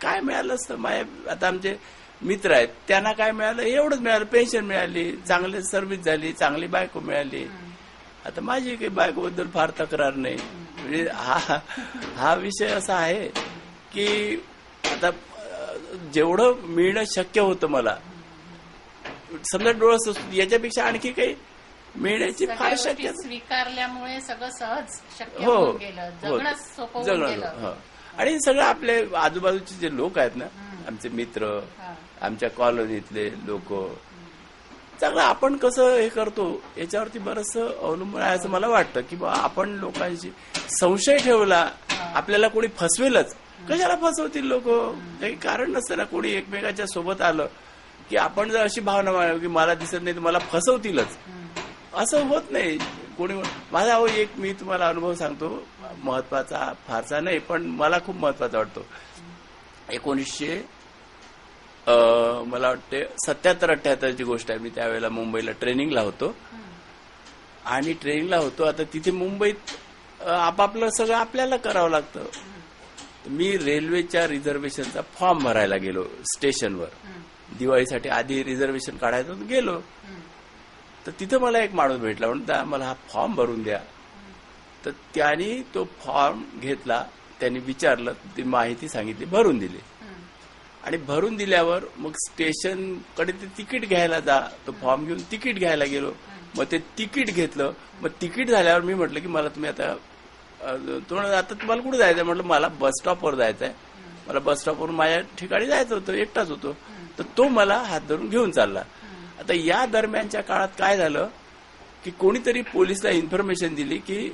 काय मिळालं असतं. माझ्या आता आमचे मित्र आहेत त्यांना काय मिळालं, एवढंच मिळालं, पेन्शन मिळाली, चांगली सर्व्हिस झाली, चांगली बायको मिळाली. आता माझी काही बायकोबद्दल फार तक्रार नाही. म्हणजे हा विषय असा आहे की आता जेवढं मिळणं शक्य होतं मला, समजा डोळस असतो, याच्यापेक्षा आणखी काही मिळण्याची फार शक्य स्वीकारल्यामुळे सगळं सहज शक्य हो होऊन गेलं, जगणं सोपं होऊन गेलं. हो. आणि सगळं आपले आजूबाजूचे जे लोक आहेत ना, आमचे मित्र, आमच्या कॉलनीतले लोक, चांगलं आपण कसं हे करतो याच्यावरती बरंच अवलंबून आहे असं मला वाटतं. की बा आपण लोकांशी संशय ठेवला, आपल्याला कोणी फसवेलच. कशाला फसवतील लोक, काही कारण नसतं ना. कोणी एकमेकाच्या सोबत आलं की आपण जर अशी भावना मांडली की मला दिसत नाही तर मला फसवतीलच, असं होत नाही. कोणी माझा मी तुम्हाला अनुभव सांगतो, महत्वाचा फारसा नाही पण मला खूप महत्वाचा वाटतो. 1900 मला वाटते 77-78 गोष्ट आहे. मी त्यावेळेला मुंबईला ट्रेनिंगला होतो आणि आता तिथे मुंबईत आपापलं सगळं आपल्याला करावं लागतं. मी रेल्वेच्या रिझर्वेशनचा फॉर्म भरायला गेलो स्टेशनवर. दिवाळीसाठी आधी रिझर्वेशन काढायचं गेलो, तर तिथं मला एक माणूस भेटला, म्हणता मला हा फॉर्म भरून द्या. तर त्यांनी तो फॉर्म घेतला, त्यांनी विचारलं, ती माहिती सांगितली, भरून दिली. आणि भरून दिल्यावर मग स्टेशनकडे ते तिकीट घ्यायला जा, तो फॉर्म घेऊन तिकीट घ्यायला गेलो. मग ते तिकीट घेतलं. मग तिकीट झाल्यावर मी म्हटलं की मला तुम्ही आता तुम्हाला कुठे जायचं? म्हटलं मला बस स्टॉपवर जायचं आहे, मला बस स्टॉपवरून माझ्या ठिकाणी जायचं होतं, एकटाच होतो. तर तो मला हात धरून घेऊन चालला. आता या दरम्यानच्या काळात काय झालं की कोणीतरी पोलिसला इन्फॉर्मेशन दिली की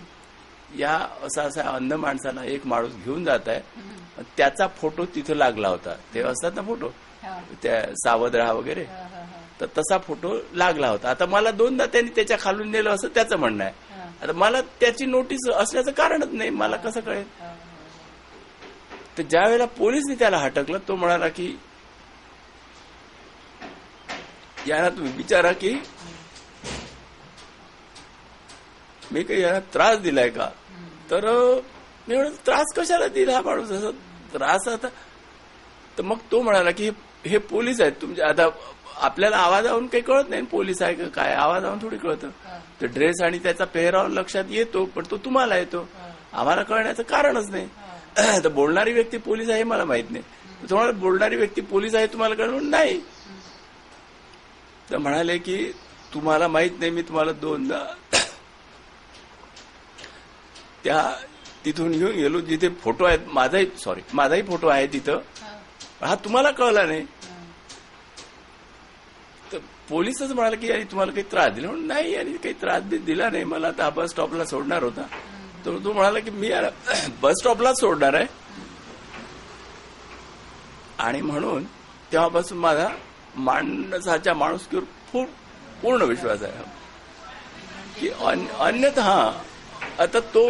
या असा अंध माणसाला एक माणूस घेऊन जात आहे. त्याचा फोटो तिथं लागला होता. ते असतात ना फोटो, त्या सावध राहा वगैरे, तर तसा फोटो लागला होता. आता मला 2दा त्यांनी त्याच्या खालून नेलं असं त्याचं म्हणणं आहे. आता मला त्याची नोटीस असण्याचं कारणच नाही, मला कसं कळेल? तर ज्या वेळेला पोलिसने त्याला हटकलं, तो म्हणाला की यांना तुम्ही विचारा की मी काही यांना त्रास दिलाय का? तर मी म्हणतो त्रास कशाला दिला हा माणूस, असं त्रास आता. तर मग तो म्हणाला की हे पोलीस आहेत तुमचे. आता आपल्याला आवाजावरून काही कळत नाही पोलीस आहे का काय, आवाजावरून थोडी कळतं. तर ड्रेस आणि त्याचा पेहराव लक्षात येतो, पण तो तुम्हाला येतो, आम्हाला कळण्याचं कारणच नाही. तर बोलणारी व्यक्ती पोलीस आहे मला माहित नाही. तुम्हाला बोलणारी व्यक्ती पोलीस आहे तुम्हाला कळलं नाही. तर म्हणाले की तुम्हाला माहित नाही, मी तुम्हाला 2दा त्या तिथून घेऊन गेलो जिथे फोटो आहेत, माझाही फोटो आहे तिथं, हा तुम्हाला कळला नाही. तर पोलीसच म्हणाले की यांनी तुम्हाला काही त्रास दिला? म्हणून नाही, यांनी काही त्रास दिला नाही मला. आता बस स्टॉपला सोडणार होता. तर तो म्हणाला की मी बस स्टॉपलाच सोडणार आहे, आणि म्हणून तेव्हापासून माझा माणसाच्या माणुसकीवर खूप पूर्ण विश्वास आहे की अन्यथा आता तो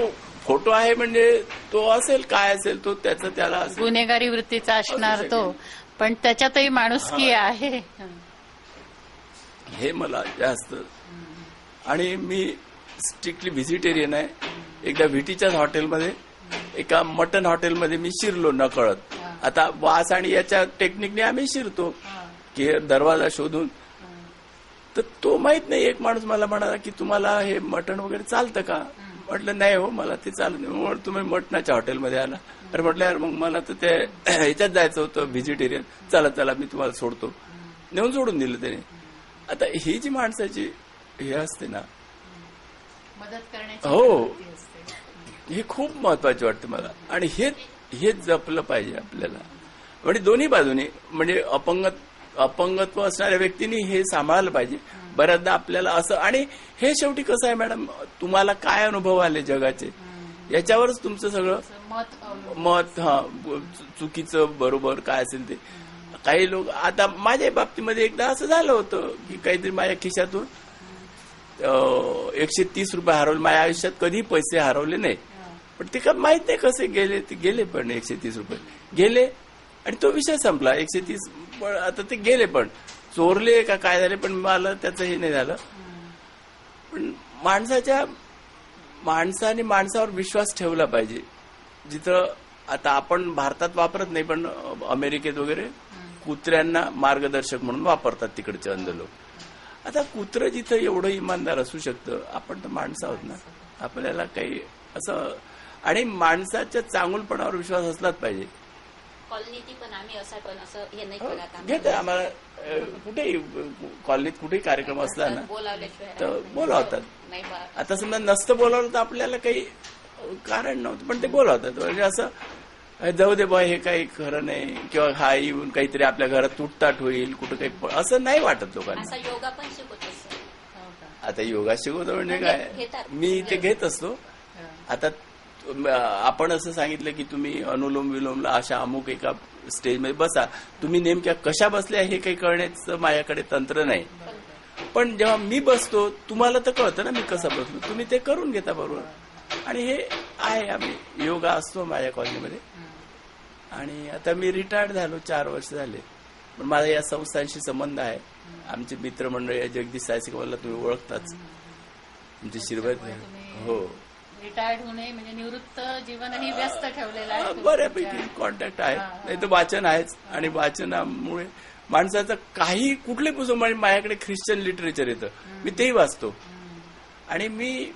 फोटो आहे म्हणजे तो असेल काय असेल तो त्याचं त्याला असेल. गुन्हेगारी वृत्तीचा असणार असू तो, पण त्याच्यातही माणुसकी आहे. हे मला जास्त. आणि मी स्ट्रिक्टली व्हेजिटेरियन आहे. एकदा व्हिटीच्याच हॉटेलमध्ये एका मटन हॉटेलमध्ये मी शिरलो नकळत. आता वास आणि याच्या टेक्निकने आम्ही शिरतो की दरवाजा शोधून. तर तो माहित नाही, एक माणूस मला म्हणाला की तुम्हाला हे मटण वगैरे चालतं का. म्हटलं नाही हो मला ते चालत नाही. मग तुम्ही मटणाच्या हॉटेलमध्ये आला. तर म्हटलं यार मग मला तर ते ह्याच्यात जायचं होतं व्हेजिटेरियन. चला चला मी तुम्हाला सोडतो. नेऊन सोडून दिलं त्याने. आता ही जी माणसाची हे असते ना मदत करण्याची हो वृत्ती असते. हे खूप महत्वाचे वाटते मला. आणि हेच जपलं पाहिजे आपल्याला. म्हणजे दोन्ही बाजूने म्हणजे अपंगत्व असणाऱ्या व्यक्तींनी हे सांभाळलं पाहिजे. बऱ्याचदा आपल्याला असं. आणि हे शेवटी कसं आहे मॅडम, तुम्हाला काय अनुभव आले जगाचे याच्यावरच तुमचं सगळं मत चुकीचं बरोबर काय असेल ते. काही लोक आता माझ्या बाबतीमध्ये एकदा असं झालं होतं की काहीतरी माझ्या खिशातून 130 रुपये हरवले. माझ्या आयुष्यात कधी पैसे हरवले नाही, पण ते का माहित नाही कसे गेले. ते गेले पण 130 रुपये गेले आणि तो विषय संपला. 130 पण आता ते गेले, पण चोरले का काय झाले पण मला त्याचं हे नाही झालं. पण माणसाने माणसावर विश्वास ठेवला पाहिजे. जिथं आता आपण भारतात वापरत नाही पण अमेरिकेत वगैरे कुत्र्यांना मार्गदर्शक म्हणून वापरतात तिकडचे अंध लोक. आता कुत्रं जिथं एवढं इमानदार असू शकतं, आपण तर माणसं आहोत ना. आपल्याला काही असं. आणि माणसाच्या चांगुलपणावर विश्वास असलाच पाहिजे. कॉलनीत पण आम्ही असं पण असं हे नाही करत. घेत आम्हाला कुठेही कॉलनीत कुठेही कार्यक्रम असला ना बोलावल्याशिवाय तर बोलावतात. नाही बा. आता समजा नसतं बोलावलं तर आपल्याला काही कारण नव्हतं, पण ते बोलावतात. म्हणजे असं जाऊ दे बा हे काही खरं नाही किंवा हा येऊन काहीतरी आपल्या घरात तुटताट होईल कुठं काही असं नाही वाटत लोकांना. असा योगा पण शिकवतो. आता योगा शिकवतो म्हणजे काय, मी ते घेत असतो. आता आपण असं सांगितलं की तुम्ही अनुलोम विलोमला अशा अमुक एका स्टेजमध्ये बसा. तुम्ही नेमक्या कशा बसल्या हे काही कळण्याचं माझ्याकडे तंत्र नाही. पण जेव्हा मी बसतो तुम्हाला तर कळतं ना मी कसं बसलो. तुम्ही ते करून घेता बरोबर. आणि हे आहे आम्ही योगा असतो माझ्या कॉलनीमध्ये. आणि आता मी रिटायर्ड झालो, 4 वर्ष झाले. पण माझा या संस्थांशी संबंध आहे. आमचे मित्रमंडळी जगदीश सायसिक मला तुम्ही ओळखताच, तुमचे शिरवत. हो रिटायर्ड होणे म्हणजे निवृत्त जीवनही व्यस्त ठेवलेलं आहे. बऱ्यापैकी कॉन्टॅक्ट आहे. नाही तर वाचन आहेच. आणि वाचनामुळे माणसाचं काही कुठले पुस्तक म्हणजे माझ्याकडे ख्रिश्चन लिटरेचर येतं, मी तेही वाचतो. आणि मी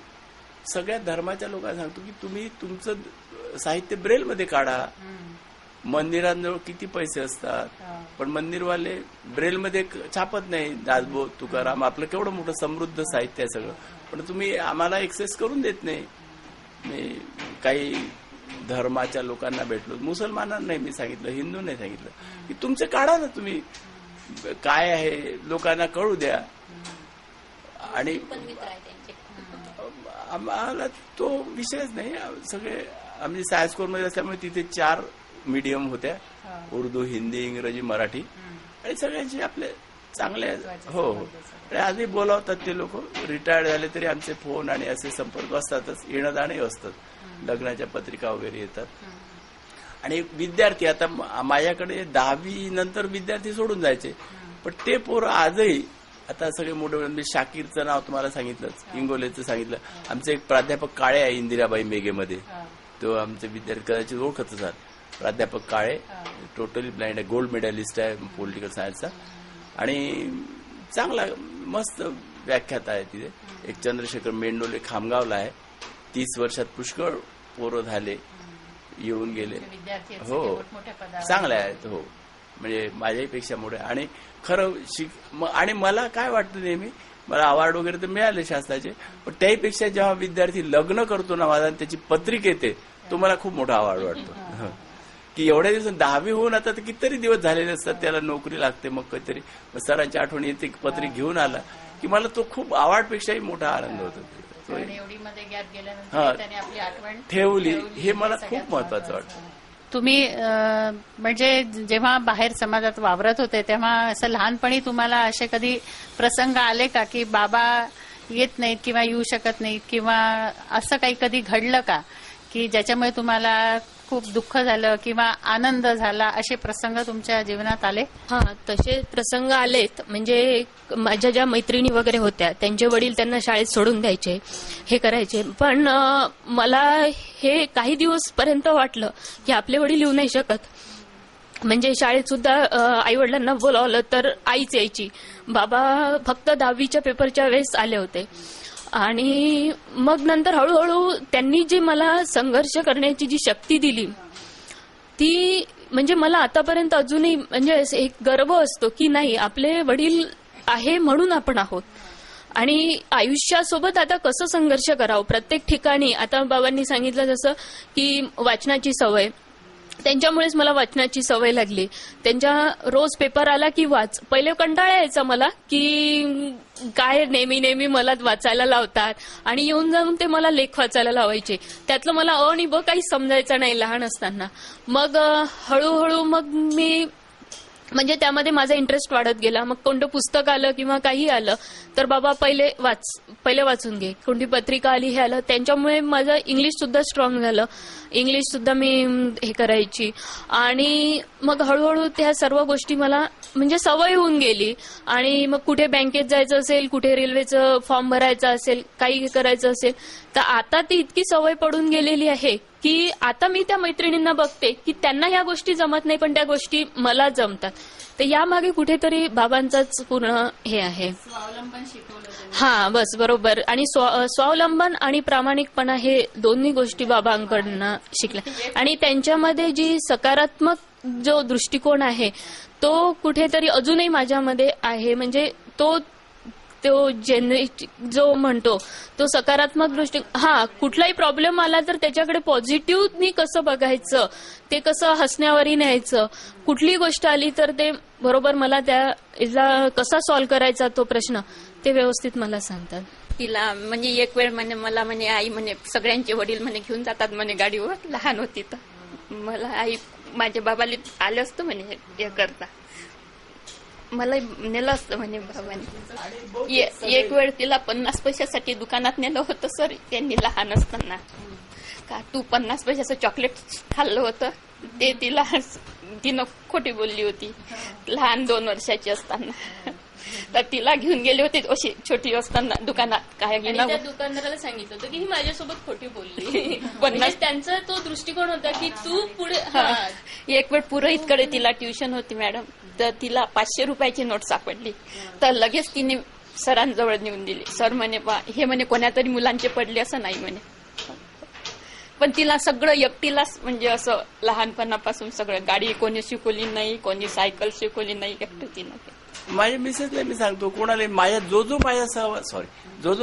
सगळ्या धर्माच्या लोकांना सांगतो की तुम्ही तुमचं साहित्य ब्रेलमध्ये काढा. मंदिरांजवळ किती पैसे असतात, पण मंदिरवाले ब्रेलमध्ये छापत नाही. दासबोध, तुकाराम, आपलं केवढं मोठं समृद्ध साहित्य आहे सगळं, पण तुम्ही आम्हाला एक्सेस करून देत नाही. मी काही धर्माच्या लोकांना भेटलो, मुसलमानांना नाही मी सांगितलं, हिंदू नाही सांगितलं की तुमचं काढा ना तुम्ही, काय आहे लोकांना कळू द्या. आणि आम्हाला तो विषयच नाही. सगळे आम्ही सायन्स कोर्समध्ये असल्यामुळे तिथे 4 मीडियम होत्या, उर्दू, हिंदी, इंग्रजी, मराठी. आणि सगळ्यांचे आपले चांगले हो हो आधी बोलावतात ते लोक. रिटायर्ड झाले तरी आमचे फोन आणि असे संपर्क असतातच, येणं जाणंही असतात. लग्नाच्या पत्रिका वगैरे येतात. आणि विद्यार्थी आता माझ्याकडे 10वी नंतर विद्यार्थी सोडून जायचे, पण ते पोरं आजही आता सगळे मोठे म्हणजे शाकीरचं नाव तुम्हाला सांगितलंच, इंगोलेचं सांगितलं. आमचे एक प्राध्यापक काळे आहे इंदिराबाई मेघेमध्ये, तो आमचे विद्यार्थी कदाचित ओळखत असाल. प्राध्यापक काळे टोटली ब्लाइंड आहे, गोल्ड मेडलिस्ट आहे पॉलिटिकल सायन्सचा. आणि चांगला मस्त व्याख्याता आहे तिथे. एक चंद्रशेखर मेंडोले खामगावला आहे. 30 वर्षात पुष्कळ पोरं झाले, येऊन गेले. हो चांगले आहेत. हो म्हणजे माझ्यापेक्षा मोठे. आणि खरं आणि मला काय वाटतं नेहमी, मला अवॉर्ड वगैरे तर मिळाले शास्त्राचे, पण त्याहीपेक्षा जेव्हा विद्यार्थी लग्न करतो ना माझा, त्याची पत्रिक येते, तो मला खूप मोठा अवॉर्ड वाटतो. की एवढ्या दिवस 10वी होऊन आता तर कितीतरी दिवस झालेले असतात, त्याला नोकरी लागते, मग काहीतरी सरांची आठवण येते, पत्रिक घेऊन आला की मला तो खूप अवॉर्डपेक्षाही मोठा आनंद होतो. एवढी मध्ये गॅप गेल्यानंतर आपली आठवण ठेवली, हे मला खूप महत्वाचं वाटतं. तुम्ही म्हणजे जेव्हा बाहेर समाजात वावरत होते तेव्हा असं लहानपणी तुम्हाला असे कधी प्रसंग आले का की बाबा येत नाहीत किंवा येऊ शकत नाहीत किंवा असं काही कधी घडलं का की ज्याच्यामुळे तुम्हाला खूप दुःख झालं किंवा आनंद झाला, असे प्रसंग तुमच्या जीवनात आले? हा, तसे प्रसंग आलेत. म्हणजे माझ्या ज्या मैत्रिणी वगैरे होत्या त्यांचे वडील त्यांना शाळेत सोडून द्यायचे, हे करायचे. पण मला हे काही दिवस पर्यंत वाटलं की आपले वडील येऊ नाही शकत. म्हणजे शाळेत सुद्धा आई वडिलांना बोलावलं तर आईच यायची. बाबा फक्त 10वीच्या पेपरच्या वेळेस आले होते. आणि मग नंतर हळूहळू त्यांनी जी मला संघर्ष करण्याची जी शक्ती दिली ती म्हणजे मला आतापर्यंत अजूनही म्हणजे एक गर्व असतो की नाही, आपले वडील आहे म्हणून आपण आहोत. आणि आयुष्यासोबत आता कसं संघर्ष करावं प्रत्येक ठिकाणी. आता बाबांनी सांगितलं जसं की वाचनाची सवय, त्यांच्यामुळेच मला वाचनाची सवय लागली. त्यांच्या रोज पेपर आला की वाच. पहिले कंटाळा यायचा मला की काय नेहमी नेहमी मला वाचायला लावतात आणि येऊन जाऊन ते मला लेख वाचायला लावायचे. त्यातलं मला अ आणि ब काही समजायचं नाही लहान असताना. मग हळूहळू मग मी म्हणजे त्यामध्ये माझा इंटरेस्ट वाढत गेला. मग कोणतं पुस्तक आलं किंवा काही आलं तर बाबा पहिले वाचून घे. कोणती पत्रिका आली हे आलं. त्यांच्यामुळे माझं इंग्लिश सुद्धा स्ट्रॉंग झालं. इंग्लिश सुद्धा मी हे करायची. आणि मग हळूहळू त्या सर्व गोष्टी मला म्हणजे सवय होऊन गेली. आणि मग कुठे बँकेत जायचं असेल, कुठे रेल्वेचं फॉर्म भरायचं असेल, काही करायचं असेल तर आता ती इतकी सवय पडून गेलेली आहे की आता मी त्या मैत्रिणींना बघते की त्यांना या गोष्टी जमत नाही पण त्या गोष्टी मला जमतात. तर यामागे कुठेतरी बाबांचाच पूर्ण हे आहे. स्वावलंबन शिकवलं. हा, बस बरोबर. आणि स्वावलंबन आणि प्रामाणिकपणा हे दोन्ही गोष्टी बाबांकडनं शिकल्या. आणि त्यांच्यामध्ये जी सकारात्मक जो दृष्टिकोन आहे तो कुठेतरी अजूनही माझ्यामध्ये आहे. म्हणजे तो जो म्हणतो तो सकारात्मक दृष्टी. हा, कुठलाही प्रॉब्लेम आला तर त्याच्याकडे पॉझिटिव्हनी कसं बघायचं, ते कसं हसण्यावरही न्यायचं. कुठली गोष्ट आली तर ते बरोबर मला त्याला कसा सॉल्व्ह करायचा तो प्रश्न ते व्यवस्थित मला सांगतात. तिला म्हणजे एक वेळ म्हणे मला म्हणे आई म्हणे सगळ्यांचे वडील म्हणे घेऊन जातात म्हणे गाडीवर, लहान होती तर मला आई माझ्या बाबाला आलं असतं म्हणे हे करता, मला नेलं असतं म्हणे बाबांनी. एक वेळ तिला 50 पैशासाठी दुकानात नेलं होतं सर त्यांनी लहान असताना. का तू 50 पैशाचं चॉकलेट खाल्लं होतं ते तिनं खोटी बोलली होती लहान 2 वर्षाची असताना. तर तिला घेऊन गेले होते अशी छोटी असताना दुकानात. काय त्या दुकानदाराला सांगितलं होतं की ही माझ्यासोबत खोटी बोलली. 50 त्यांचा तो दृष्टिकोन होता की तू पुढे. एक वेळ पुरोहितकडे तिला ट्युशन होती मॅडम, तर तिला 500 रुपयाची नोट सापडली. तर लगेच तिने सरांजवळ नेऊन दिली. सर म्हणे हे म्हणे कोणा तरी मुलांचे पडले असं नाही म्हणे. पण तिला सगळं एकटीलाच म्हणजे असं लहानपणापासून सगळं, गाडी कोणी शिकवली नाही, कोणी सायकल शिकवली नाही, एकटं तिनं. माझ्या मिसेसला मी सांगतो कोणाला जो जो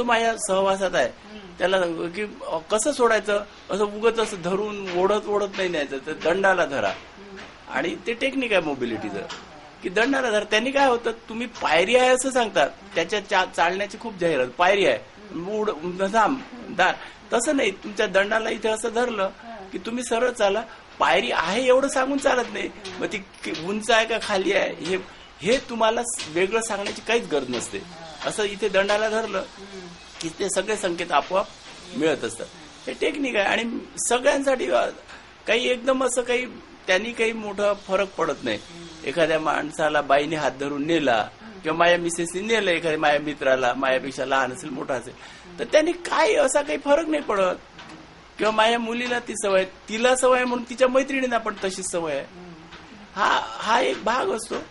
माझ्या सहवासात आहे त्याला सांगतो की कसं सोडायचं, असं उगत असं धरून ओढत नाही न्यायचं, तर दंडाला धरा. आणि ते टेक्निक आहे मोबिलिटीचं की दंडाला धरा. त्यांनी काय होतं, तुम्ही पायरी आहे असं सांगतात, त्याच्या चालण्याची खूप जाहिरात, पायरी आहे दार, तसं नाही. तुमच्या दंडाला इथे असं धरलं की तुम्ही सरळ चाला. पायरी आहे एवढं सांगून चालत नाही. मग ती उंच आहे का खाली आहे हे तुम्हाला वेगळं सांगण्याची काहीच गरज नसते. असं इथे दंडाला धरलं की ते सगळे संकेत आपोआप मिळत असतात. हे टेक्निक आहे. आणि सगळ्यांसाठी काही एकदम असं त्यांनी काही मोठा फरक पडत नाही. एखाद्या माणसाला बाईने हात धरून नेला किंवा माझ्या मिसेसनी नेलं एखाद्या माझ्या मित्राला, माझ्यापेक्षा लहान असेल मोठा असेल, तर त्यांनी काय असा काही फरक नाही पडत. किंवा माझ्या मुलीला ती सवय, तिला सवय म्हणून तिच्या मैत्रिणींना पण तशीच सवय आहे. हा एक भाग असतो.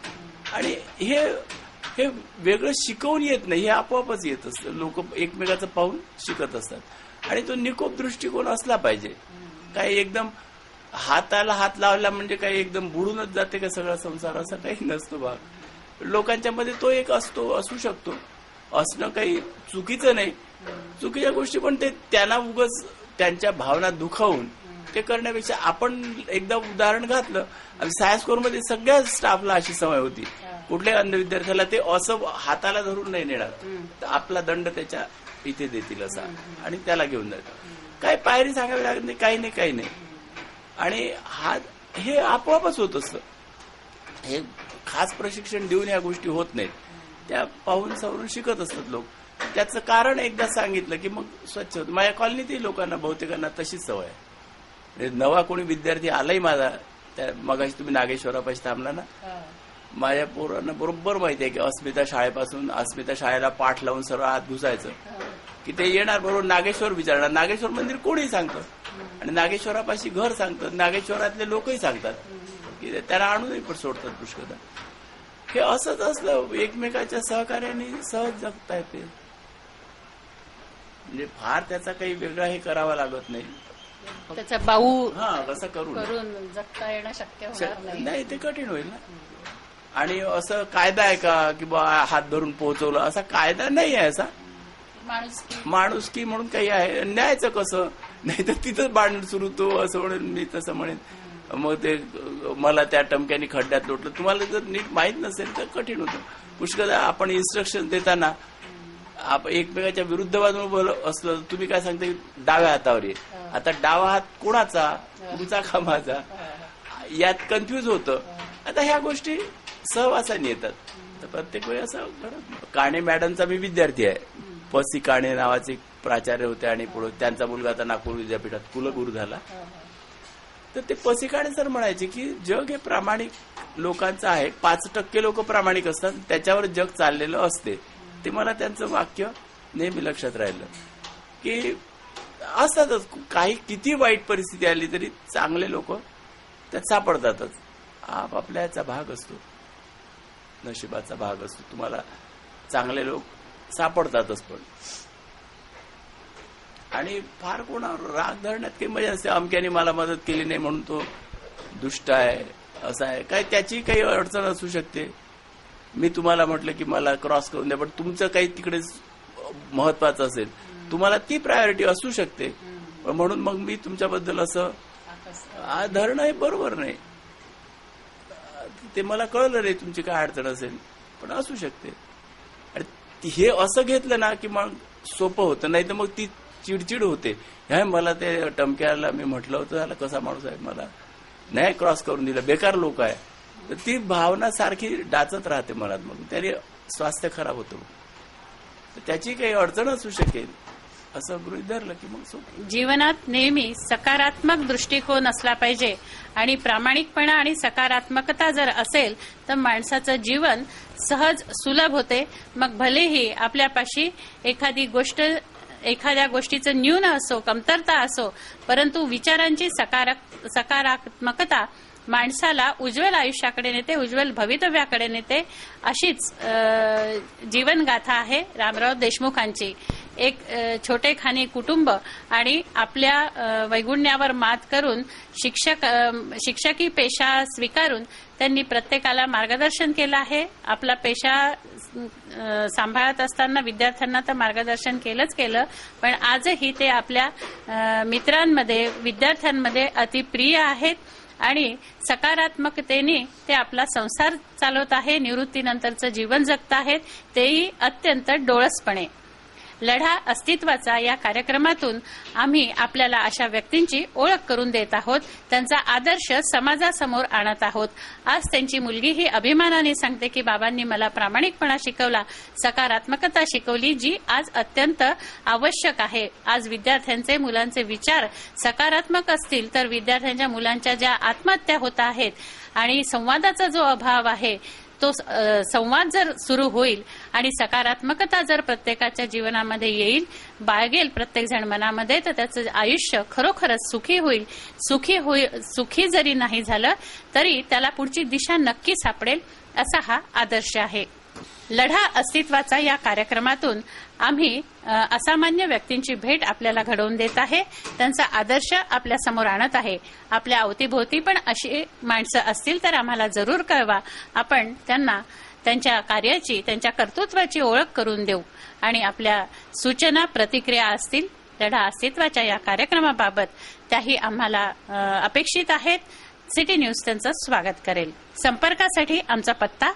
आणि हे वेगळं शिकवून येत नाही, हे आपोआपच येत असतं. लोक एकमेकाचं पाहून शिकत असतात. आणि तो निकोप दृष्टिकोन असला पाहिजे. काही एकदम हाताला हात लावला म्हणजे काही एकदम बुडूनच जाते का सगळा संसार, असं काही नसतो भाग. लोकांच्या मध्ये तो एक असू शकतो. असणं काही चुकीचं नाही. चुकीच्या गोष्टी पण ते त्यांना उगाच त्यांच्या भावना दुखावून ते करण्यापेक्षा आपण एकदा उदाहरण घातलं. सायन्स कोरमध्ये सगळ्या स्टाफला अशी सवय होती, कुठल्याही अंध विद्यार्थ्याला ते असं हाताला धरून नाही नेणार, तर आपला दंड त्याच्या इथे देतील असा आणि त्याला घेऊन जातात. काही पायरी सांगावी लागत नाही, काही नाही. आणि हे आपोआपच होत असतं. हे खास प्रशिक्षण देऊन या गोष्टी होत नाहीत, त्या पाहून सवरून शिकत असतात लोक. त्याचं कारण एकदा सांगितलं की मग स्वच्छ होतं. माझ्या कॉलनीतही लोकांना बहुतेकांना तशीच सवय आहे. म्हणजे नवा कोणी विद्यार्थी आलाही माझा, त्या मगाशी तुम्ही नागेश्वरापाशी थांबला ना, माझ्या पोरांना बरोबर माहिती आहे की अस्मिता शाळेला पाठ लावून सरळ आत घुसायचं की ते येणार बरोबर नागेश्वर विचारणार, नागेश्वर मंदिर कोणी सांगतं आणि नागेश्वरापाशी घर सांगतं, नागेश्वरातले लोकही सांगतात की त्याला आणूनही पण सोडतात पुष्कळदा. हे असंच असलं, एकमेकाच्या सहकार्याने सहज जगता येते. म्हणजे फार त्याचा काही वेगळा हे करावा लागत नाही. त्याचा बाऊ कसं करून जगता येणं शक्य होणार नाही, ते कठीण होईल ना. आणि असं कायदा आहे का की बा हात धरून पोहोचवलं, असा कायदा नाही आहे. असा माणुसकी म्हणून काही आहे. न्यायचं कसं, नाही तर तिथंच भांडण सुरू तो असं म्हणेन, मी तसं म्हणेन, मग ते मला त्या टमक्याने खड्ड्यात लोटलं. तुम्हाला जर नीट माहित नसेल तर कठीण होतं. पुष्कळदा आपण इन्स्ट्रक्शन देताना एकमेकाच्या विरुद्ध बाजूने असलं, तुम्ही काय सांगता की डाव्या हातावर ये, आता डावा हात कोणाचा, तुमचा का माझा, यात कन्फ्युज होतं. आता ह्या गोष्टी सहवासाने येतात. तर प्रत्येक वेळी असं काणे मॅडमचा मी विद्यार्थी आहे. पसी काणे नावाचे प्राचार्य होते आणि पुढे त्यांचा मुलगा आता नागपूर विद्यापीठात कुलगुरू झाला. तर ते पसी काणे सर म्हणायचे की जग हे प्रामाणिक लोकांचं आहे, 5% लोक प्रामाणिक असतात, त्याच्यावर जग चाललेलं असते. ते मला त्यांचं वाक्य नेहमी लक्षात राहिलं की असतातच काही, किती वाईट परिस्थिती आली तरी चांगले लोक त्यात सापडतातच. आपापल्या याचा भाग असतो, नशिबाचा भाग असतो. तुम्हाला चांगले लोक सापडतातच. पण आणि फार कोणावर राग धरण्यात काही मजा असते. अमक्याने मला मदत केली नाही म्हणून तो दुष्ट आहे, असा आहे, काय त्याची काही अडचण असू शकते. मी तुम्हाला म्हटलं की मला क्रॉस करून द्या, पण तुमचं काही तिकडे महत्वाचं असेल, तुम्हाला ती प्रायोरिटी असू शकते. म्हणून मग मी तुमच्याबद्दल असं धरणं हे बरोबर नाही. ते मला कळलं नाही तुमची काय अडचण असेल, पण असू शकते. आणि हे असं घेतलं ना की मग सोपं होतं. नाही तर मग ती चिडचिड होते. ह्या मला ते टमक्याला मी म्हटलं होतं, त्याला कसा माणूस आहे, मला नाही क्रॉस करून दिला, बेकार लोक आहे. तर ती भावना सारखी डाचत राहते मनात, मग त्याने स्वास्थ्य खराब होतं. त्याची काही अडचण असू शकेल असं गृहीत धरलं की मग सोपं. जीवनात नेहमी सकारात्मक दृष्टिकोन असला पाहिजे आणि प्रामाणिकपणा आणि सकारात्मकता जर असेल तर माणसाचं जीवन सहज सुलभ होते. मग भलेही आपल्यापाशी एखाद्या गोष्टीचं न्यून असो, कमतरता असो, परंतु विचारांची सकारात्मकता माणसाला उज्ज्वल आयुष्याकडे नेते, उज्ज्वल भवितव्याकडे नेते. अशीच जीवनगाथा आहे रामराव देशमुखांची. एक छोटेखानी कुटुंब आणि आपल्या वैगुण्यावर मात करून शिक्षकी पेशा स्वीकारून त्यांनी प्रत्येकाला मार्गदर्शन केलं आहे. आपला पेशा सांभाळत असताना विद्यार्थ्यांना तर मार्गदर्शन केलं, पण आजही ते आपल्या मित्रांमध्ये, विद्यार्थ्यांमध्ये अतिप्रिय आहेत आणि सकारात्मकतेने ते आपला संसार चालवत आहे, निवृत्तीनंतरचं जीवन जगत आहेत, तेही अत्यंत डोळसपणे. लढा अस्तित्वाचा या कार्यक्रमातून आम्ही आपल्याला अशा व्यक्तींची ओळख करून देत आहोत, त्यांचा आदर्श समाजासमोर आणत आहोत. आज त्यांची मुलगी ही अभिमानाने सांगते की बाबांनी मला प्रामाणिकपणा शिकवला, सकारात्मकता शिकवली, जी आज अत्यंत आवश्यक आहे. आज विद्यार्थ्यांचे, मुलांचे विचार सकारात्मक असतील तर विद्यार्थ्यांच्या, मुलांच्या ज्या आत्महत्या होत आहेत आणि संवादाचा जो अभाव आहे तो संवाद जर सुरू होईल आणि सकारात्मकता जर प्रत्येकाच्या जीवनामध्ये येईल, बाळगेल प्रत्येक जण मनामध्ये, तर त्याचं आयुष्य खरोखरच सुखी जरी नाही झालं तरी त्याला पुढची दिशा नक्की सापडेल, असा हा आदर्श आहे. लढा अस्तित्वाचा या कार्यक्रमातून आम्ही असामान्य व्यक्तींची भेट आपल्याला घडवून देत आहे, त्यांचा आदर्श आपल्या समोर आणत आहे. आपल्या अवतीभोवती पण अशी माणसं असतील तर आम्हाला जरूर कळवा. आपण त्यांना त्यांच्या कार्याची, त्यांच्या कर्तृत्वाची ओळख करून देऊ आणि आपल्या सूचना, प्रतिक्रिया असतील लढा अस्तित्वाच्या या कार्यक्रमाबाबत त्याही आम्हाला अपेक्षित आहेत. सिटी न्यूज त्यांचं स्वागत करेल. संपर्कासाठी आमचा पत्ता